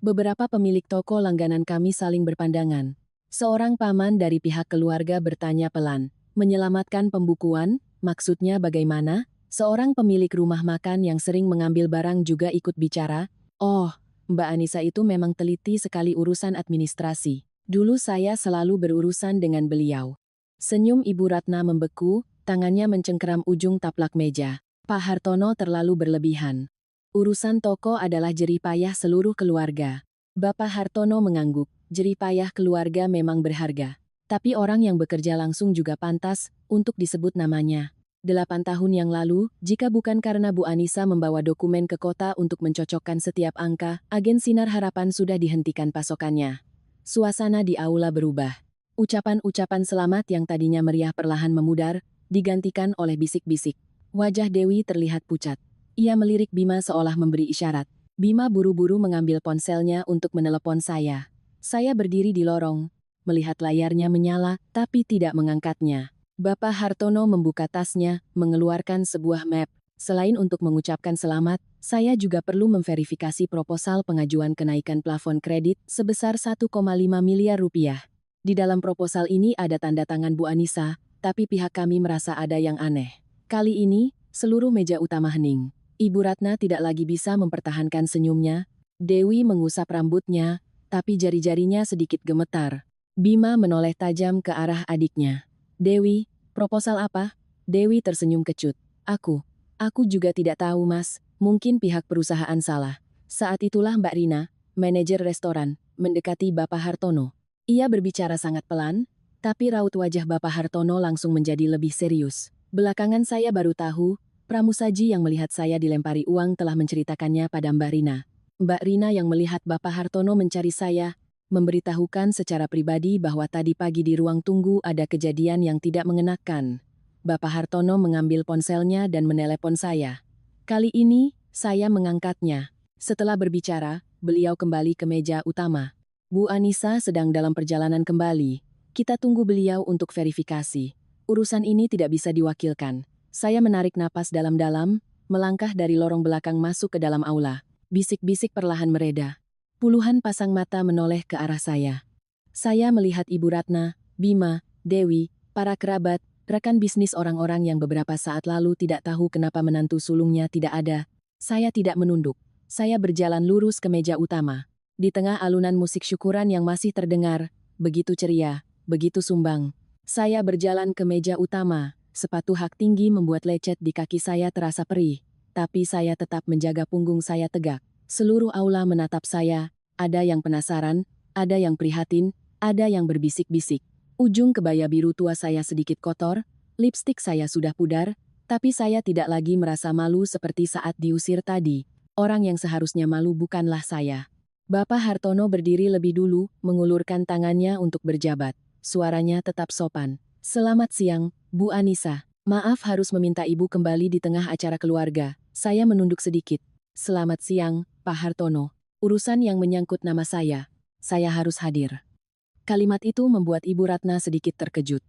Beberapa pemilik toko langganan kami saling berpandangan. Seorang paman dari pihak keluarga bertanya pelan, menyelamatkan pembukuan, maksudnya bagaimana? Seorang pemilik rumah makan yang sering mengambil barang juga ikut bicara. Oh, Mbak Anissa itu memang teliti sekali urusan administrasi. Dulu saya selalu berurusan dengan beliau. Senyum Ibu Ratna membeku, tangannya mencengkeram ujung taplak meja. Pak Hartono terlalu berlebihan. Urusan toko adalah jerih payah seluruh keluarga. Bapak Hartono mengangguk, jerih payah keluarga memang berharga. Tapi orang yang bekerja langsung juga pantas untuk disebut namanya. 8 tahun yang lalu, jika bukan karena Bu Anissa membawa dokumen ke kota untuk mencocokkan setiap angka, agen Sinar Harapan sudah dihentikan pasokannya. Suasana di aula berubah. Ucapan-ucapan selamat yang tadinya meriah perlahan memudar, digantikan oleh bisik-bisik. Wajah Dewi terlihat pucat. Ia melirik Bima seolah memberi isyarat. Bima buru-buru mengambil ponselnya untuk menelepon saya. Saya berdiri di lorong, melihat layarnya menyala, tapi tidak mengangkatnya. Bapak Hartono membuka tasnya, mengeluarkan sebuah map. Selain untuk mengucapkan selamat, Saya juga perlu memverifikasi proposal pengajuan kenaikan plafon kredit sebesar 1,5 miliar rupiah. Di dalam proposal ini ada tanda tangan Bu Anissa, tapi pihak kami merasa ada yang aneh. Kali ini, seluruh meja utama hening. Ibu Ratna tidak lagi bisa mempertahankan senyumnya. Dewi mengusap rambutnya, tapi jari-jarinya sedikit gemetar. Bima menoleh tajam ke arah adiknya. Dewi, proposal apa? Dewi tersenyum kecut. Aku juga tidak tahu, Mas. Mungkin pihak perusahaan salah. Saat itulah Mbak Rina, manajer restoran, mendekati Bapak Hartono. Ia berbicara sangat pelan, tapi raut wajah Bapak Hartono langsung menjadi lebih serius. Belakangan saya baru tahu, pramusaji yang melihat saya dilempari uang telah menceritakannya pada Mbak Rina. Mbak Rina yang melihat Bapak Hartono mencari saya, memberitahukan secara pribadi bahwa tadi pagi di ruang tunggu ada kejadian yang tidak mengenakan. Bapak Hartono mengambil ponselnya dan menelepon saya. Kali ini, saya mengangkatnya. Setelah berbicara, beliau kembali ke meja utama. Bu Anissa sedang dalam perjalanan kembali. Kita tunggu beliau untuk verifikasi. Urusan ini tidak bisa diwakilkan. Saya menarik napas dalam-dalam, melangkah dari lorong belakang masuk ke dalam aula. Bisik-bisik perlahan mereda. Puluhan pasang mata menoleh ke arah saya. Saya melihat Ibu Ratna, Bima, Dewi, para kerabat, rekan bisnis orang-orang yang beberapa saat lalu tidak tahu kenapa menantu sulungnya tidak ada. Saya tidak menunduk. Saya berjalan lurus ke meja utama. Di tengah alunan musik syukuran yang masih terdengar, begitu ceria, begitu sumbang. Saya berjalan ke meja utama, sepatu hak tinggi membuat lecet di kaki saya terasa perih. Tapi saya tetap menjaga punggung saya tegak. Seluruh aula menatap saya, ada yang penasaran, ada yang prihatin, ada yang berbisik-bisik. Ujung kebaya biru tua saya sedikit kotor, lipstik saya sudah pudar, tapi saya tidak lagi merasa malu seperti saat diusir tadi. Orang yang seharusnya malu bukanlah saya. Bapak Hartono berdiri lebih dulu, mengulurkan tangannya untuk berjabat. Suaranya tetap sopan. Selamat siang, Bu Anissa. Maaf harus meminta Ibu kembali di tengah acara keluarga. Saya menunduk sedikit. Selamat siang, Pak Hartono. Urusan yang menyangkut nama saya harus hadir. Kalimat itu membuat Ibu Ratna sedikit terkejut.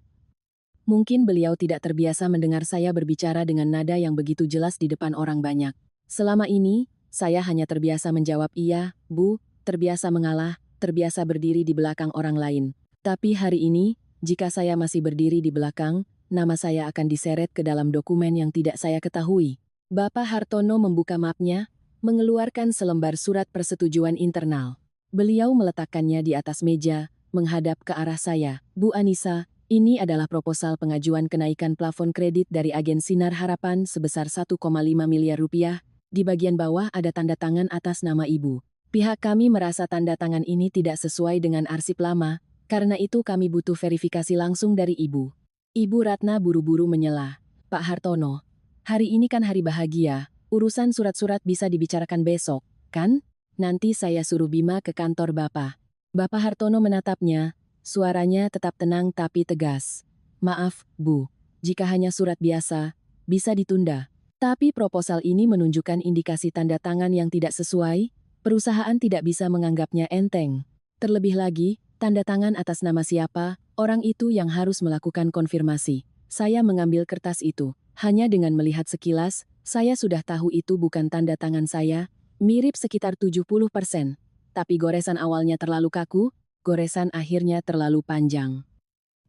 Mungkin beliau tidak terbiasa mendengar saya berbicara dengan nada yang begitu jelas di depan orang banyak. Selama ini, saya hanya terbiasa menjawab iya, Bu, terbiasa mengalah, terbiasa berdiri di belakang orang lain. Tapi hari ini, jika saya masih berdiri di belakang, nama saya akan diseret ke dalam dokumen yang tidak saya ketahui. Bapak Hartono membuka mapnya, mengeluarkan selembar surat persetujuan internal. Beliau meletakkannya di atas meja, menghadap ke arah saya. Bu Anissa, ini adalah proposal pengajuan kenaikan plafon kredit dari agen Sinar Harapan sebesar 1,5 miliar rupiah. Di bagian bawah ada tanda tangan atas nama Ibu. Pihak kami merasa tanda tangan ini tidak sesuai dengan arsip lama, karena itu kami butuh verifikasi langsung dari Ibu. Ibu Ratna buru-buru menyela. Pak Hartono, hari ini kan hari bahagia, urusan surat-surat bisa dibicarakan besok, kan? Nanti saya suruh Bima ke kantor Bapak. Bapak Hartono menatapnya, suaranya tetap tenang tapi tegas. Maaf, Bu, jika hanya surat biasa, bisa ditunda. Tapi proposal ini menunjukkan indikasi tanda tangan yang tidak sesuai, perusahaan tidak bisa menganggapnya enteng. Terlebih lagi, tanda tangan atas nama siapa, orang itu yang harus melakukan konfirmasi. Saya mengambil kertas itu. Hanya dengan melihat sekilas, saya sudah tahu itu bukan tanda tangan saya, mirip sekitar 70%. Tapi goresan awalnya terlalu kaku, goresan akhirnya terlalu panjang.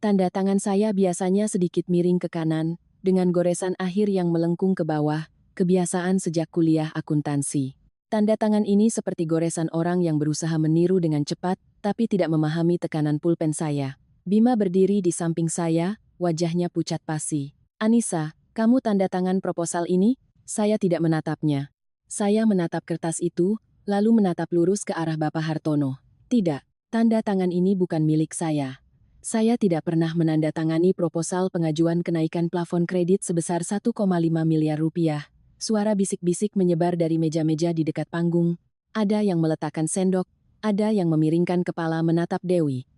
Tanda tangan saya biasanya sedikit miring ke kanan, dengan goresan akhir yang melengkung ke bawah, kebiasaan sejak kuliah akuntansi. Tanda tangan ini seperti goresan orang yang berusaha meniru dengan cepat, tapi tidak memahami tekanan pulpen saya. Bima berdiri di samping saya, wajahnya pucat pasi. Anissa, kamu tanda tangan proposal ini? Saya tidak menatapnya. Saya menatap kertas itu, lalu menatap lurus ke arah Bapak Hartono. Tidak, tanda tangan ini bukan milik saya. Saya tidak pernah menandatangani proposal pengajuan kenaikan plafon kredit sebesar 1,5 miliar rupiah. Suara bisik-bisik menyebar dari meja-meja di dekat panggung. Ada yang meletakkan sendok, ada yang memiringkan kepala menatap Dewi.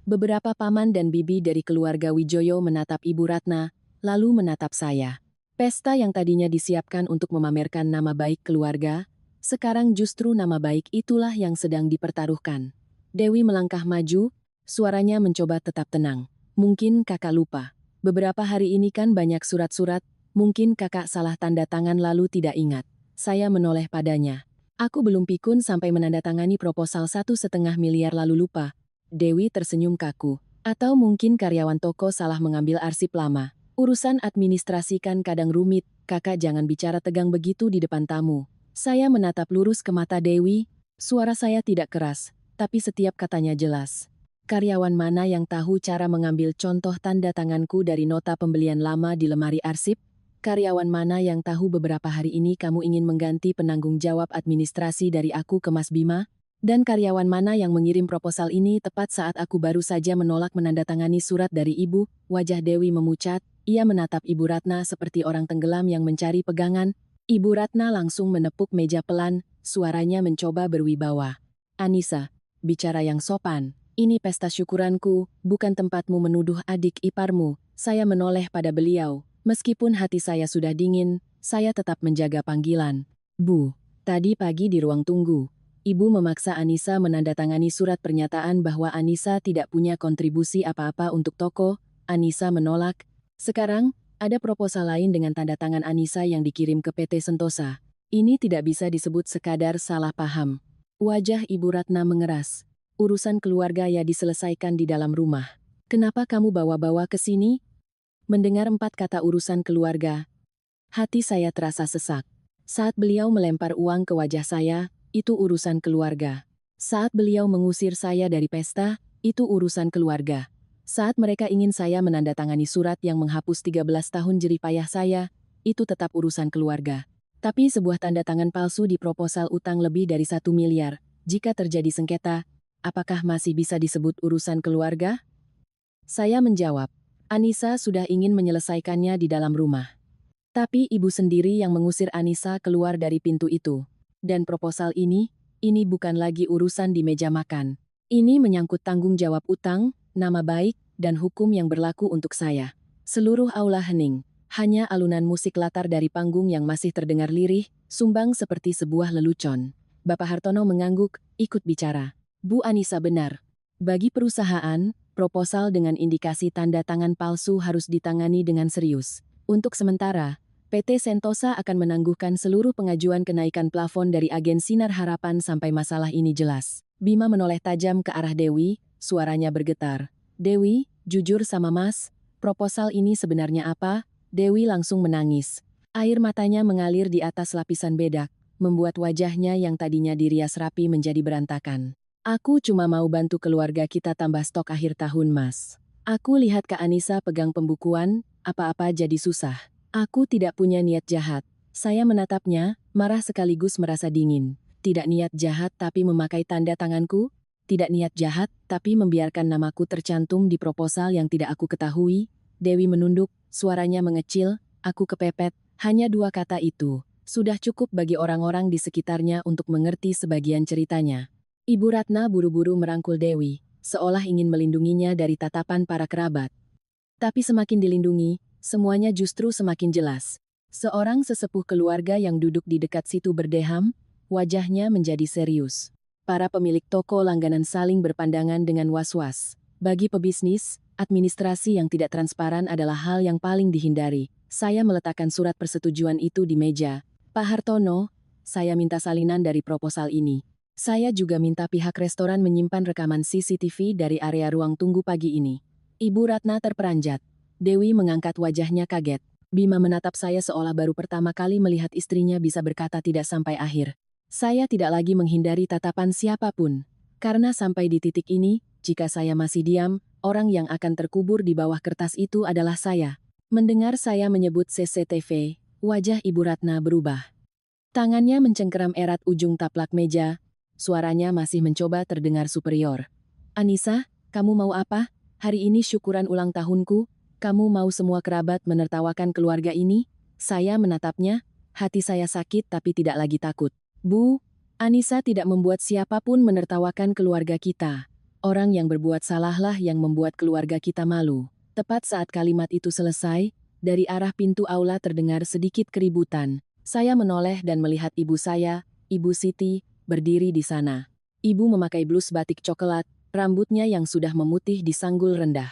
Beberapa paman dan bibi dari keluarga Wijoyo menatap Ibu Ratna, lalu menatap saya. Pesta yang tadinya disiapkan untuk memamerkan nama baik keluarga, sekarang justru nama baik itulah yang sedang dipertaruhkan. Dewi melangkah maju, suaranya mencoba tetap tenang. Mungkin kakak lupa. Beberapa hari ini kan banyak surat-surat, mungkin kakak salah tanda tangan lalu tidak ingat. Saya menoleh padanya. Aku belum pikun sampai menandatangani proposal 1,5 miliar lalu lupa. Dewi tersenyum kaku. Atau mungkin karyawan toko salah mengambil arsip lama. Urusan administrasi kan kadang rumit, kakak jangan bicara tegang begitu di depan tamu. Saya menatap lurus ke mata Dewi, suara saya tidak keras, tapi setiap katanya jelas. Karyawan mana yang tahu cara mengambil contoh tanda tanganku dari nota pembelian lama di lemari arsip? Karyawan mana yang tahu beberapa hari ini kamu ingin mengganti penanggung jawab administrasi dari aku ke Mas Bima? Dan karyawan mana yang mengirim proposal ini tepat saat aku baru saja menolak menandatangani surat dari ibu? Wajah Dewi memucat, ia menatap Ibu Ratna seperti orang tenggelam yang mencari pegangan. Ibu Ratna langsung menepuk meja pelan, suaranya mencoba berwibawa. Anissa, bicara yang sopan. Ini pesta syukuranku, bukan tempatmu menuduh adik iparmu. Saya menoleh pada beliau. Meskipun hati saya sudah dingin, saya tetap menjaga panggilan. Bu, tadi pagi di ruang tunggu, Ibu memaksa Anissa menandatangani surat pernyataan bahwa Anissa tidak punya kontribusi apa-apa untuk toko. Anissa menolak. Sekarang, ada proposal lain dengan tanda tangan Anissa yang dikirim ke PT Sentosa. Ini tidak bisa disebut sekadar salah paham. Wajah Ibu Ratna mengeras. Urusan keluarga ya diselesaikan di dalam rumah. Kenapa kamu bawa-bawa ke sini? Mendengar 4 kata urusan keluarga, hati saya terasa sesak. Saat beliau melempar uang ke wajah saya, itu urusan keluarga. Saat beliau mengusir saya dari pesta, itu urusan keluarga. Saat mereka ingin saya menandatangani surat yang menghapus 13 tahun jerih payah saya, itu tetap urusan keluarga. Tapi sebuah tanda tangan palsu di proposal utang lebih dari 1 miliar, jika terjadi sengketa, apakah masih bisa disebut urusan keluarga? Saya menjawab, Anissa sudah ingin menyelesaikannya di dalam rumah. Tapi ibu sendiri yang mengusir Anissa keluar dari pintu itu. Dan proposal ini bukan lagi urusan di meja makan. Ini menyangkut tanggung jawab utang, nama baik, dan hukum yang berlaku untuk saya. Seluruh aula hening. Hanya alunan musik latar dari panggung yang masih terdengar lirih, sumbang seperti sebuah lelucon. Bapak Hartono mengangguk, ikut bicara. Bu Anissa benar. Bagi perusahaan, proposal dengan indikasi tanda tangan palsu harus ditangani dengan serius. Untuk sementara, PT Sentosa akan menangguhkan seluruh pengajuan kenaikan plafon dari agen Sinar Harapan sampai masalah ini jelas. Bima menoleh tajam ke arah Dewi, suaranya bergetar. Dewi, jujur sama Mas, proposal ini sebenarnya apa? Dewi langsung menangis. Air matanya mengalir di atas lapisan bedak, membuat wajahnya yang tadinya dirias rapi menjadi berantakan. Aku cuma mau bantu keluarga kita tambah stok akhir tahun, Mas. Aku lihat Kak Anissa pegang pembukuan, apa-apa jadi susah. Aku tidak punya niat jahat. Saya menatapnya, marah sekaligus merasa dingin. Tidak niat jahat tapi memakai tanda tanganku. Tidak niat jahat tapi membiarkan namaku tercantum di proposal yang tidak aku ketahui. Dewi menunduk, suaranya mengecil, aku kepepet. Hanya 2 kata itu. Sudah cukup bagi orang-orang di sekitarnya untuk mengerti sebagian ceritanya. Ibu Ratna buru-buru merangkul Dewi, seolah ingin melindunginya dari tatapan para kerabat. Tapi semakin dilindungi, semuanya justru semakin jelas. Seorang sesepuh keluarga yang duduk di dekat situ berdeham, wajahnya menjadi serius. Para pemilik toko langganan saling berpandangan dengan was-was. Bagi pebisnis, administrasi yang tidak transparan adalah hal yang paling dihindari. Saya meletakkan surat persetujuan itu di meja. Pak Hartono, saya minta salinan dari proposal ini. Saya juga minta pihak restoran menyimpan rekaman CCTV dari area ruang tunggu pagi ini. Ibu Ratna terperanjat. Dewi mengangkat wajahnya kaget. Bima menatap saya seolah baru pertama kali melihat istrinya bisa berkata tidak sampai akhir. Saya tidak lagi menghindari tatapan siapapun. Karena sampai di titik ini, jika saya masih diam, orang yang akan terkubur di bawah kertas itu adalah saya. Mendengar saya menyebut CCTV, wajah Ibu Ratna berubah. Tangannya mencengkeram erat ujung taplak meja. Suaranya masih mencoba terdengar superior. Anissa, kamu mau apa? Hari ini syukuran ulang tahunku. Kamu mau semua kerabat menertawakan keluarga ini? Saya menatapnya, hati saya sakit tapi tidak lagi takut. Bu, Anissa tidak membuat siapapun menertawakan keluarga kita. Orang yang berbuat salahlah yang membuat keluarga kita malu. Tepat saat kalimat itu selesai, dari arah pintu aula terdengar sedikit keributan. Saya menoleh dan melihat ibu saya, Ibu Siti, berdiri di sana. Ibu memakai blus batik coklat, rambutnya yang sudah memutih disanggul rendah.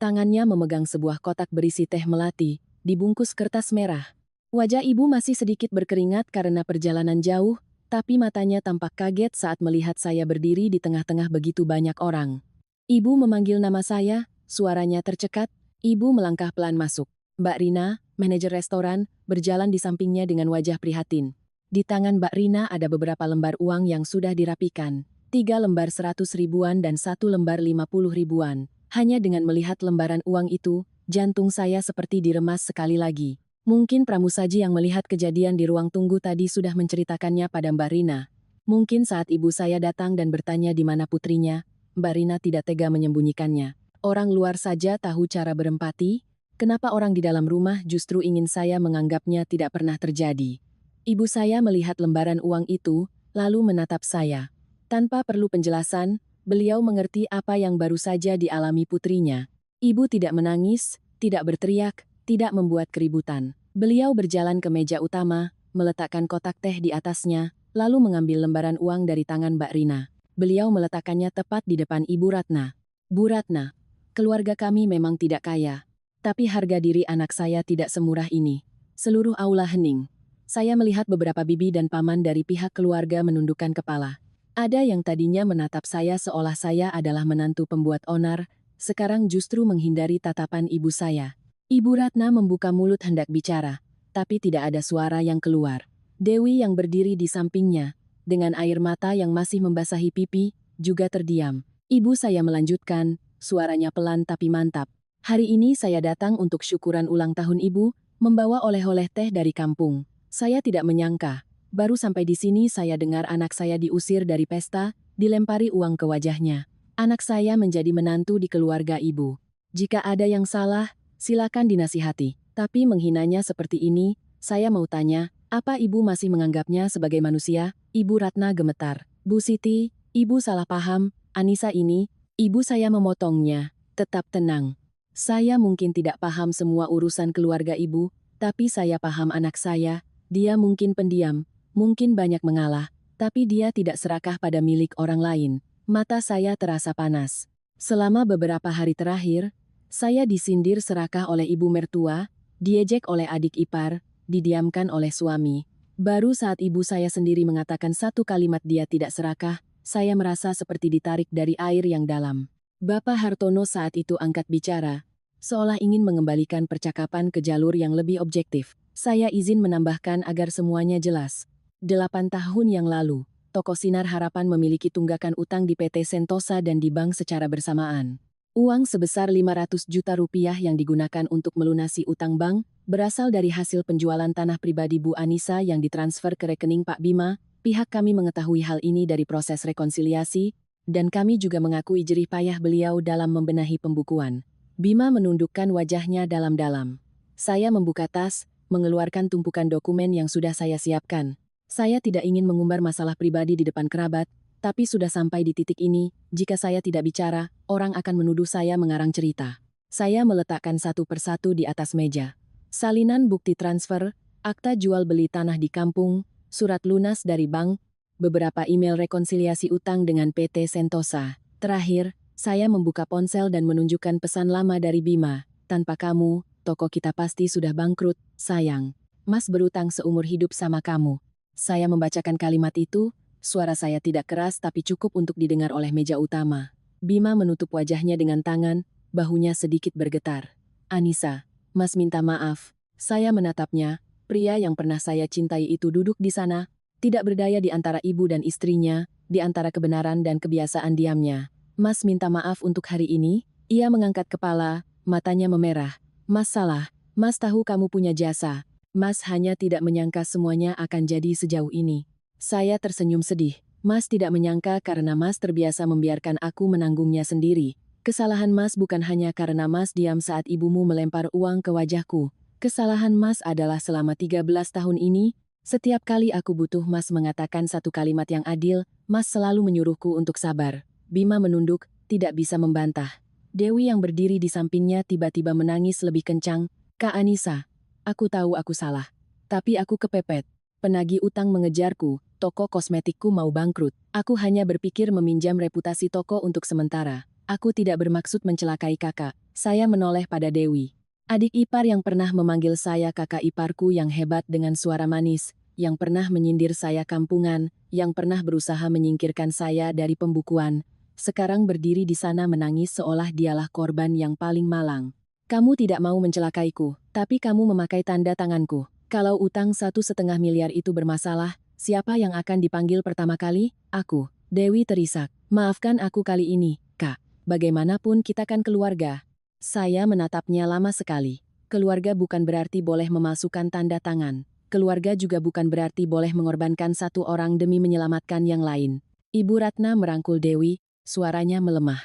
Tangannya memegang sebuah kotak berisi teh melati, dibungkus kertas merah. Wajah ibu masih sedikit berkeringat karena perjalanan jauh, tapi matanya tampak kaget saat melihat saya berdiri di tengah-tengah begitu banyak orang. Ibu memanggil nama saya, suaranya tercekat, ibu melangkah pelan masuk. Mbak Rina, manajer restoran, berjalan di sampingnya dengan wajah prihatin. Di tangan Mbak Rina ada beberapa lembar uang yang sudah dirapikan. 3 lembar 100 ribuan dan 1 lembar 50 ribuan. Hanya dengan melihat lembaran uang itu, jantung saya seperti diremas sekali lagi. Mungkin pramusaji yang melihat kejadian di ruang tunggu tadi sudah menceritakannya pada Mbak Rina. Mungkin saat ibu saya datang dan bertanya di mana putrinya, Mbak Rina tidak tega menyembunyikannya. Orang luar saja tahu cara berempati, kenapa orang di dalam rumah justru ingin saya menganggapnya tidak pernah terjadi. Ibu saya melihat lembaran uang itu, lalu menatap saya. Tanpa perlu penjelasan, beliau mengerti apa yang baru saja dialami putrinya. Ibu tidak menangis, tidak berteriak, tidak membuat keributan. Beliau berjalan ke meja utama, meletakkan kotak teh di atasnya, lalu mengambil lembaran uang dari tangan Mbak Rina. Beliau meletakkannya tepat di depan Ibu Ratna. Bu Ratna, keluarga kami memang tidak kaya. Tapi harga diri anak saya tidak semurah ini. Seluruh aula hening. Saya melihat beberapa bibi dan paman dari pihak keluarga menundukkan kepala. Ada yang tadinya menatap saya seolah saya adalah menantu pembuat onar, sekarang justru menghindari tatapan ibu saya. Ibu Ratna membuka mulut hendak bicara, tapi tidak ada suara yang keluar. Dewi yang berdiri di sampingnya, dengan air mata yang masih membasahi pipi, juga terdiam. Ibu saya melanjutkan, suaranya pelan tapi mantap. Hari ini saya datang untuk syukuran ulang tahun ibu, membawa oleh-oleh teh dari kampung. Saya tidak menyangka, baru sampai di sini saya dengar anak saya diusir dari pesta, dilempari uang ke wajahnya. Anak saya menjadi menantu di keluarga ibu. Jika ada yang salah, silakan dinasihati. Tapi menghinanya seperti ini, saya mau tanya, apa ibu masih menganggapnya sebagai manusia? Ibu Ratna gemetar. Bu Siti, ibu salah paham, Anissa ini, ibu saya memotongnya. Tetap tenang. Saya mungkin tidak paham semua urusan keluarga ibu, tapi saya paham anak saya. Dia mungkin pendiam, mungkin banyak mengalah, tapi dia tidak serakah pada milik orang lain. Mata saya terasa panas. Selama beberapa hari terakhir, saya disindir serakah oleh ibu mertua, diejek oleh adik ipar, didiamkan oleh suami. Baru saat ibu saya sendiri mengatakan satu kalimat dia tidak serakah, saya merasa seperti ditarik dari air yang dalam. Bapak Hartono saat itu angkat bicara, seolah ingin mengembalikan percakapan ke jalur yang lebih objektif. Saya izin menambahkan agar semuanya jelas. 8 tahun yang lalu, Toko Sinar Harapan memiliki tunggakan utang di PT Sentosa dan di bank secara bersamaan. Uang sebesar 500 juta rupiah yang digunakan untuk melunasi utang bank berasal dari hasil penjualan tanah pribadi Bu Anissa yang ditransfer ke rekening Pak Bima. Pihak kami mengetahui hal ini dari proses rekonsiliasi, dan kami juga mengakui jerih payah beliau dalam membenahi pembukuan. Bima menundukkan wajahnya dalam-dalam. Saya membuka tas, mengeluarkan tumpukan dokumen yang sudah saya siapkan. Saya tidak ingin mengumbar masalah pribadi di depan kerabat, tapi sudah sampai di titik ini, jika saya tidak bicara, orang akan menuduh saya mengarang cerita. Saya meletakkan satu persatu di atas meja. Salinan bukti transfer, akta jual beli tanah di kampung, surat lunas dari bank, beberapa email rekonsiliasi utang dengan PT Sentosa. Terakhir, saya membuka ponsel dan menunjukkan pesan lama dari Bima. Tanpa kamu, toko kita pasti sudah bangkrut, sayang. Mas berutang seumur hidup sama kamu. Saya membacakan kalimat itu, suara saya tidak keras tapi cukup untuk didengar oleh meja utama. Bima menutup wajahnya dengan tangan, bahunya sedikit bergetar. Anissa, Mas minta maaf. Saya menatapnya, pria yang pernah saya cintai itu duduk di sana, tidak berdaya di antara ibu dan istrinya, di antara kebenaran dan kebiasaan diamnya. Mas minta maaf untuk hari ini, ia mengangkat kepala, matanya memerah. Mas salah, Mas tahu kamu punya jasa. Mas hanya tidak menyangka semuanya akan jadi sejauh ini. Saya tersenyum sedih. Mas tidak menyangka karena Mas terbiasa membiarkan aku menanggungnya sendiri. Kesalahan Mas bukan hanya karena Mas diam saat ibumu melempar uang ke wajahku. Kesalahan Mas adalah selama 13 tahun ini, setiap kali aku butuh Mas mengatakan satu kalimat yang adil, Mas selalu menyuruhku untuk sabar. Bima menunduk, tidak bisa membantah. Dewi yang berdiri di sampingnya tiba-tiba menangis lebih kencang. Kak Anissa, aku tahu aku salah. Tapi aku kepepet. Penagih utang mengejarku, toko kosmetikku mau bangkrut. Aku hanya berpikir meminjam reputasi toko untuk sementara. Aku tidak bermaksud mencelakai kakak. Saya menoleh pada Dewi. Adik ipar yang pernah memanggil saya kakak iparku yang hebat dengan suara manis, yang pernah menyindir saya kampungan, yang pernah berusaha menyingkirkan saya dari pembukuan, sekarang berdiri di sana menangis seolah dialah korban yang paling malang. Kamu tidak mau mencelakaiku, tapi kamu memakai tanda tanganku. Kalau utang 1,5 miliar itu bermasalah, siapa yang akan dipanggil pertama kali? Aku, Dewi terisak. Maafkan aku kali ini, Kak. Bagaimanapun kita kan keluarga. Saya menatapnya lama sekali. Keluarga bukan berarti boleh memasukkan tanda tangan. Keluarga juga bukan berarti boleh mengorbankan satu orang demi menyelamatkan yang lain. Ibu Ratna merangkul Dewi, suaranya melemah.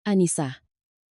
Anissa,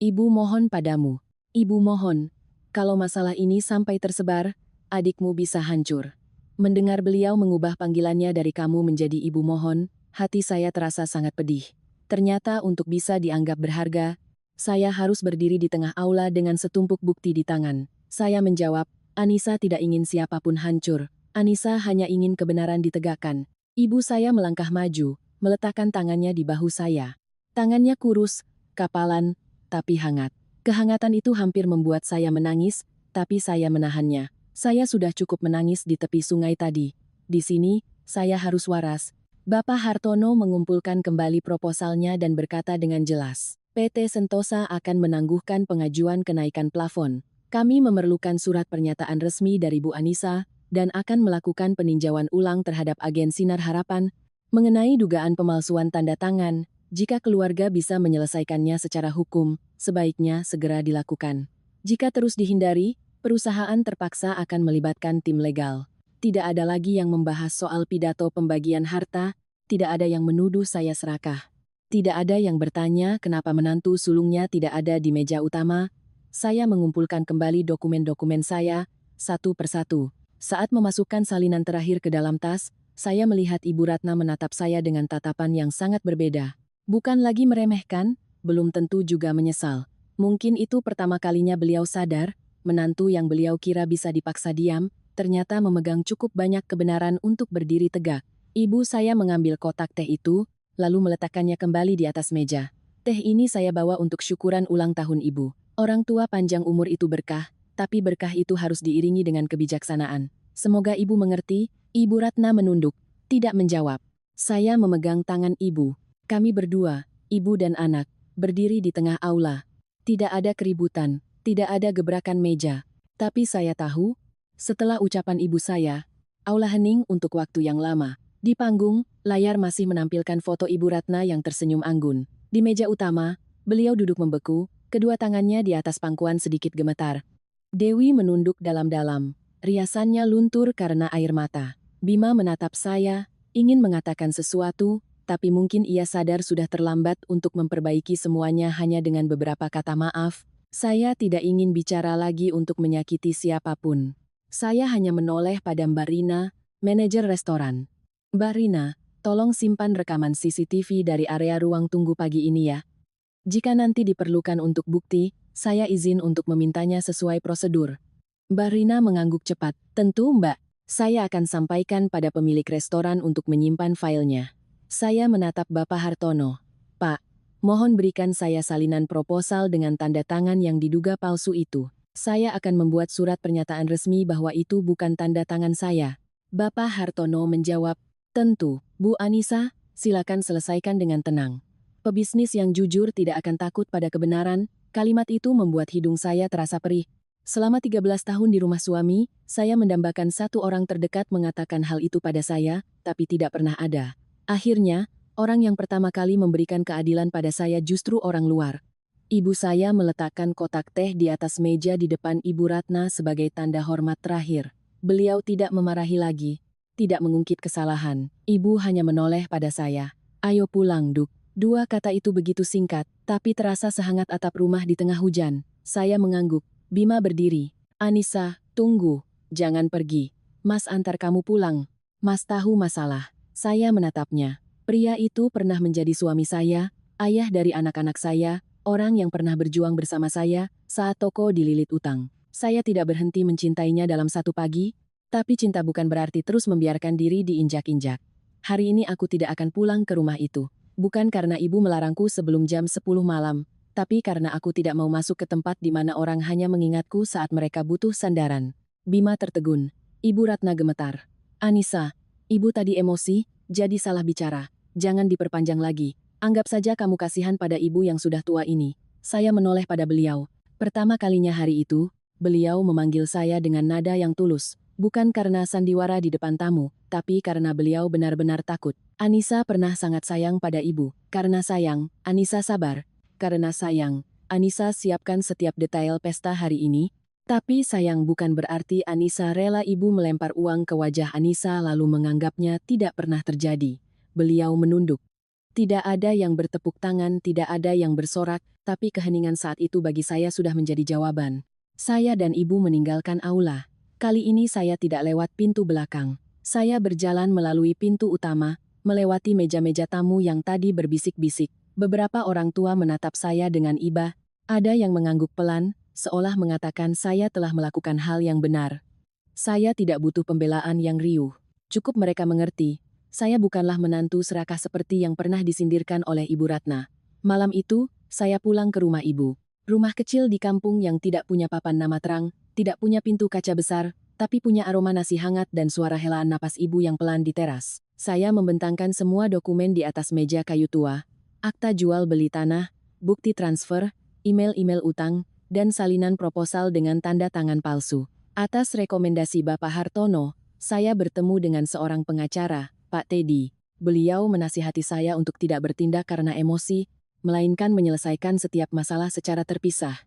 ibu mohon padamu. Ibu mohon, kalau masalah ini sampai tersebar, adikmu bisa hancur. Mendengar beliau mengubah panggilannya dari kamu menjadi ibu mohon, hati saya terasa sangat pedih. Ternyata untuk bisa dianggap berharga, saya harus berdiri di tengah aula dengan setumpuk bukti di tangan. Saya menjawab, Anissa tidak ingin siapapun hancur. Anissa hanya ingin kebenaran ditegakkan. Ibu saya melangkah maju, meletakkan tangannya di bahu saya. Tangannya kurus, kapalan, tapi hangat. Kehangatan itu hampir membuat saya menangis, tapi saya menahannya. Saya sudah cukup menangis di tepi sungai tadi. Di sini, saya harus waras. Bapak Hartono mengumpulkan kembali proposalnya dan berkata dengan jelas, PT Sentosa akan menangguhkan pengajuan kenaikan plafon. Kami memerlukan surat pernyataan resmi dari Bu Anissa dan akan melakukan peninjauan ulang terhadap agen Sinar Harapan mengenai dugaan pemalsuan tanda tangan. Jika keluarga bisa menyelesaikannya secara hukum, sebaiknya segera dilakukan. Jika terus dihindari, perusahaan terpaksa akan melibatkan tim legal. Tidak ada lagi yang membahas soal pidato pembagian harta, tidak ada yang menuduh saya serakah. Tidak ada yang bertanya kenapa menantu sulungnya tidak ada di meja utama. Saya mengumpulkan kembali dokumen-dokumen saya, satu persatu. Saat memasukkan salinan terakhir ke dalam tas, saya melihat Ibu Ratna menatap saya dengan tatapan yang sangat berbeda. Bukan lagi meremehkan, belum tentu juga menyesal. Mungkin itu pertama kalinya beliau sadar, menantu yang beliau kira bisa dipaksa diam, ternyata memegang cukup banyak kebenaran untuk berdiri tegak. Ibu saya mengambil kotak teh itu, lalu meletakkannya kembali di atas meja. Teh ini saya bawa untuk syukuran ulang tahun ibu. Orang tua panjang umur itu berkah, tapi berkah itu harus diiringi dengan kebijaksanaan. Semoga ibu mengerti. Ibu Ratna menunduk, tidak menjawab. Saya memegang tangan ibu. Kami berdua, ibu dan anak, berdiri di tengah aula. Tidak ada keributan, tidak ada gebrakan meja. Tapi saya tahu, setelah ucapan ibu saya, aula hening untuk waktu yang lama. Di panggung, layar masih menampilkan foto Ibu Ratna yang tersenyum anggun. Di meja utama, beliau duduk membeku, kedua tangannya di atas pangkuan sedikit gemetar. Dewi menunduk dalam-dalam. Riasannya luntur karena air mata. Bima menatap saya, ingin mengatakan sesuatu, tapi mungkin ia sadar sudah terlambat untuk memperbaiki semuanya hanya dengan beberapa kata maaf. Saya tidak ingin bicara lagi untuk menyakiti siapapun. Saya hanya menoleh pada Mbak Rina, manajer restoran. Mbak Rina, tolong simpan rekaman CCTV dari area ruang tunggu pagi ini ya. Jika nanti diperlukan untuk bukti, saya izin untuk memintanya sesuai prosedur. Mbak Rina mengangguk cepat. Tentu Mbak, saya akan sampaikan pada pemilik restoran untuk menyimpan filenya. Saya menatap Bapak Hartono. Pak, mohon berikan saya salinan proposal dengan tanda tangan yang diduga palsu itu. Saya akan membuat surat pernyataan resmi bahwa itu bukan tanda tangan saya. Bapak Hartono menjawab, tentu, Bu Anissa, silakan selesaikan dengan tenang. Pebisnis yang jujur tidak akan takut pada kebenaran. Kalimat itu membuat hidung saya terasa perih. Selama 13 tahun di rumah suami, saya mendambakan satu orang terdekat mengatakan hal itu pada saya, tapi tidak pernah ada. Akhirnya, orang yang pertama kali memberikan keadilan pada saya justru orang luar. Ibu saya meletakkan kotak teh di atas meja di depan Ibu Ratna sebagai tanda hormat terakhir. Beliau tidak memarahi lagi. Tidak mengungkit kesalahan, ibu hanya menoleh pada saya. Ayo pulang, Duk. Dua kata itu begitu singkat, tapi terasa sehangat atap rumah di tengah hujan. Saya mengangguk. Bima berdiri. Anissa, tunggu. Jangan pergi. Mas antar kamu pulang. Mas tahu masalah. Saya menatapnya. Pria itu pernah menjadi suami saya, ayah dari anak-anak saya, orang yang pernah berjuang bersama saya saat toko dililit utang. Saya tidak berhenti mencintainya dalam satu pagi, tapi cinta bukan berarti terus membiarkan diri diinjak-injak. Hari ini aku tidak akan pulang ke rumah itu. Bukan karena ibu melarangku sebelum jam 10 malam, tapi karena aku tidak mau masuk ke tempat di mana orang hanya mengingatku saat mereka butuh sandaran. Bima tertegun. Ibu Ratna gemetar. Anissa, ibu tadi emosi, jadi salah bicara. Jangan diperpanjang lagi. Anggap saja kamu kasihan pada ibu yang sudah tua ini. Saya menoleh pada beliau. Pertama kalinya hari itu, beliau memanggil saya dengan nada yang tulus. Bukan karena sandiwara di depan tamu, tapi karena beliau benar-benar takut. Anissa pernah sangat sayang pada ibu. Karena sayang, Anissa sabar. Karena sayang, Anissa siapkan setiap detail pesta hari ini. Tapi sayang bukan berarti Anissa rela ibu melempar uang ke wajah Anissa lalu menganggapnya tidak pernah terjadi. Beliau menunduk. Tidak ada yang bertepuk tangan, tidak ada yang bersorak, tapi keheningan saat itu bagi saya sudah menjadi jawaban. Saya dan ibu meninggalkan aula. Kali ini saya tidak lewat pintu belakang. Saya berjalan melalui pintu utama, melewati meja-meja tamu yang tadi berbisik-bisik. Beberapa orang tua menatap saya dengan iba. Ada yang mengangguk pelan, seolah mengatakan saya telah melakukan hal yang benar. Saya tidak butuh pembelaan yang riuh. Cukup mereka mengerti. Saya bukanlah menantu serakah seperti yang pernah disindirkan oleh Ibu Ratna. Malam itu, saya pulang ke rumah ibu. Rumah kecil di kampung yang tidak punya papan nama terang, tidak punya pintu kaca besar, tapi punya aroma nasi hangat dan suara helaan napas ibu yang pelan di teras. Saya membentangkan semua dokumen di atas meja kayu tua. Akta jual beli tanah, bukti transfer, email-email utang, dan salinan proposal dengan tanda tangan palsu. Atas rekomendasi Bapak Hartono, saya bertemu dengan seorang pengacara, Pak Teddy. Beliau menasihati saya untuk tidak bertindak karena emosi, melainkan menyelesaikan setiap masalah secara terpisah.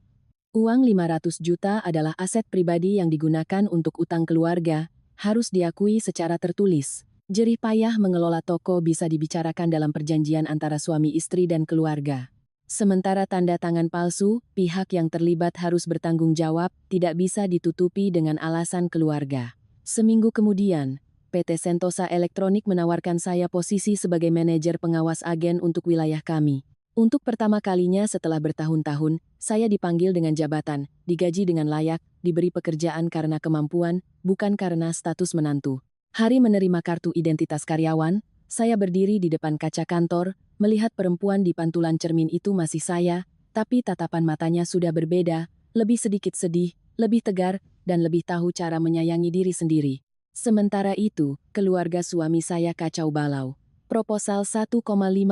Uang 500 juta adalah aset pribadi yang digunakan untuk utang keluarga, harus diakui secara tertulis. Jerih payah mengelola toko bisa dibicarakan dalam perjanjian antara suami istri dan keluarga. Sementara tanda tangan palsu, pihak yang terlibat harus bertanggung jawab, tidak bisa ditutupi dengan alasan keluarga. Seminggu kemudian, PT Sentosa Elektronik menawarkan saya posisi sebagai manajer pengawas agen untuk wilayah kami. Untuk pertama kalinya setelah bertahun-tahun, saya dipanggil dengan jabatan, digaji dengan layak, diberi pekerjaan karena kemampuan, bukan karena status menantu. Hari menerima kartu identitas karyawan, saya berdiri di depan kaca kantor, melihat perempuan di pantulan cermin itu masih saya, tapi tatapan matanya sudah berbeda, lebih sedikit sedih, lebih tegar, dan lebih tahu cara menyayangi diri sendiri. Sementara itu, keluarga suami saya kacau balau. Proposal 1,5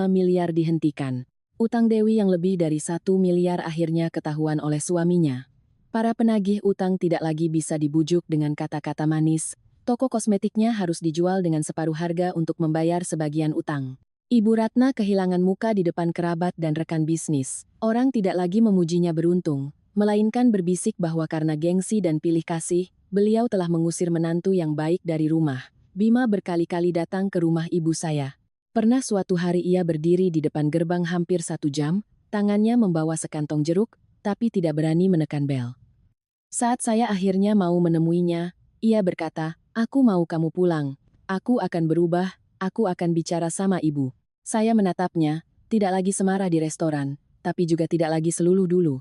miliar dihentikan. Utang Dewi yang lebih dari 1 miliar akhirnya ketahuan oleh suaminya. Para penagih utang tidak lagi bisa dibujuk dengan kata-kata manis. Toko kosmetiknya harus dijual dengan separuh harga untuk membayar sebagian utang. Ibu Ratna kehilangan muka di depan kerabat dan rekan bisnis. Orang tidak lagi memujinya beruntung, melainkan berbisik bahwa karena gengsi dan pilih kasih, beliau telah mengusir menantu yang baik dari rumah. Bima berkali-kali datang ke rumah ibu saya. Pernah suatu hari ia berdiri di depan gerbang hampir 1 jam, tangannya membawa sekantong jeruk, tapi tidak berani menekan bel. Saat saya akhirnya mau menemuinya, ia berkata, "Aku mau kamu pulang. Aku akan berubah, aku akan bicara sama ibu." Saya menatapnya, tidak lagi semarah di restoran, tapi juga tidak lagi seluluh dulu.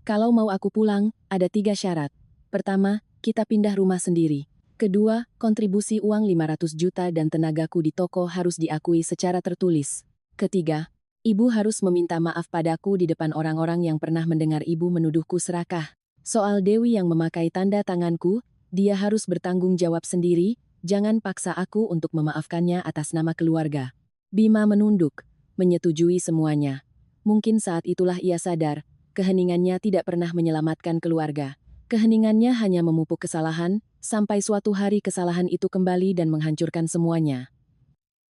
Kalau mau aku pulang, ada 3 syarat. Pertama, kita pindah rumah sendiri. Kedua, kontribusi uang 500 juta dan tenagaku di toko harus diakui secara tertulis. Ketiga, ibu harus meminta maaf padaku di depan orang-orang yang pernah mendengar ibu menuduhku serakah. Soal Dewi yang memakai tanda tanganku, dia harus bertanggung jawab sendiri, jangan paksa aku untuk memaafkannya atas nama keluarga. Bima menunduk, menyetujui semuanya. Mungkin saat itulah ia sadar, keheningannya tidak pernah menyelamatkan keluarga. Keheningannya hanya memupuk kesalahan, sampai suatu hari kesalahan itu kembali dan menghancurkan semuanya.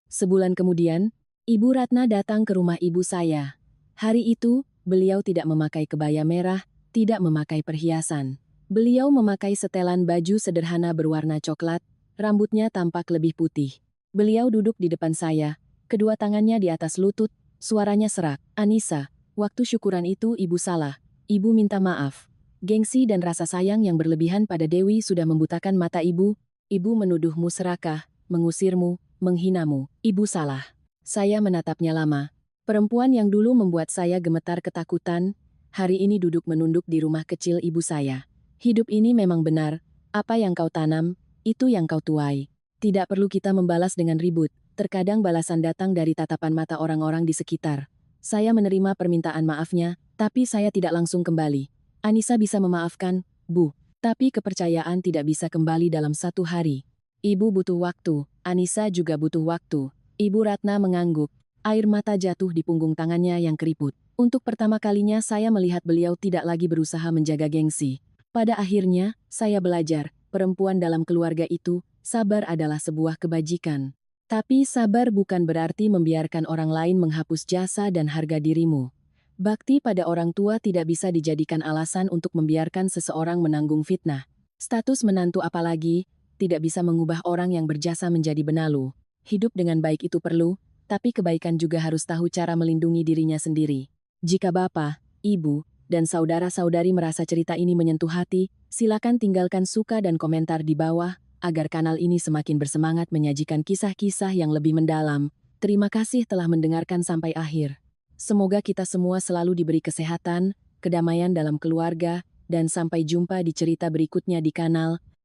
Sebulan kemudian, Ibu Ratna datang ke rumah ibu saya. Hari itu, beliau tidak memakai kebaya merah, tidak memakai perhiasan. Beliau memakai setelan baju sederhana berwarna coklat, rambutnya tampak lebih putih. Beliau duduk di depan saya, kedua tangannya di atas lutut, suaranya serak. "Anissa, waktu syukuran itu ibu salah, ibu minta maaf. Gengsi dan rasa sayang yang berlebihan pada Dewi sudah membutakan mata ibu. Ibu menuduhmu serakah, mengusirmu, menghinamu. Ibu salah." Saya menatapnya lama. Perempuan yang dulu membuat saya gemetar ketakutan, hari ini duduk menunduk di rumah kecil ibu saya. "Hidup ini memang benar, apa yang kau tanam, itu yang kau tuai. Tidak perlu kita membalas dengan ribut, terkadang balasan datang dari tatapan mata orang-orang di sekitar." Saya menerima permintaan maafnya, Tapi saya tidak langsung kembali. Anissa bisa memaafkan, Bu. Tapi kepercayaan tidak bisa kembali dalam 1 hari. Ibu butuh waktu, Anissa juga butuh waktu. Ibu Ratna mengangguk. Air mata jatuh di punggung tangannya yang keriput. Untuk pertama kalinya saya melihat beliau tidak lagi berusaha menjaga gengsi. Pada akhirnya, saya belajar, perempuan dalam keluarga itu, sabar adalah sebuah kebajikan. Tapi sabar bukan berarti membiarkan orang lain menghapus jasa dan harga dirimu. Bakti pada orang tua tidak bisa dijadikan alasan untuk membiarkan seseorang menanggung fitnah. Status menantu apalagi, tidak bisa mengubah orang yang berjasa menjadi benalu. Hidup dengan baik itu perlu, tapi kebaikan juga harus tahu cara melindungi dirinya sendiri. Jika Bapak, Ibu, dan saudara-saudari merasa cerita ini menyentuh hati, silakan tinggalkan suka dan komentar di bawah, agar kanal ini semakin bersemangat menyajikan kisah-kisah yang lebih mendalam. Terima kasih telah mendengarkan sampai akhir. Semoga kita semua selalu diberi kesehatan, kedamaian dalam keluarga, dan sampai jumpa di cerita berikutnya di kanal